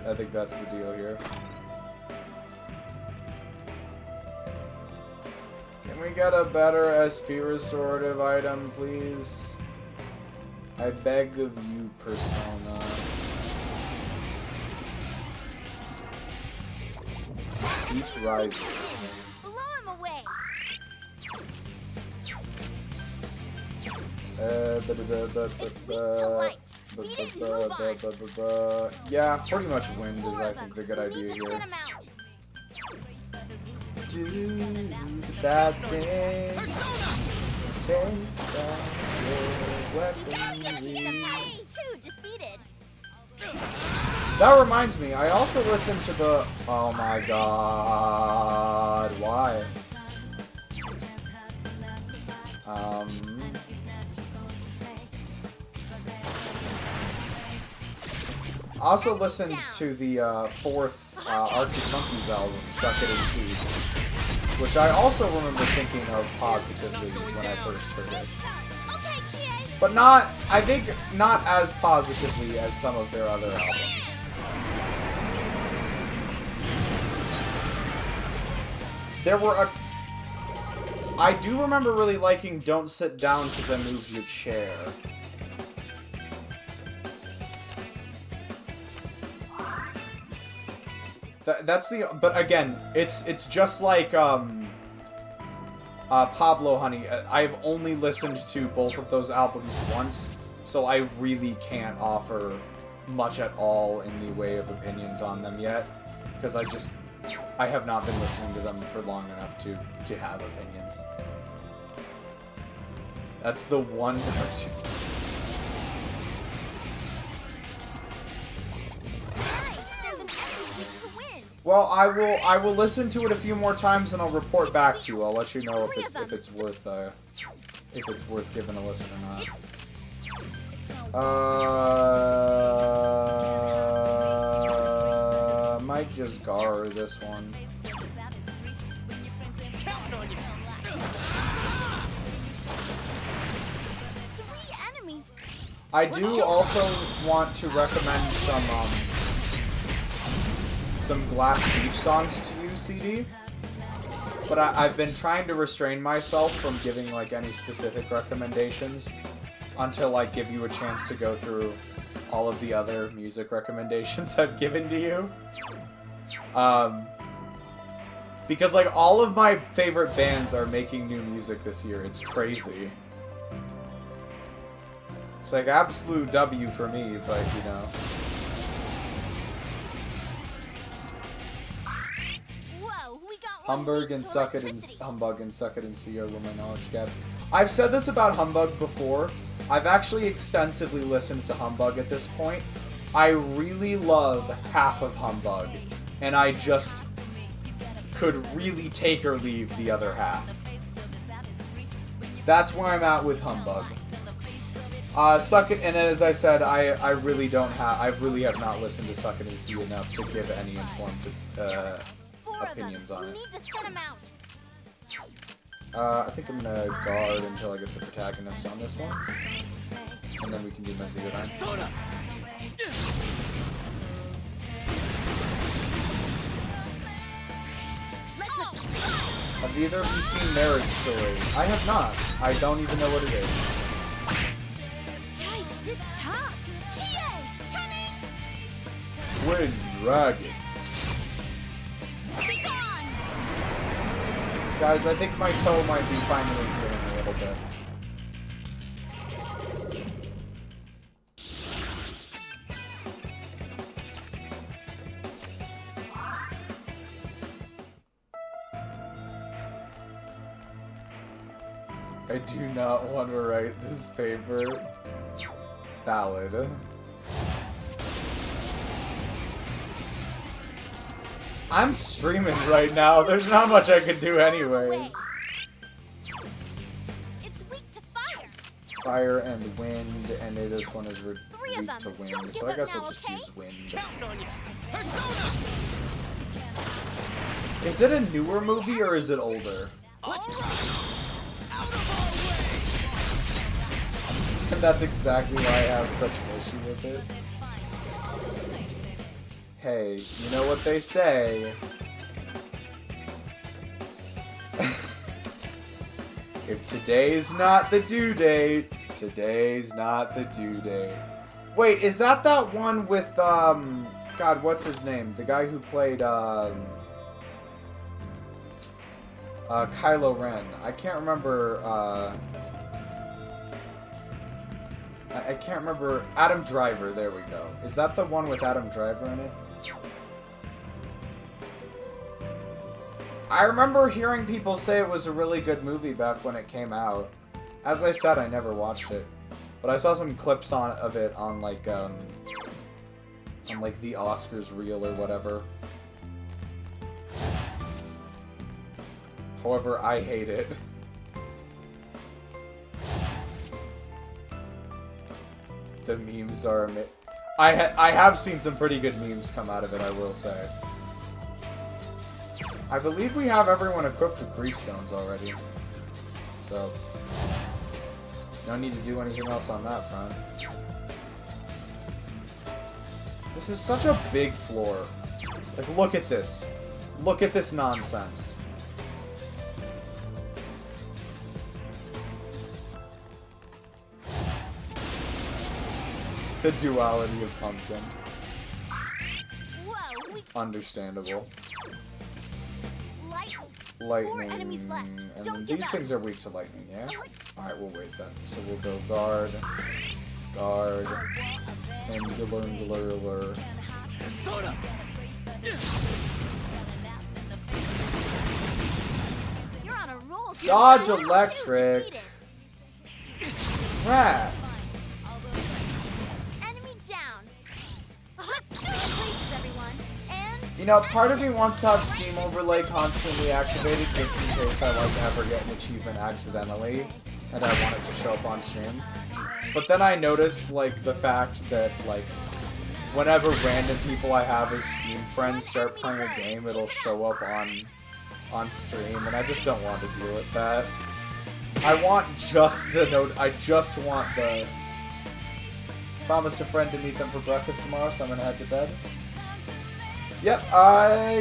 deal here. we get a better SP restorative item, please? I beg of you, Persona. Each riser. Blow him away. It's weak to light. Beat it and move on. Yeah, pretty much wind is, Four I of think, them. the good We idea need to here. thin 'em out. Do the bad thing. Take back your weaponry. Two defeated. That reminds me, I also listened to the... Oh my god. Why? I also listened to the fourth Arctic Monkeys album, Suck It and See, which I also remember thinking of positively when I first heard it. Okay, Chie. But not, I think, not as positively as some of their other albums. There were I do remember really liking Don't Sit Down Because I Moved Your Chair. That's the... But again, it's just like, Pablo Honey. I've only listened to both of those albums once, so I really can't offer much at all in the way of opinions on them yet, because I have not been listening to them for long enough to have opinions. That's the one... Well, I will listen to it a few more times and I'll report back to you. I'll let you know if it's worth giving a listen or not. Might just Gar this one. Counting on you. I do also want to recommend some Glass Beach songs to you, CD. But I've been trying to restrain myself from giving like any specific recommendations until I give you a chance to go through all of the other music recommendations I've given to you. Because like all of my favorite bands are making new music this year. It's crazy. It's like absolute W for me, but you know. Humbug and Suck It and Humbug and Suck It and See are where my knowledge gap. I've said this about Humbug before. I've actually extensively listened to Humbug at this point. I really love half of Humbug, and I just could really take or leave the other half. That's where I'm at with Humbug. Suck It, and as I said, I really have not listened to Suck It and See enough to give any informed opinions on it. I think I'm gonna guard until I get the protagonist on this one, and then we can do my Zero 9. Have either of you seen Marriage Story? I have not. I don't even know what it is. Yikes, it's tough. Chie, coming. Twin Dragon. Be gone. Guys, I think my toe might be finally healing a little bit. I do not want to write this paper. Valid. I'm streaming right now. There's not much I can do anyways. It's weak to fire. Fire and wind, and this one is weak to wind, Don't so give I up guess now, I'll just okay? use wind. Counting on you. Persona. Is it a newer movie or is it older? All right. Out of our way. And that's exactly why I have such an issue with it. Hey, you know what they say. If today's not the due date, today's not the due date. Wait, is that one with, God, what's his name? The guy who played, Kylo Ren. I can't remember, I can't remember. Adam Driver, there we go. Is that the one with Adam Driver in it? I remember hearing people say it was a really good movie back when it came out. As I said, I never watched it. But I saw some clips of it on like the Oscars reel or whatever. However, I hate it. The memes are I have seen some pretty good memes come out of it, I will say. I believe we have everyone equipped with grief stones already. So no need to do anything else on that front. This is such a big floor. Like, look at this. Look at this nonsense. The duality of Pumpkin. Whoa, Understandable. lightning. Lightning. enemies left. And Don't then give these up. things are weak to lightning, yeah? Alright, we'll wait then. So we'll go guard, guard, and lure. Soda! You're on a roll. Sid. Dodge Round two electric. defeated. Rat. Enemy down. Places, everyone. And You know, part of me wants to have Steam Overlay constantly activated just in case I like ever get an achievement accidentally and I want it to show up on stream. But then I notice like the fact that like whenever random people I have as Steam friends start playing a game, it'll show up on stream, and I just don't want to deal with that. I want just the note. I just want the promised a friend to meet them for breakfast tomorrow, so I'm gonna head to bed. Yep,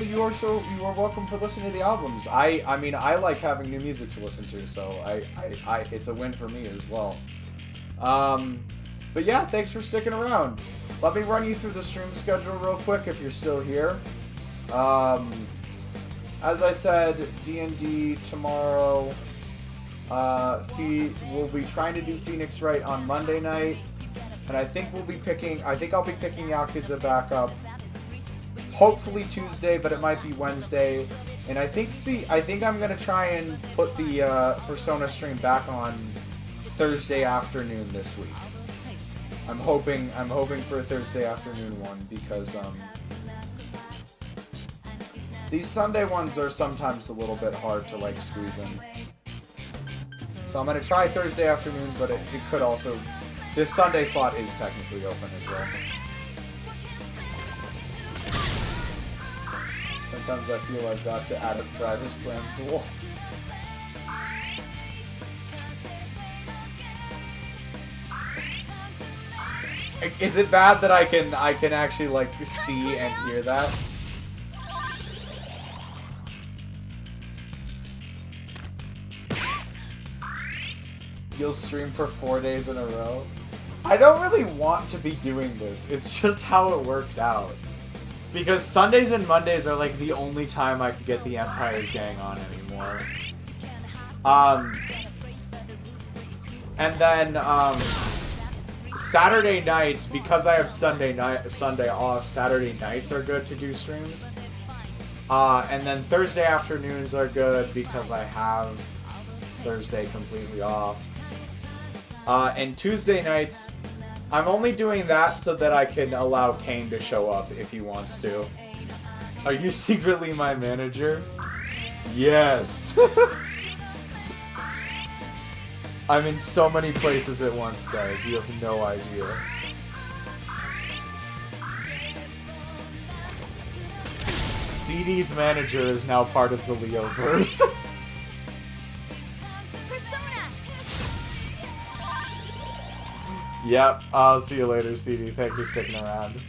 you are welcome for listening to the albums. I mean, I like having new music to listen to, so it's a win for me as well. But yeah, thanks for sticking around. Let me run you through the stream schedule real quick if you're still here. As I said, D&D tomorrow. We'll be trying to do Phoenix Wright on Monday night, and I think I'll be picking Yakuza back up. Hopefully Tuesday, but it might be Wednesday. And I think I'm gonna try and put the Persona stream back on Thursday afternoon this week. I'm hoping for a Thursday afternoon one because these Sunday ones are sometimes a little bit hard to like squeeze in. So I'm gonna try Thursday afternoon, but it could also, this Sunday slot is technically open as well. Sometimes I feel I've got to add a driver slams the wall. Is it bad that I can actually like see and hear that? You'll stream for 4 days in a row? I don't really want to be doing this. It's just how it worked out. Because Sundays and Mondays are like the only time I can get the Empire's Gang on anymore. And then Saturday nights, because I have Sunday off, Saturday nights are good to do streams. And then Thursday afternoons are good because I have Thursday completely off. And Tuesday nights, I'm only doing that so that I can allow Kane to show up if he wants to. Are you secretly my manager? Yes. I'm in so many places at once, guys. You have no idea. CD's manager is now part of the Leoverse. Yep, I'll see you later, CD. Thanks for sticking around.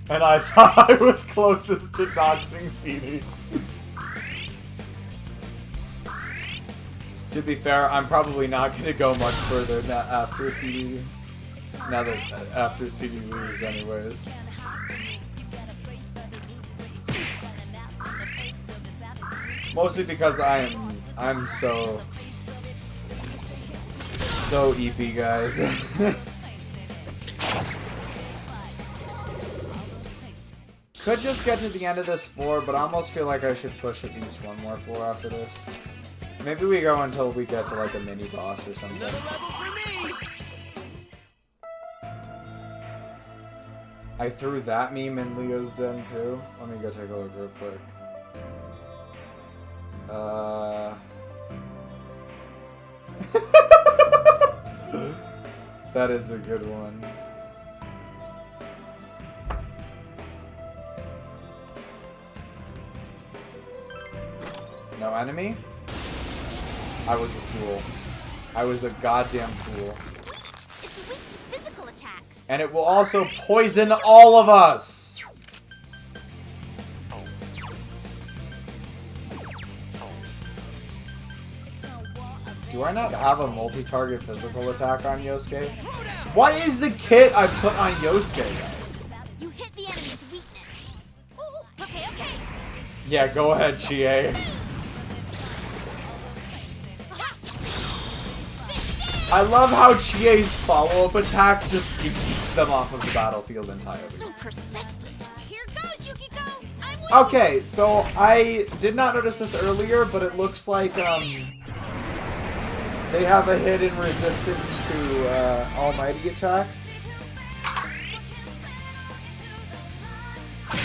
And I thought I was closest to doxing CD. To be fair, I'm probably not going to go much further after CD. Now that after CD leaves, anyways. Mostly because I'm so EP, guys. Could just get to the end of this floor, but I almost feel like I should push at least one more floor after this. Maybe we go until we get to like a mini boss or something. Another level for me! I threw that meme in Leo's den too. Let me go take a look real quick. That is a good one. No enemy? I was a fool. I was a goddamn fool. Sweet! It's weak to physical attacks. And it will also poison all of us! Do I not have a multi-target physical attack on Yosuke? What is the kit I put on Yosuke, guys? You hit the enemy's weakness. Ooh, okay, okay. Yeah, go ahead, Chie. I love how Chie's follow-up attack just eats them off of the battlefield entirely. So persistent. Here goes, Yukiko. I'm with Okay, so I did not notice this earlier, but it looks like they have a hidden resistance to almighty attacks.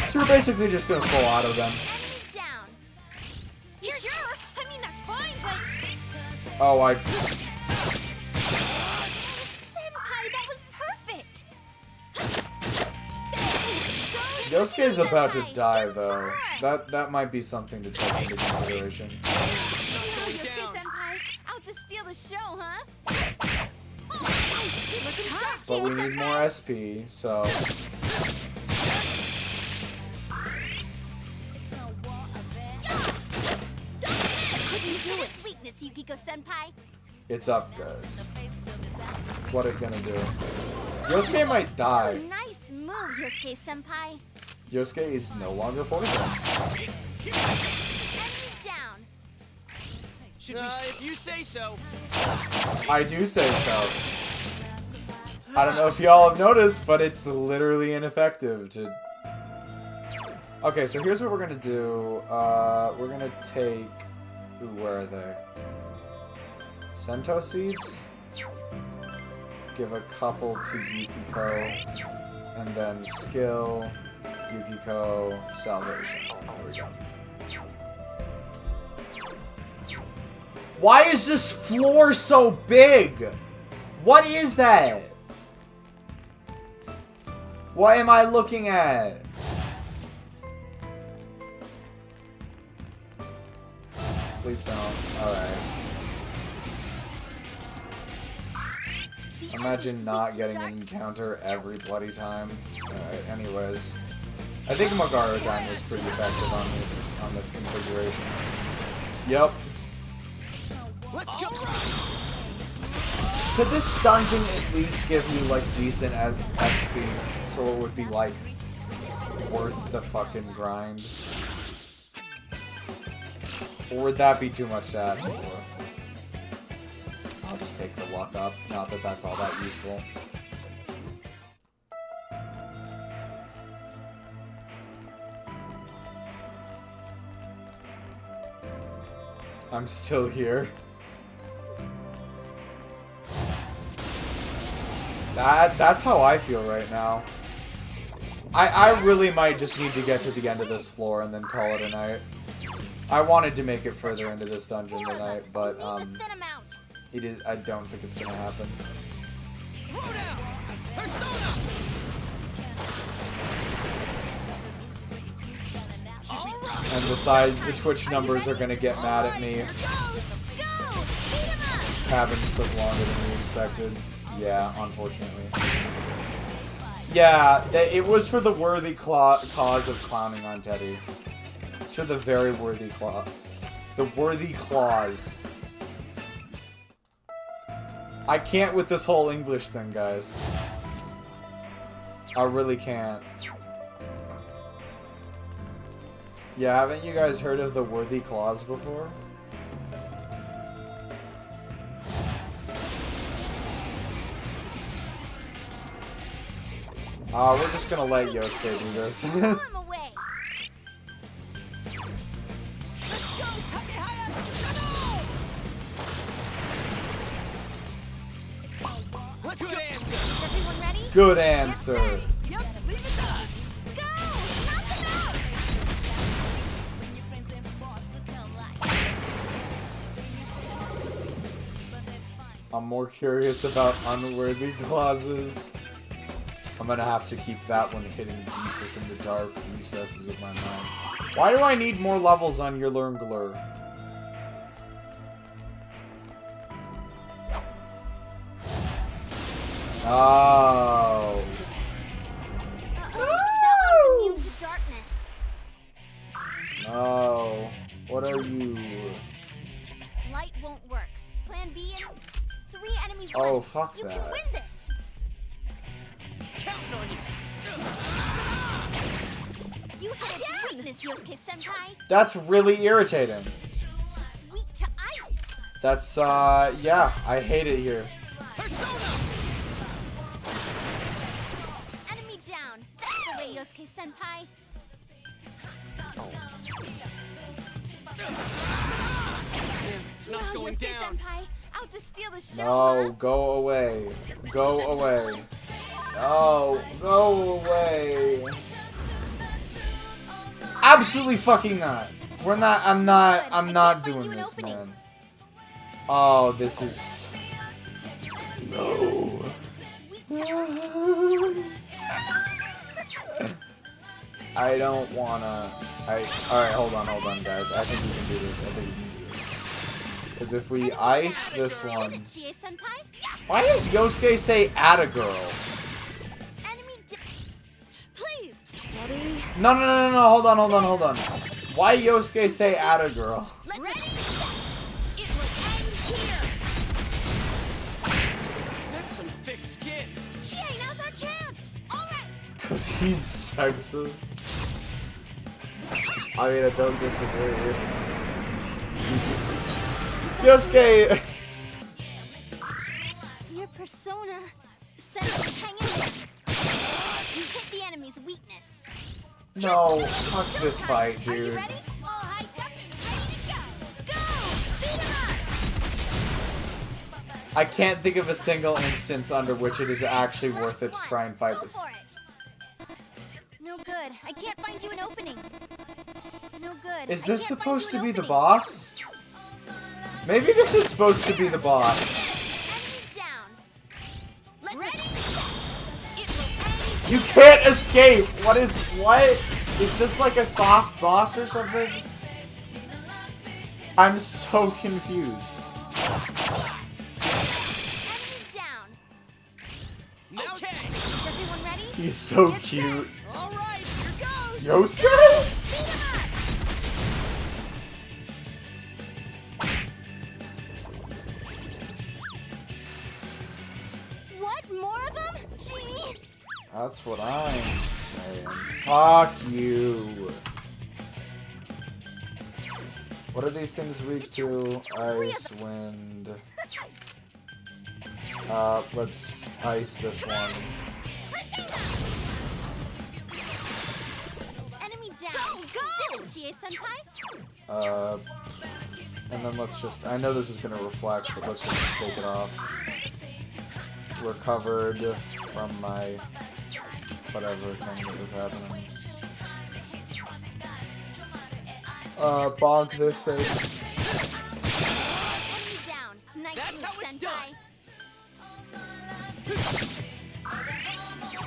So we're basically just gonna pull out of them. Enemy down. Sure. I mean, that's fine, but Oh, Senpai, that was perfect. Yosuke's about to Senpai, die that's though. alright. That might be something to take into consideration. Yosuke-senpai, out to steal the show, huh? Looking sharp, But we Chie-senpai. need more SP, so Couldn't do it. Sweetness, Yukiko-senpai. it's up, guys. What it gonna do? Yosuke might die. Oh, nice move, Yosuke-senpai. Yosuke is no longer poisoned. Enemy down. If you say so. I do say so. I don't know if y'all have noticed, but it's literally ineffective to... Okay, so here's what we're gonna do. We're gonna take... Ooh, where are they? Sento seeds? Give a couple to Yukiko. And then skill, Yukiko, salvation. There we go. Why is this floor so big? What is that? What am I looking at? Please don't. Alright. Imagine not getting an encounter every bloody time. Alright, anyways. I think Magarudan was pretty effective on this configuration. Yep. Let's go! Could this dungeon at least give you like decent XP so it would be like worth the fucking grind? Or would that be too much to ask for? I'll just take the luck up, not that that's all that useful. I'm still here. That's how I feel right now. I really might just need to get to the end of this floor and then call it a night. I wanted to make it further into this dungeon tonight, but Thin him out. it is. I don't think it's gonna happen. Throw down! Persona! Alright! And besides, the Twitch numbers are gonna get mad at me. Here goes. Go. Beat him up. Cabins took longer than we expected. Yeah, unfortunately. Yeah, it was for the worthy cause of clowning on Teddy. It's for the very worthy the worthy clause I can't with this whole English thing, guys. I really can't. Yeah, haven't you guys heard of the worthy clause before? We're just gonna let Yosuke do this. I'm away. Let's go, Takehaya Shuttle! Let's go. Is everyone ready? Good answer. Yep, leave it to us. Go! Knock them out! I'm more curious about unworthy clauses. I'm gonna have to keep that one hidden deep within the dark recesses of my mind. Why do I need more levels on your Lurngler? Oh. That one's immune to darkness. No. What are you? Light won't work. Plan B and 3 enemies Oh, left. fuck You that. can win this. Counting on you. You hit its weakness, Yosuke Senpai. That's really irritating. It's weak to ice. That's, yeah, I hate it here. Persona! Enemy down. That's the way, Yosuke Senpai. It's not Now, going Yosuke down. Senpai, out to steal the show. No, go away. Go away. No, go away. Absolutely fucking not. We're not, I'm not find doing you an this, opening. man. Oh, this is... No. It's weak to I don't wanna... Alright, hold on, guys. I think we can do this. Because if we ice this one... Chie Senpai. Why does Yosuke say add a girl? Enemy Please, steady. No, hold on. Why Yosuke say add a girl? Let's ready. It will end here. That's some thick skin. Chie, now's our chance. All right. Because he's sexist. I mean, I don't disagree. Yosuke! Your persona says hang in there. You hit the enemy's weakness. No, fuck this fight, Are you dude. ready? All hyped up and ready to go. Go! Beat him up! I can't think of a single instance under which it is actually worth it to try and fight Go this. for it. No good. I can't find you an opening. No good. Is I this can't find supposed you to an be the opening. boss? Maybe this is supposed to be the boss. Enemy down. Let's ready. It will end. You can't escape! What? Is this like a soft boss or something? I'm so confused. Enemy down. Okay. Is everyone ready? He's so Get set. cute. All right, here goes. Yosuke? Beat him up. What? More of them? Gee. That's what I'm saying. Fuck you. What are these things weak to? Ice, wind. Let's ice this one. Enemy down. Go! Chie Senpai. And then let's just, I know this is gonna reflect, but let's just take it off. Recovered from my whatever thing that was happening. Bonk this thing. Enemy down. Nice That's move, how it's Senpai.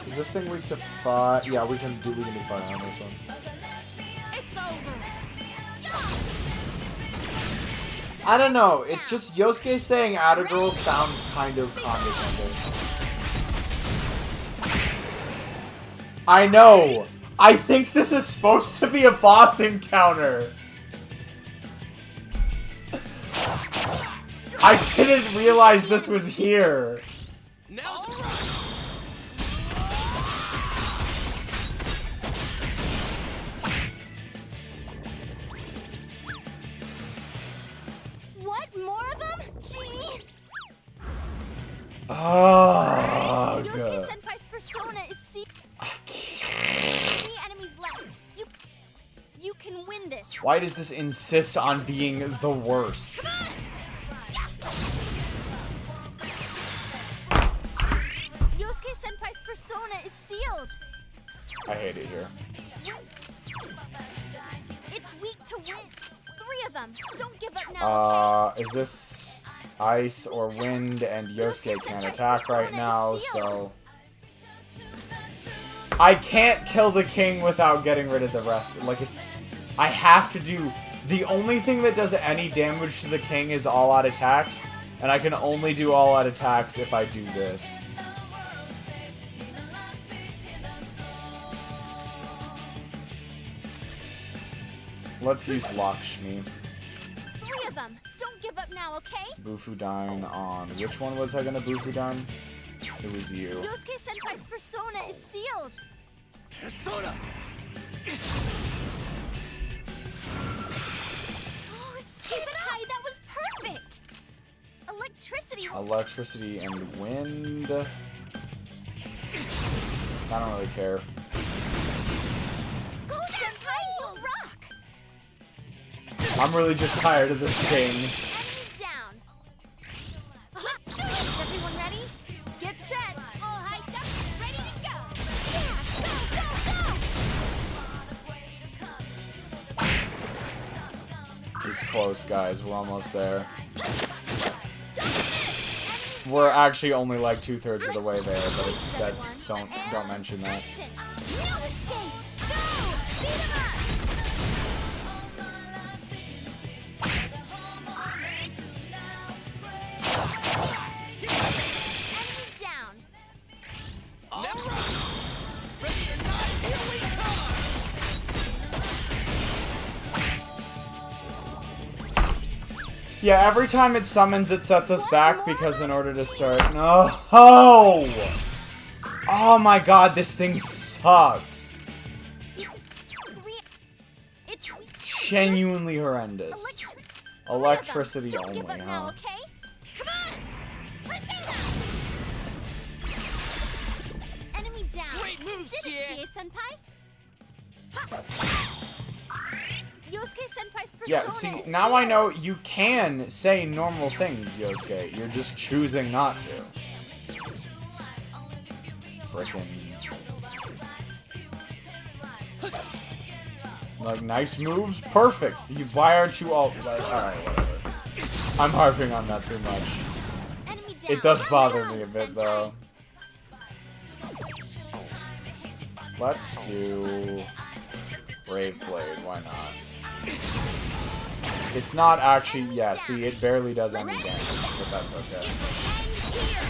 Is this thing weak to fire? Yeah, we can do fire on this one. It's over. I don't know, it's just Yosuke saying add a girl sounds kind of condescending. I know! I think this is supposed to be a boss encounter! I didn't realize this was here. Now's What? More of them? Gee. Oh, Yosuke good. Senpai's persona is sealed. I can't. 3 enemies left. You can win this. Why does this insist on being the worst? Yosuke Senpai's persona is sealed. I hate it here. It's weak to win. 3 of them. Don't give up now, okay? Is this ice or wind? And Yosuke can't attack right now, so... I can't kill the king without getting rid of the rest. Like, it's... I have to do... The only thing that does any damage to the king is all-out attacks, and I can only do all-out attacks if I do this. Let's use Lakshmi. 3 of them. Don't give up now, okay? Bufudine on... Which one was I gonna Bufudine? It was you. Yosuke Senpai's persona is sealed. Persona! Oh, Senpai, that was perfect. Electricity. Electricity and wind. I don't really care. Go, Senpai, you rock. I'm really just tired of this king. Enemy down. Let's do it. Is everyone ready? Get set. All hyped up. Ready to go. Yeah, go. It's close, guys. We're almost there. We're actually only like 2/3 of the way there, but it's, that don't mention that. Action. No escape. Go. Beat 'em up. Enemy down. All right. Ready or not, here we come! Yeah, every time it summons, it sets us back because in order to start... No! Oh my god, this thing sucks. 3. It's Genuinely horrendous. Electricity Don't only, give up now, huh? okay? Come on. Enemy down. Great moves, Did it, Chie. Senpai. Ha. Yosuke Senpai's persona Yeah, see, is now I sealed. know you can say normal things, Yosuke. You're just choosing not to. Frickin'. Like, nice moves? Perfect! Why aren't you all... Alright, whatever. I'm harping on that too much. Enemy down. It does bother Down, me a bit, Senpai. though. Let's do... Brave Blade, why not? It's not actually... Yeah, see, it barely does any damage, but that's okay. End here.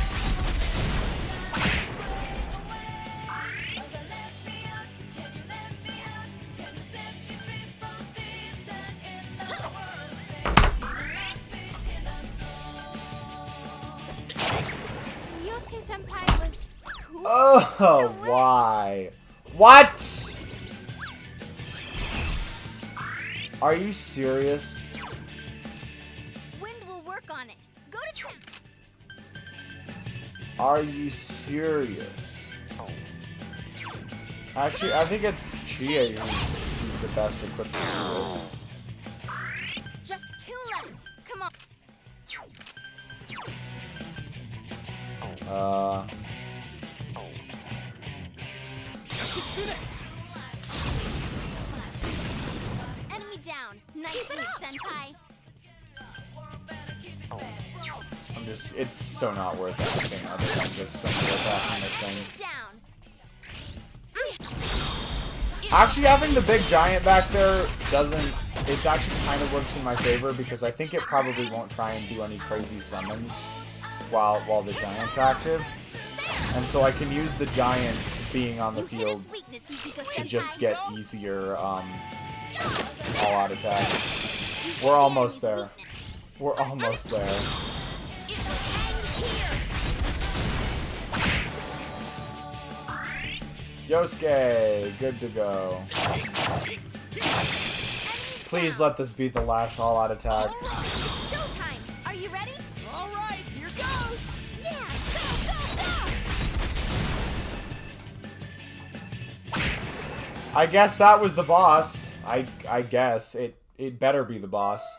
Yosuke Senpai was cool. Oh, why? What? Are you serious? Wind will work on it. Go to town. Are you serious? Actually, I think it's Chie who's the best equipped to do this. Just 2 left. Come on. Shitsune! Enemy down. Nice move, Senpai. I'm just... It's so not worth anything other than just simply attacking this thing. Down. Actually, having the big giant back there doesn't... It's actually kind of works in my favor because I think it probably won't try and do any crazy summons while the giant's active. And so I can use the giant being on the You hit field its weakness, Yukiko to Senpai. just get easier all-out attacks. We're almost there. We're almost there. Yosuke, good to go. Please let this be the last all-out attack. It's showtime. Are you ready? All right, here goes. Yeah, go, go, go! I guess that was the boss. I guess it better be the boss.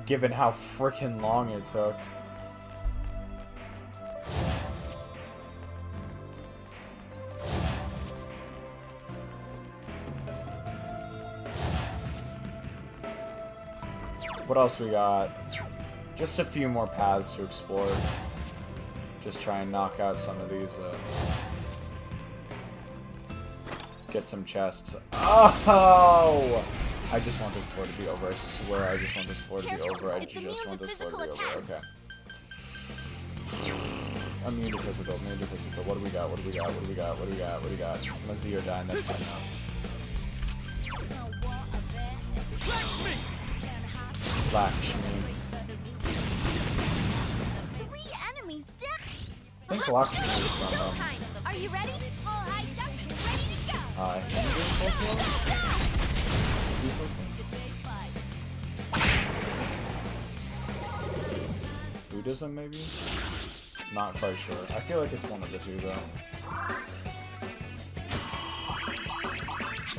Given how frickin' long it took. What else we got? Just a few more paths to explore. Just try and knock out some of these, get some chests. Oh! I just want this floor to be over. I swear I just want this floor to be over. I It's just immune want to this floor to be physical over. Okay. Immune to physical, immune to physical. What do we got? What do we got? What do we got? What do we got? What do we got? Mazio dying, that's fine now. Lakshmi. 3 enemies down. I think Lakshmi is It's from, showtime. Are you ready? All hyped up, ready to go. Hindu folklore? Buddhism, maybe? Not quite sure. I feel like it's one of the two, though. Have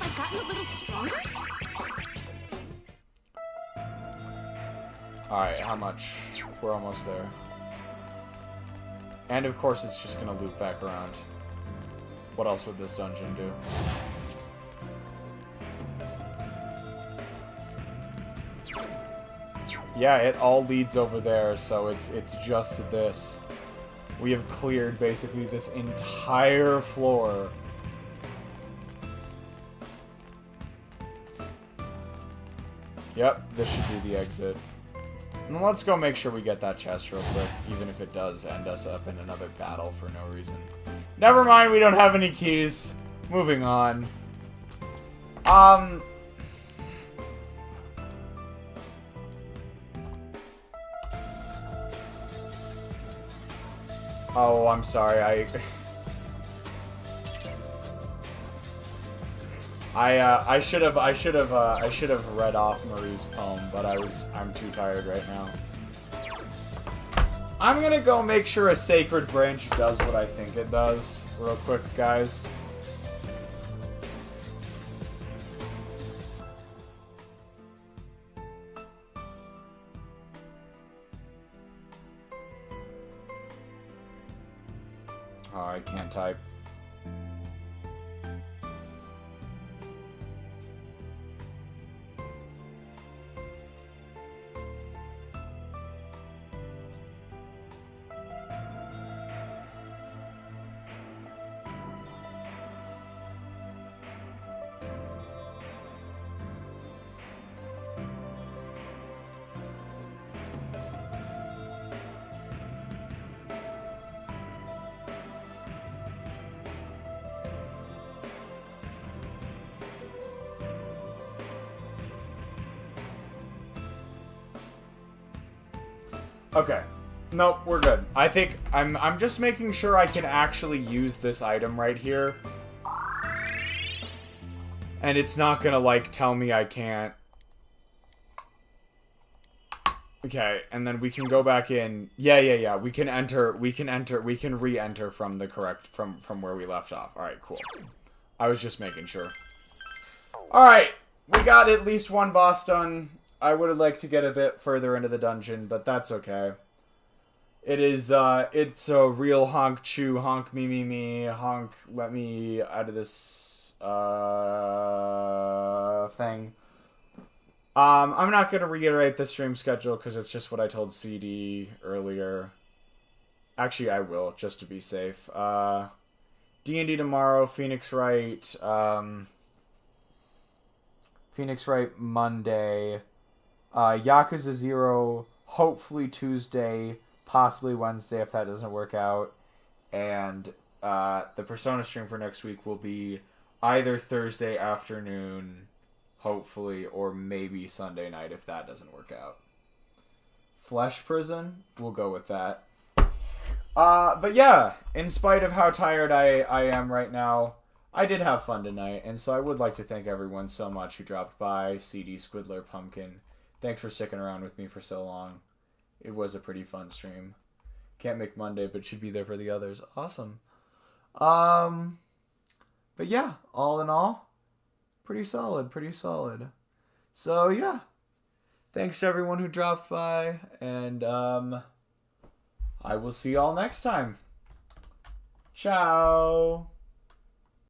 I gotten a little stronger? Alright, how much? We're almost there. And of course it's just gonna loop back around. What else would this dungeon do? Yeah, it all leads over there, so it's just this. We have cleared basically this entire floor. Yep, this should be the exit. And let's go make sure we get that chest real quick, even if it does end us up in another battle for no reason. Never mind, we don't have any keys. Moving on. Oh, I'm sorry, I should have read off Marie's poem, but I'm too tired right now. I'm gonna go make sure a sacred branch does what I think it does, real quick, guys. Oh, I can't type. Okay. Nope, we're good. I think I'm just making sure I can actually use this item right here. And it's not gonna, like, tell me I can't. Okay, and then we can go back in. Yeah. We can re-enter from the correct, from where we left off. Alright, cool. I was just making sure. Alright, we got at least one boss done. I would have liked to get a bit further into the dungeon, but that's okay. It is, it's a real honk chew, honk me, honk let me out of this, thing. I'm not gonna reiterate the stream schedule because it's just what I told CD earlier. Actually, I will, just to be safe. D&D tomorrow, Phoenix Wright, Monday. Yakuza 0, hopefully Tuesday, possibly Wednesday if that doesn't work out. And the Persona stream for next week will be either Thursday afternoon, hopefully, or maybe Sunday night if that doesn't work out. Flesh Prison, we'll go with that. But yeah, in spite of how tired I am right now, I did have fun tonight, and so I would like to thank everyone so much who dropped by. CD, Squidler, Pumpkin, thanks for sticking around with me for so long. It was a pretty fun stream. Can't make Monday, but should be there for the others. Awesome. But yeah, all in all, pretty solid, pretty solid. So yeah, thanks to everyone who dropped by, and I will see y'all next time. Ciao.